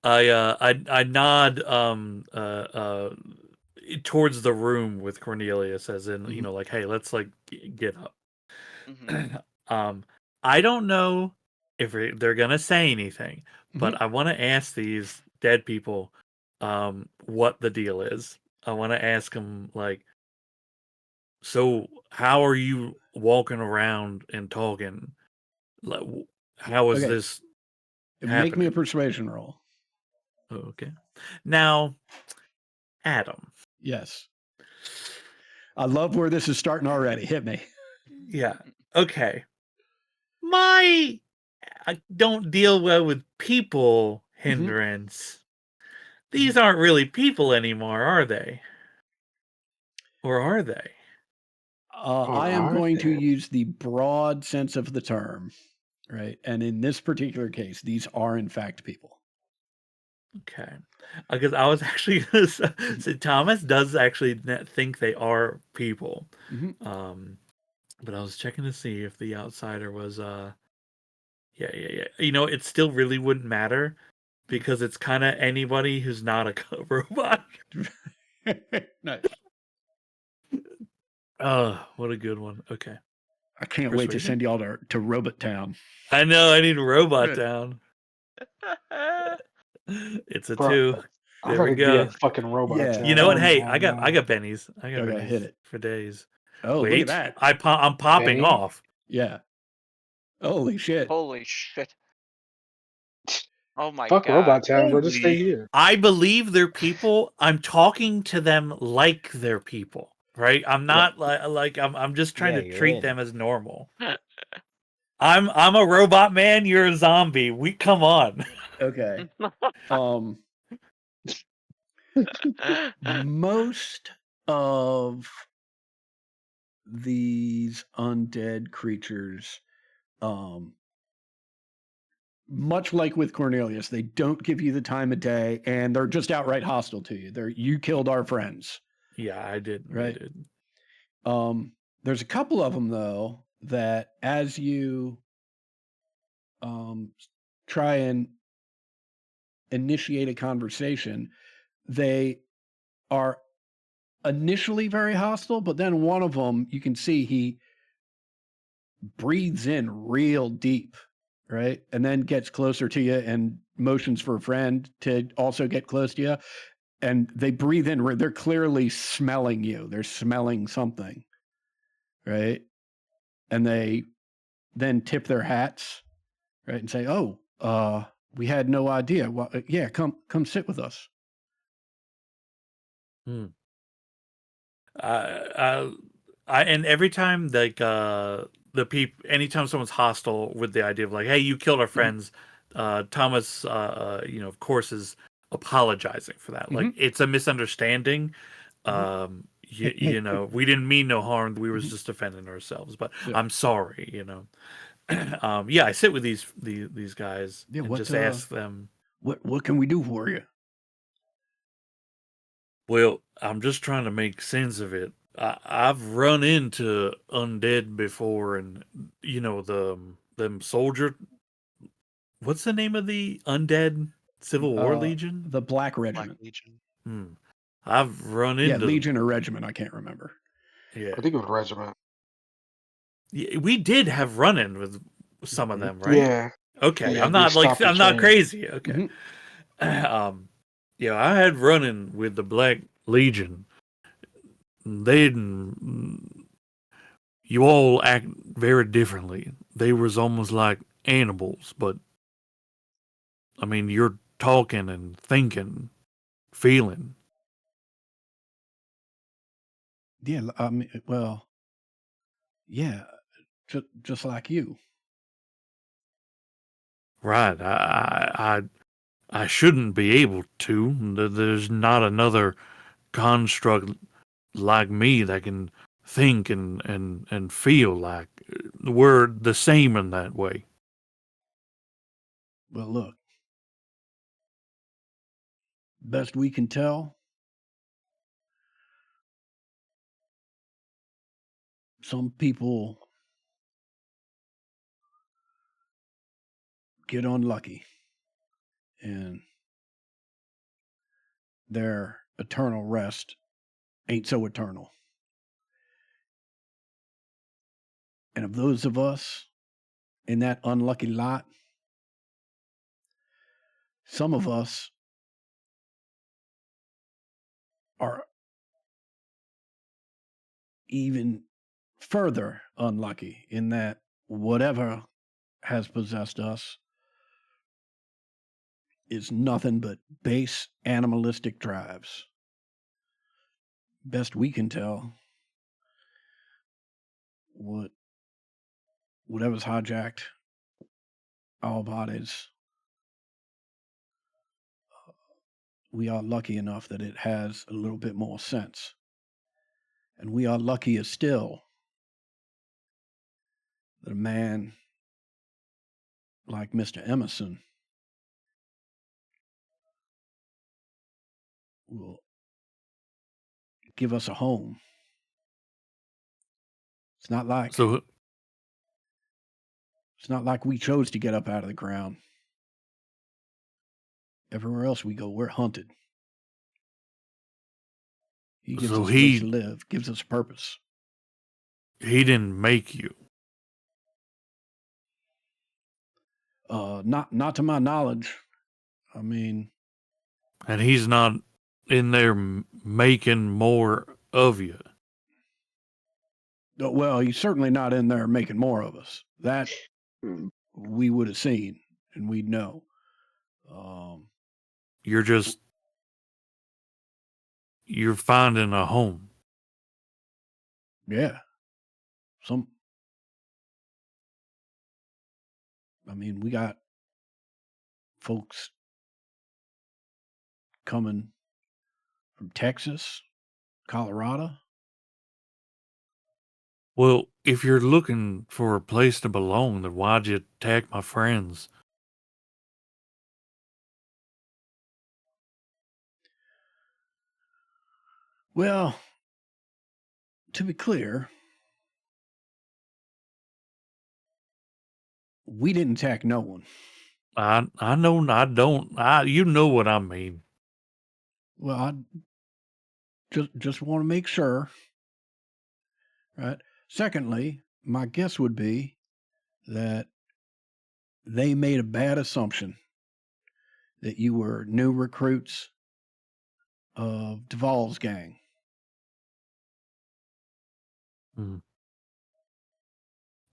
I nod towards the room with Cornelius, as in, Mhm. like, hey, let's like get up. Mhm. I don't know if they're gonna say anything, but Mm-hmm. I want to ask these dead people what the deal is. I want to ask them, like, so how are you walking around and talking? Like, how is Okay. this Make me a happening? persuasion roll. Okay. Now, Adam. Yes. I love where this is starting already. Hit me. Yeah. Okay. I don't deal well with people hindrance. These aren't really people anymore, are they? Or are they? I am going to use the broad sense of the term, right? And in this particular case, these are in fact people. Okay. Because I was actually going to say Thomas does actually think they are people. Mhm. But I was checking to see if the outsider was yeah. You know, it still really wouldn't matter because it's kind of anybody who's not a robot. Nice. Oh, what a good one. Okay. I can't wait to Persuasion? send y'all to Robot Town. I know, I need Robot Good. Town. It's a Bro, 2. I'm There we ready to be go. that fucking robot Yeah. You town. know what? Oh Hey, my I got god. bennies. I got Okay, hit bennies it. for days. Oh, look at Wait, that. I'm popping Benny? off. Yeah. Holy shit. Holy shit. Oh my Fuck god. robot town, bro. Just stay Holy- here. I believe they're people. I'm talking to them like they're people, right? I'm not like I'm just trying Yeah, to you're treat in. them as normal. I'm a robot man, you're a zombie. We come on. Okay. Most of these undead creatures, much like with Cornelius, they don't give you the time of day, and they're just outright hostile to you. You killed our friends, Yeah, I did. right? I did. There's a couple of them though that, as you try and initiate a conversation, they are initially very hostile, but then one of them, you can see he breathes in real deep, right? And then gets closer to you and motions for a friend to also get close to you. And they breathe in, they're clearly smelling you. They're smelling something, right? And they then tip their hats, right? And say, "Oh, we had no idea. Well, yeah, come sit with us." And every time like the people, anytime someone's hostile with the idea of like, hey, you killed our friends, Thomas, of course, is apologizing for that. Like, it's a misunderstanding. We didn't mean no harm. We was just defending ourselves. But I'm sorry. Yeah, I sit with these guys and just ask them. What can we do for you? Well, I'm just trying to make sense of it. I've run into undead before, and them soldier. What's the name of the undead Civil War Legion? The Black Black Regiment. Legion. I've run into Legion or Regiment, I can't remember. Yeah, I think it was regiment. yeah, we did have run-in with some of them, right? Yeah. Okay, Yeah, I'm they not stopped the I'm not train. crazy. Okay. Yeah, I had run-in with the Black Legion. They didn't. You all act very differently. They was almost like animals, but I mean, you're talking and thinking, feeling. Yeah, I mean, well, yeah, just like you. Right. I shouldn't be able to. There's not another construct like me that can think and feel like we're the same in that way. Well, look, best we can tell, some people get unlucky and their eternal rest ain't so eternal. And of those of us in that unlucky lot, some of us are even further unlucky in that whatever has possessed us is nothing but base animalistic drives. Best we can tell, whatever's hijacked our bodies, we are lucky enough that it has a little bit more sense. And we are luckier still that a man like Mr. Emerson will give us a home. It's not like we chose to get up out of the ground. Everywhere else we go, we're hunted. He gives us a place to live, gives us purpose. He didn't make you. Not to my knowledge. I mean, And he's not in there making more of you. Well, he's certainly not in there making more of us. That we would have seen and we'd know. You're finding a home. Yeah. We got folks coming from Texas, Colorado. Well, if you're looking for a place to belong, then why'd you attack my friends? Well, to be clear, we didn't attack no one. I know I don't. You know what I mean. Well, I just want to make sure. Right. Secondly, my guess would be that they made a bad assumption that you were new recruits of Duvall's gang.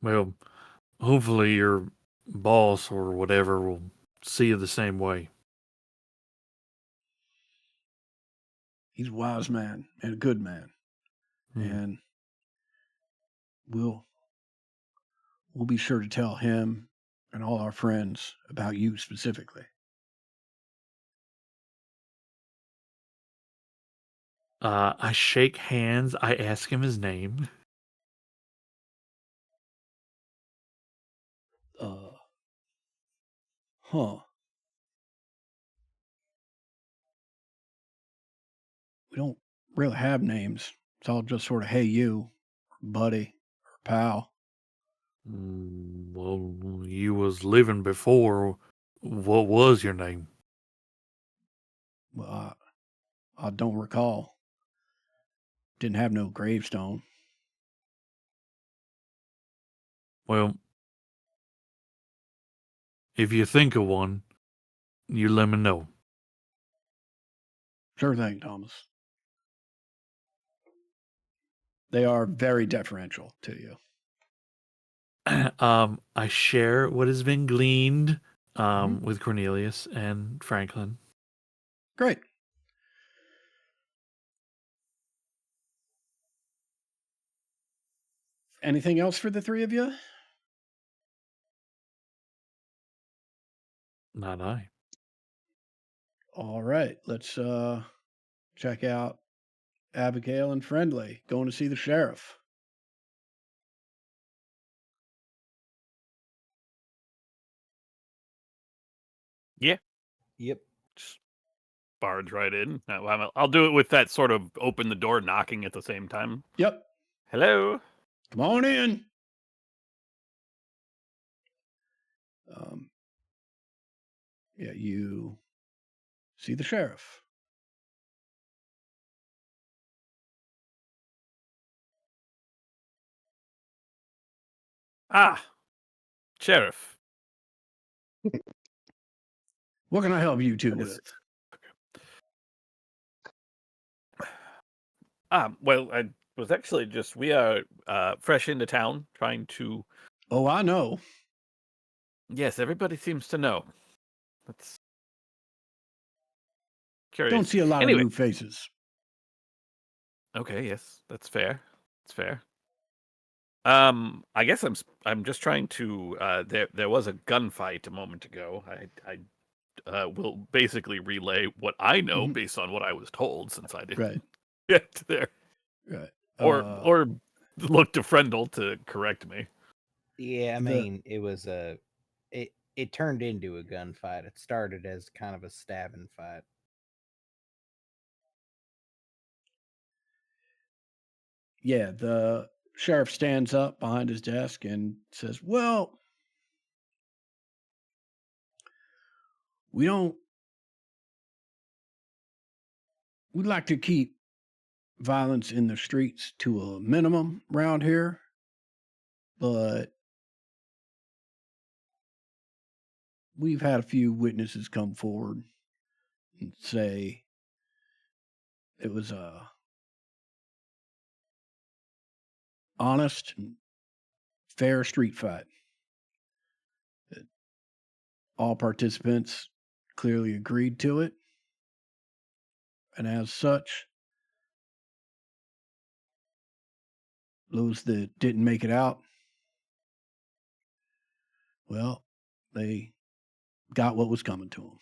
Well, hopefully your boss or whatever will see you the same way. He's a wise man and a good man. And we'll be sure to tell him and all our friends about you specifically. I shake hands. I ask him his name. We don't really have names. It's all just sort of, hey, you, buddy, or pal. Well, you was living before. What was your name? Well, I don't recall. Didn't have no gravestone. Well, if you think of one, you let me know. Sure thing, Thomas. They are very deferential to you. I share what has been gleaned with Cornelius and Franklin. Great. Anything else for the three of you? Not I. All right. Let's check out Abigail and Friendly going to see the sheriff. Yeah. Yep. Just barge right in. I'll do it with that sort of open the door knocking at the same time. Yep. Hello. Come on in. Yeah, you see the sheriff. Ah, sheriff. What can I help you two with? Well, I was actually we are fresh into town trying to. Oh, I know. Yes, everybody seems to know. That's curious. Don't see a lot of new faces. Okay, yes, that's fair. That's fair. I guess I'm just trying to. There was a gunfight a moment ago. I will basically relay what I know based on what I was told, since I didn't get there. Right. Or look to Frendel to correct me. Yeah, I mean, it was it turned into a gunfight. It started as kind of a stabbing fight. Yeah, the sheriff stands up behind his desk and says, well, we'd like to keep violence in the streets to a minimum around here, but we've had a few witnesses come forward and say it was a honest and fair street fight. That all participants clearly agreed to it, and as such, those that didn't make it out, well, they got what was coming to them.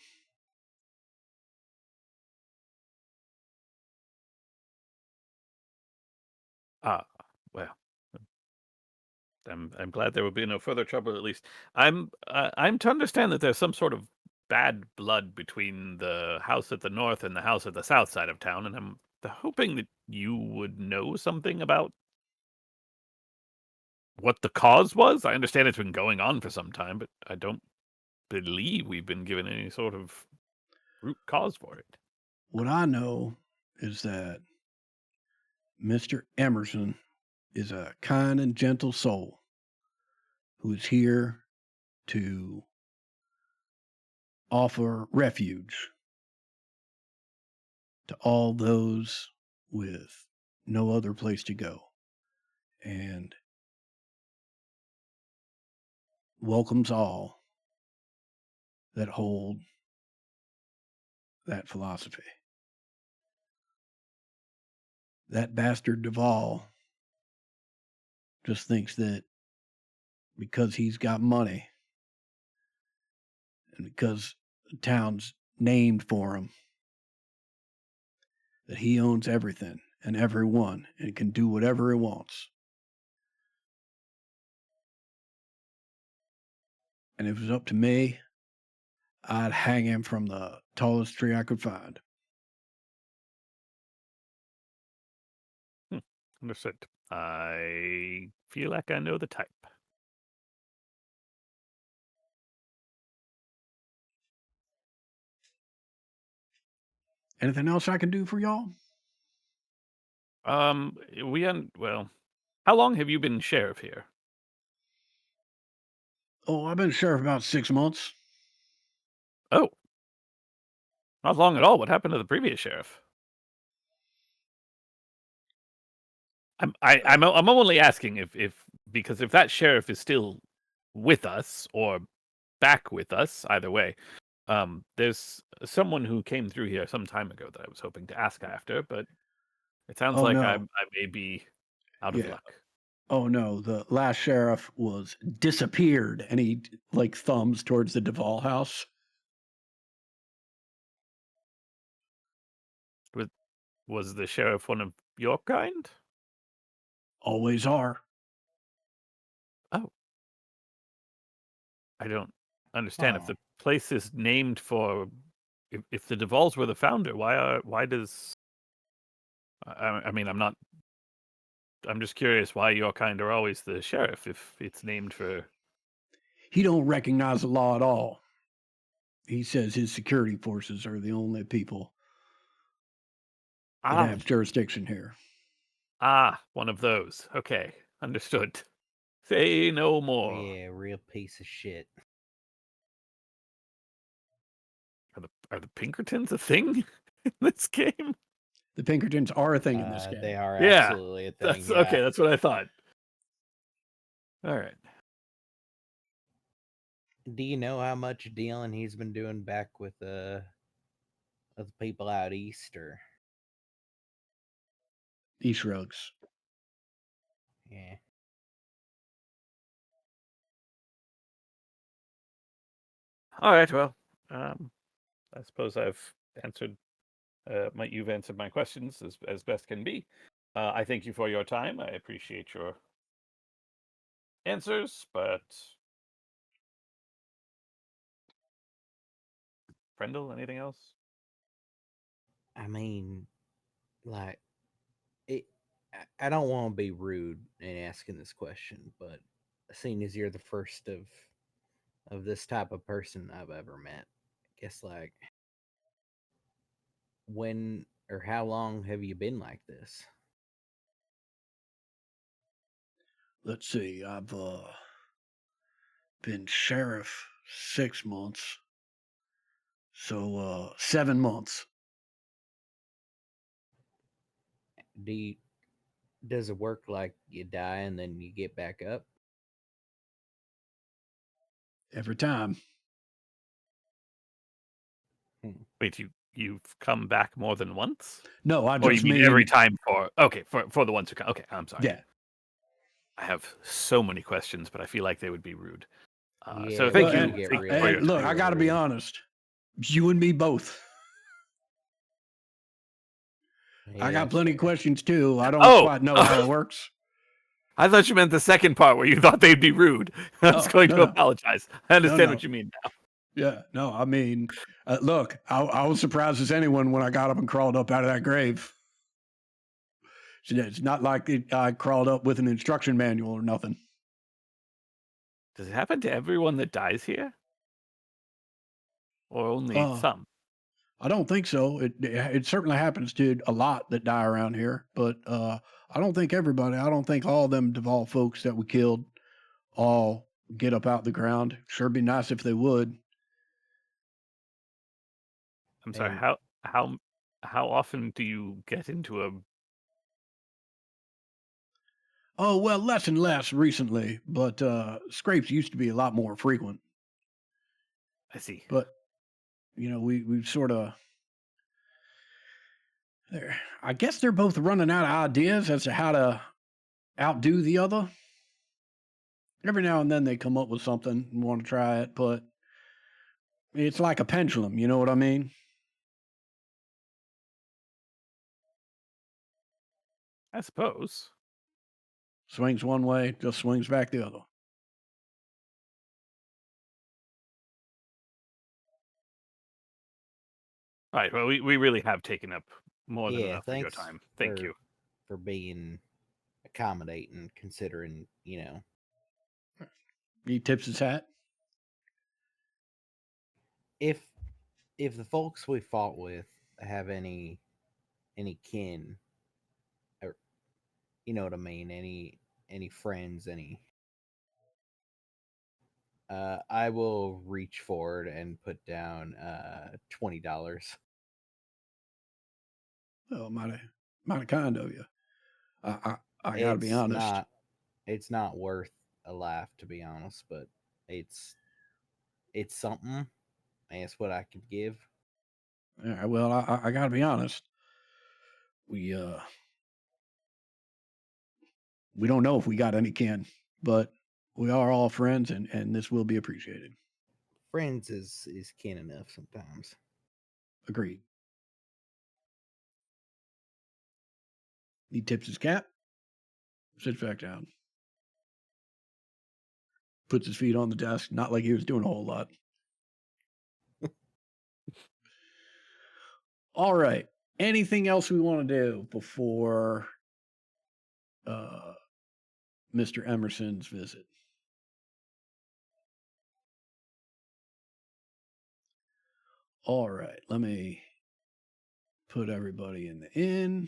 Ah, well, I'm glad there will be no further trouble. At least I'm to understand that there's some sort of bad blood between the house at the north and the house at the south side of town, and I'm hoping that you would know something about what the cause was. I understand it's been going on for some time, but I don't believe we've been given any sort of root cause for it. What I know is that Mr. Emerson is a kind and gentle soul who is here to offer refuge to all those with no other place to go, and welcomes all that hold that philosophy. That bastard Duval just thinks that because he's got money and because the town's named for him, that he owns everything and everyone and can do whatever he wants. And if it was up to me, I'd hang him from the tallest tree I could find. Understood. I feel like I know the type. Anything else I can do for y'all? Well, how long have you been sheriff here? Oh, I've been sheriff about 6 months. Oh, not long at all. What happened to the previous sheriff? I'm only asking if because if that sheriff is still with us or back with us, either way, there's someone who came through here some time ago that I was hoping to ask after, but it sounds Oh, like no. I may be out of Yeah. luck. Oh, no. The last sheriff was disappeared, and he, like, thumbs towards the Duval house. Was the sheriff one of your kind? Always are. Oh, I don't understand. If Oh. the place is named for, if the Duvals were the founder, why does? I mean, I'm just curious why your kind are always the sheriff if it's named for. He don't recognize the law at all. He says his security forces are the only people that Ah, have jurisdiction here. one of those. Okay, understood. Say no more. Yeah, real piece of shit. Are the Pinkertons a thing in this game? The Pinkertons are a thing in this game. They are Yeah, absolutely a thing. That's yeah. okay. That's what I thought. All right. Do you know how much dealing he's been doing back with the people out east, or He shrugs. yeah? All right. Well, I suppose I've answered. You've answered my questions as best can be. I thank you for your time. I appreciate your answers, but Brendel, anything else? I mean, like, it. I don't want to be rude in asking this question, but seeing as you're the first of this type of person I've ever met, I guess, like, when or how long have you been like this? Let's see. I've been sheriff 6 months. So 7 months. Does it work like you die and then you get back up? Every time. Wait, you've come back more than once? No, I Or you just mean every mean time for the ones who come? Okay, I'm sorry. yeah. I have so many questions, but I feel like they would be rude. Yeah, So we thank Well, you do get thank you real for your and look, time. I got to be rude. honest. You and me both. I Yeah, got that's plenty of fair. questions too. I don't Oh! quite know how it works. I thought you meant the second part where you thought they'd be rude. I was Oh, going no, to no. apologize. I understand no. what you mean now. Yeah, no, I mean, look, I was surprised as anyone when I got up and crawled up out of that grave. It's not like I crawled up with an instruction manual or nothing. Does it happen to everyone that dies here? Or only some? I don't think so. It certainly happens to a lot that die around here, but I don't think everybody. I don't think all them Duval folks that we killed all get up out the ground. Sure, be nice if they would. I'm sorry, And how often do you get into a Oh well, less and less recently, but scrapes used to be a lot more frequent. I see. But we sort of. I guess they're both running out of ideas as to how to outdo the other. Every now and then they come up with something and want to try it, but it's like a pendulum, you know what I mean? I suppose. Swings one way, just swings back the other. All right, well, we really have taken up more than yeah, enough of your thanks time. Thank you. for being accommodating, considering He tips his hat. if the folks we fought with have any kin, or you know what I mean, any friends, I will reach forward and put down $20. Well, mighty kind of you. I gotta be honest. It's not worth a laugh, to be honest, but it's something. That's what I could give. All right, well, I gotta be honest. We don't know if we got any kin, but we are all friends, and this will be appreciated. Friends is kin enough sometimes. Agreed. He tips his cap, sits back down, puts his feet on the desk, not like he was doing a whole lot. All right. Anything else we want to do before Mr. Emerson's visit? All right. Let me put everybody in the inn.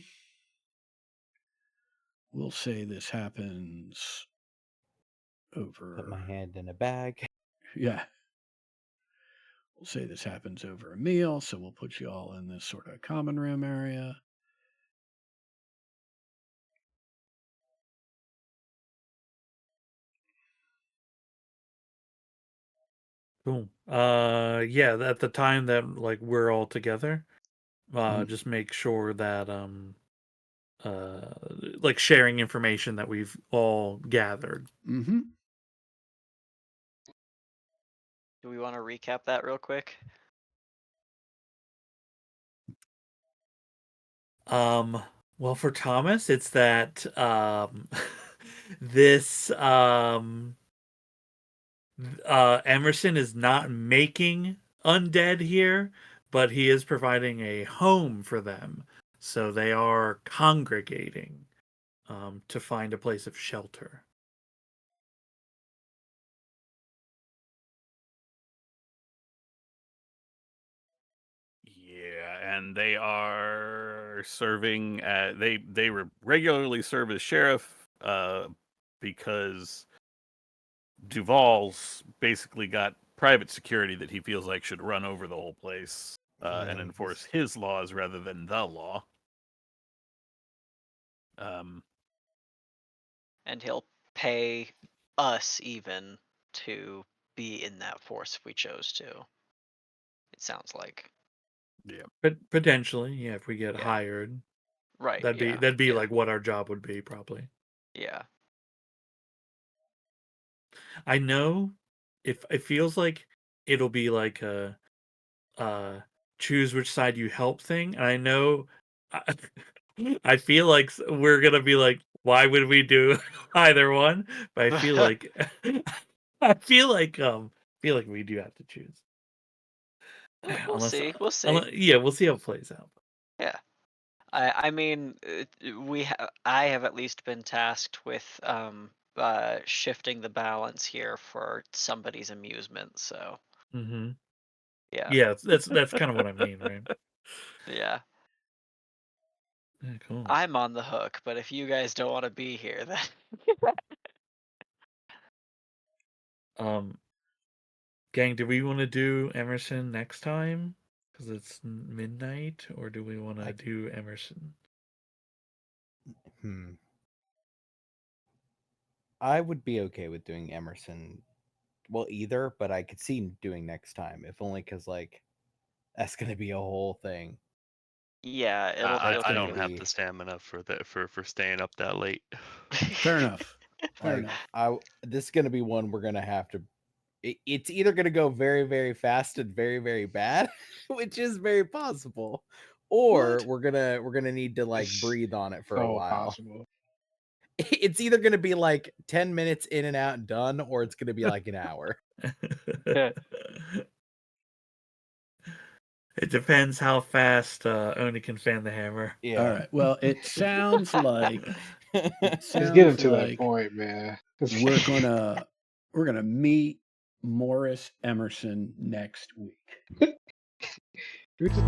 We'll say this happens over. Put my hand in a bag. Yeah. We'll say this happens over a meal, so we'll put you all in this sort of common room area. Boom. Yeah, at the time that like we're all together, Mhm. just make sure that like sharing information that we've all gathered. Mm-hmm. Do we want to recap that real quick? Well, for Thomas, it's that this Emerson is not making undead here, but he is providing a home for them. So they are congregating to find a place of shelter. Yeah, and they are serving. They regularly serve as sheriff because Duval's basically got private security that he feels like should run over the whole place and Yeah, enforce his laws rather than the law. Um, And he'll pay us even to be in that force if we chose to. It sounds like. But potentially, yeah, if we get Yeah. hired, Right. that'd be yeah. like what our job would be probably. Yeah. I know if it feels like it'll be like a choose which side you help thing. And I know I feel like we're gonna be like, why would we do either one? But I feel like feel like we do have to choose. We'll see. We'll see. Yeah, we'll see how it plays out. Yeah. I mean, I have at least been tasked with shifting the balance here for somebody's amusement. So Mm-hmm. yeah. Yeah, that's kind of what I mean, right? Yeah. Yeah, cool. I'm on the hook, but if you guys don't want to be here, then Gang, do we want to do Emerson next time? Because it's midnight, or do we want to do Emerson? I would be okay with doing Emerson. Well, either, but I could see doing next time, if only because like that's gonna be a whole thing. yeah, it'll I take don't a- have the stamina for that for staying up that late. Fair enough. Fair Like enough. this is gonna be one we're gonna have to. It's either gonna go very very fast and very very bad, which is very possible, or What? we're gonna need to like breathe on it for a So while. possible. It's either gonna be like 10 minutes in and out and done, or it's gonna be like an hour. It depends how fast Oni can fan the hammer. Yeah. All right. Well, it sounds like It's getting to that point, man. we're gonna meet Morris Emerson next week. We just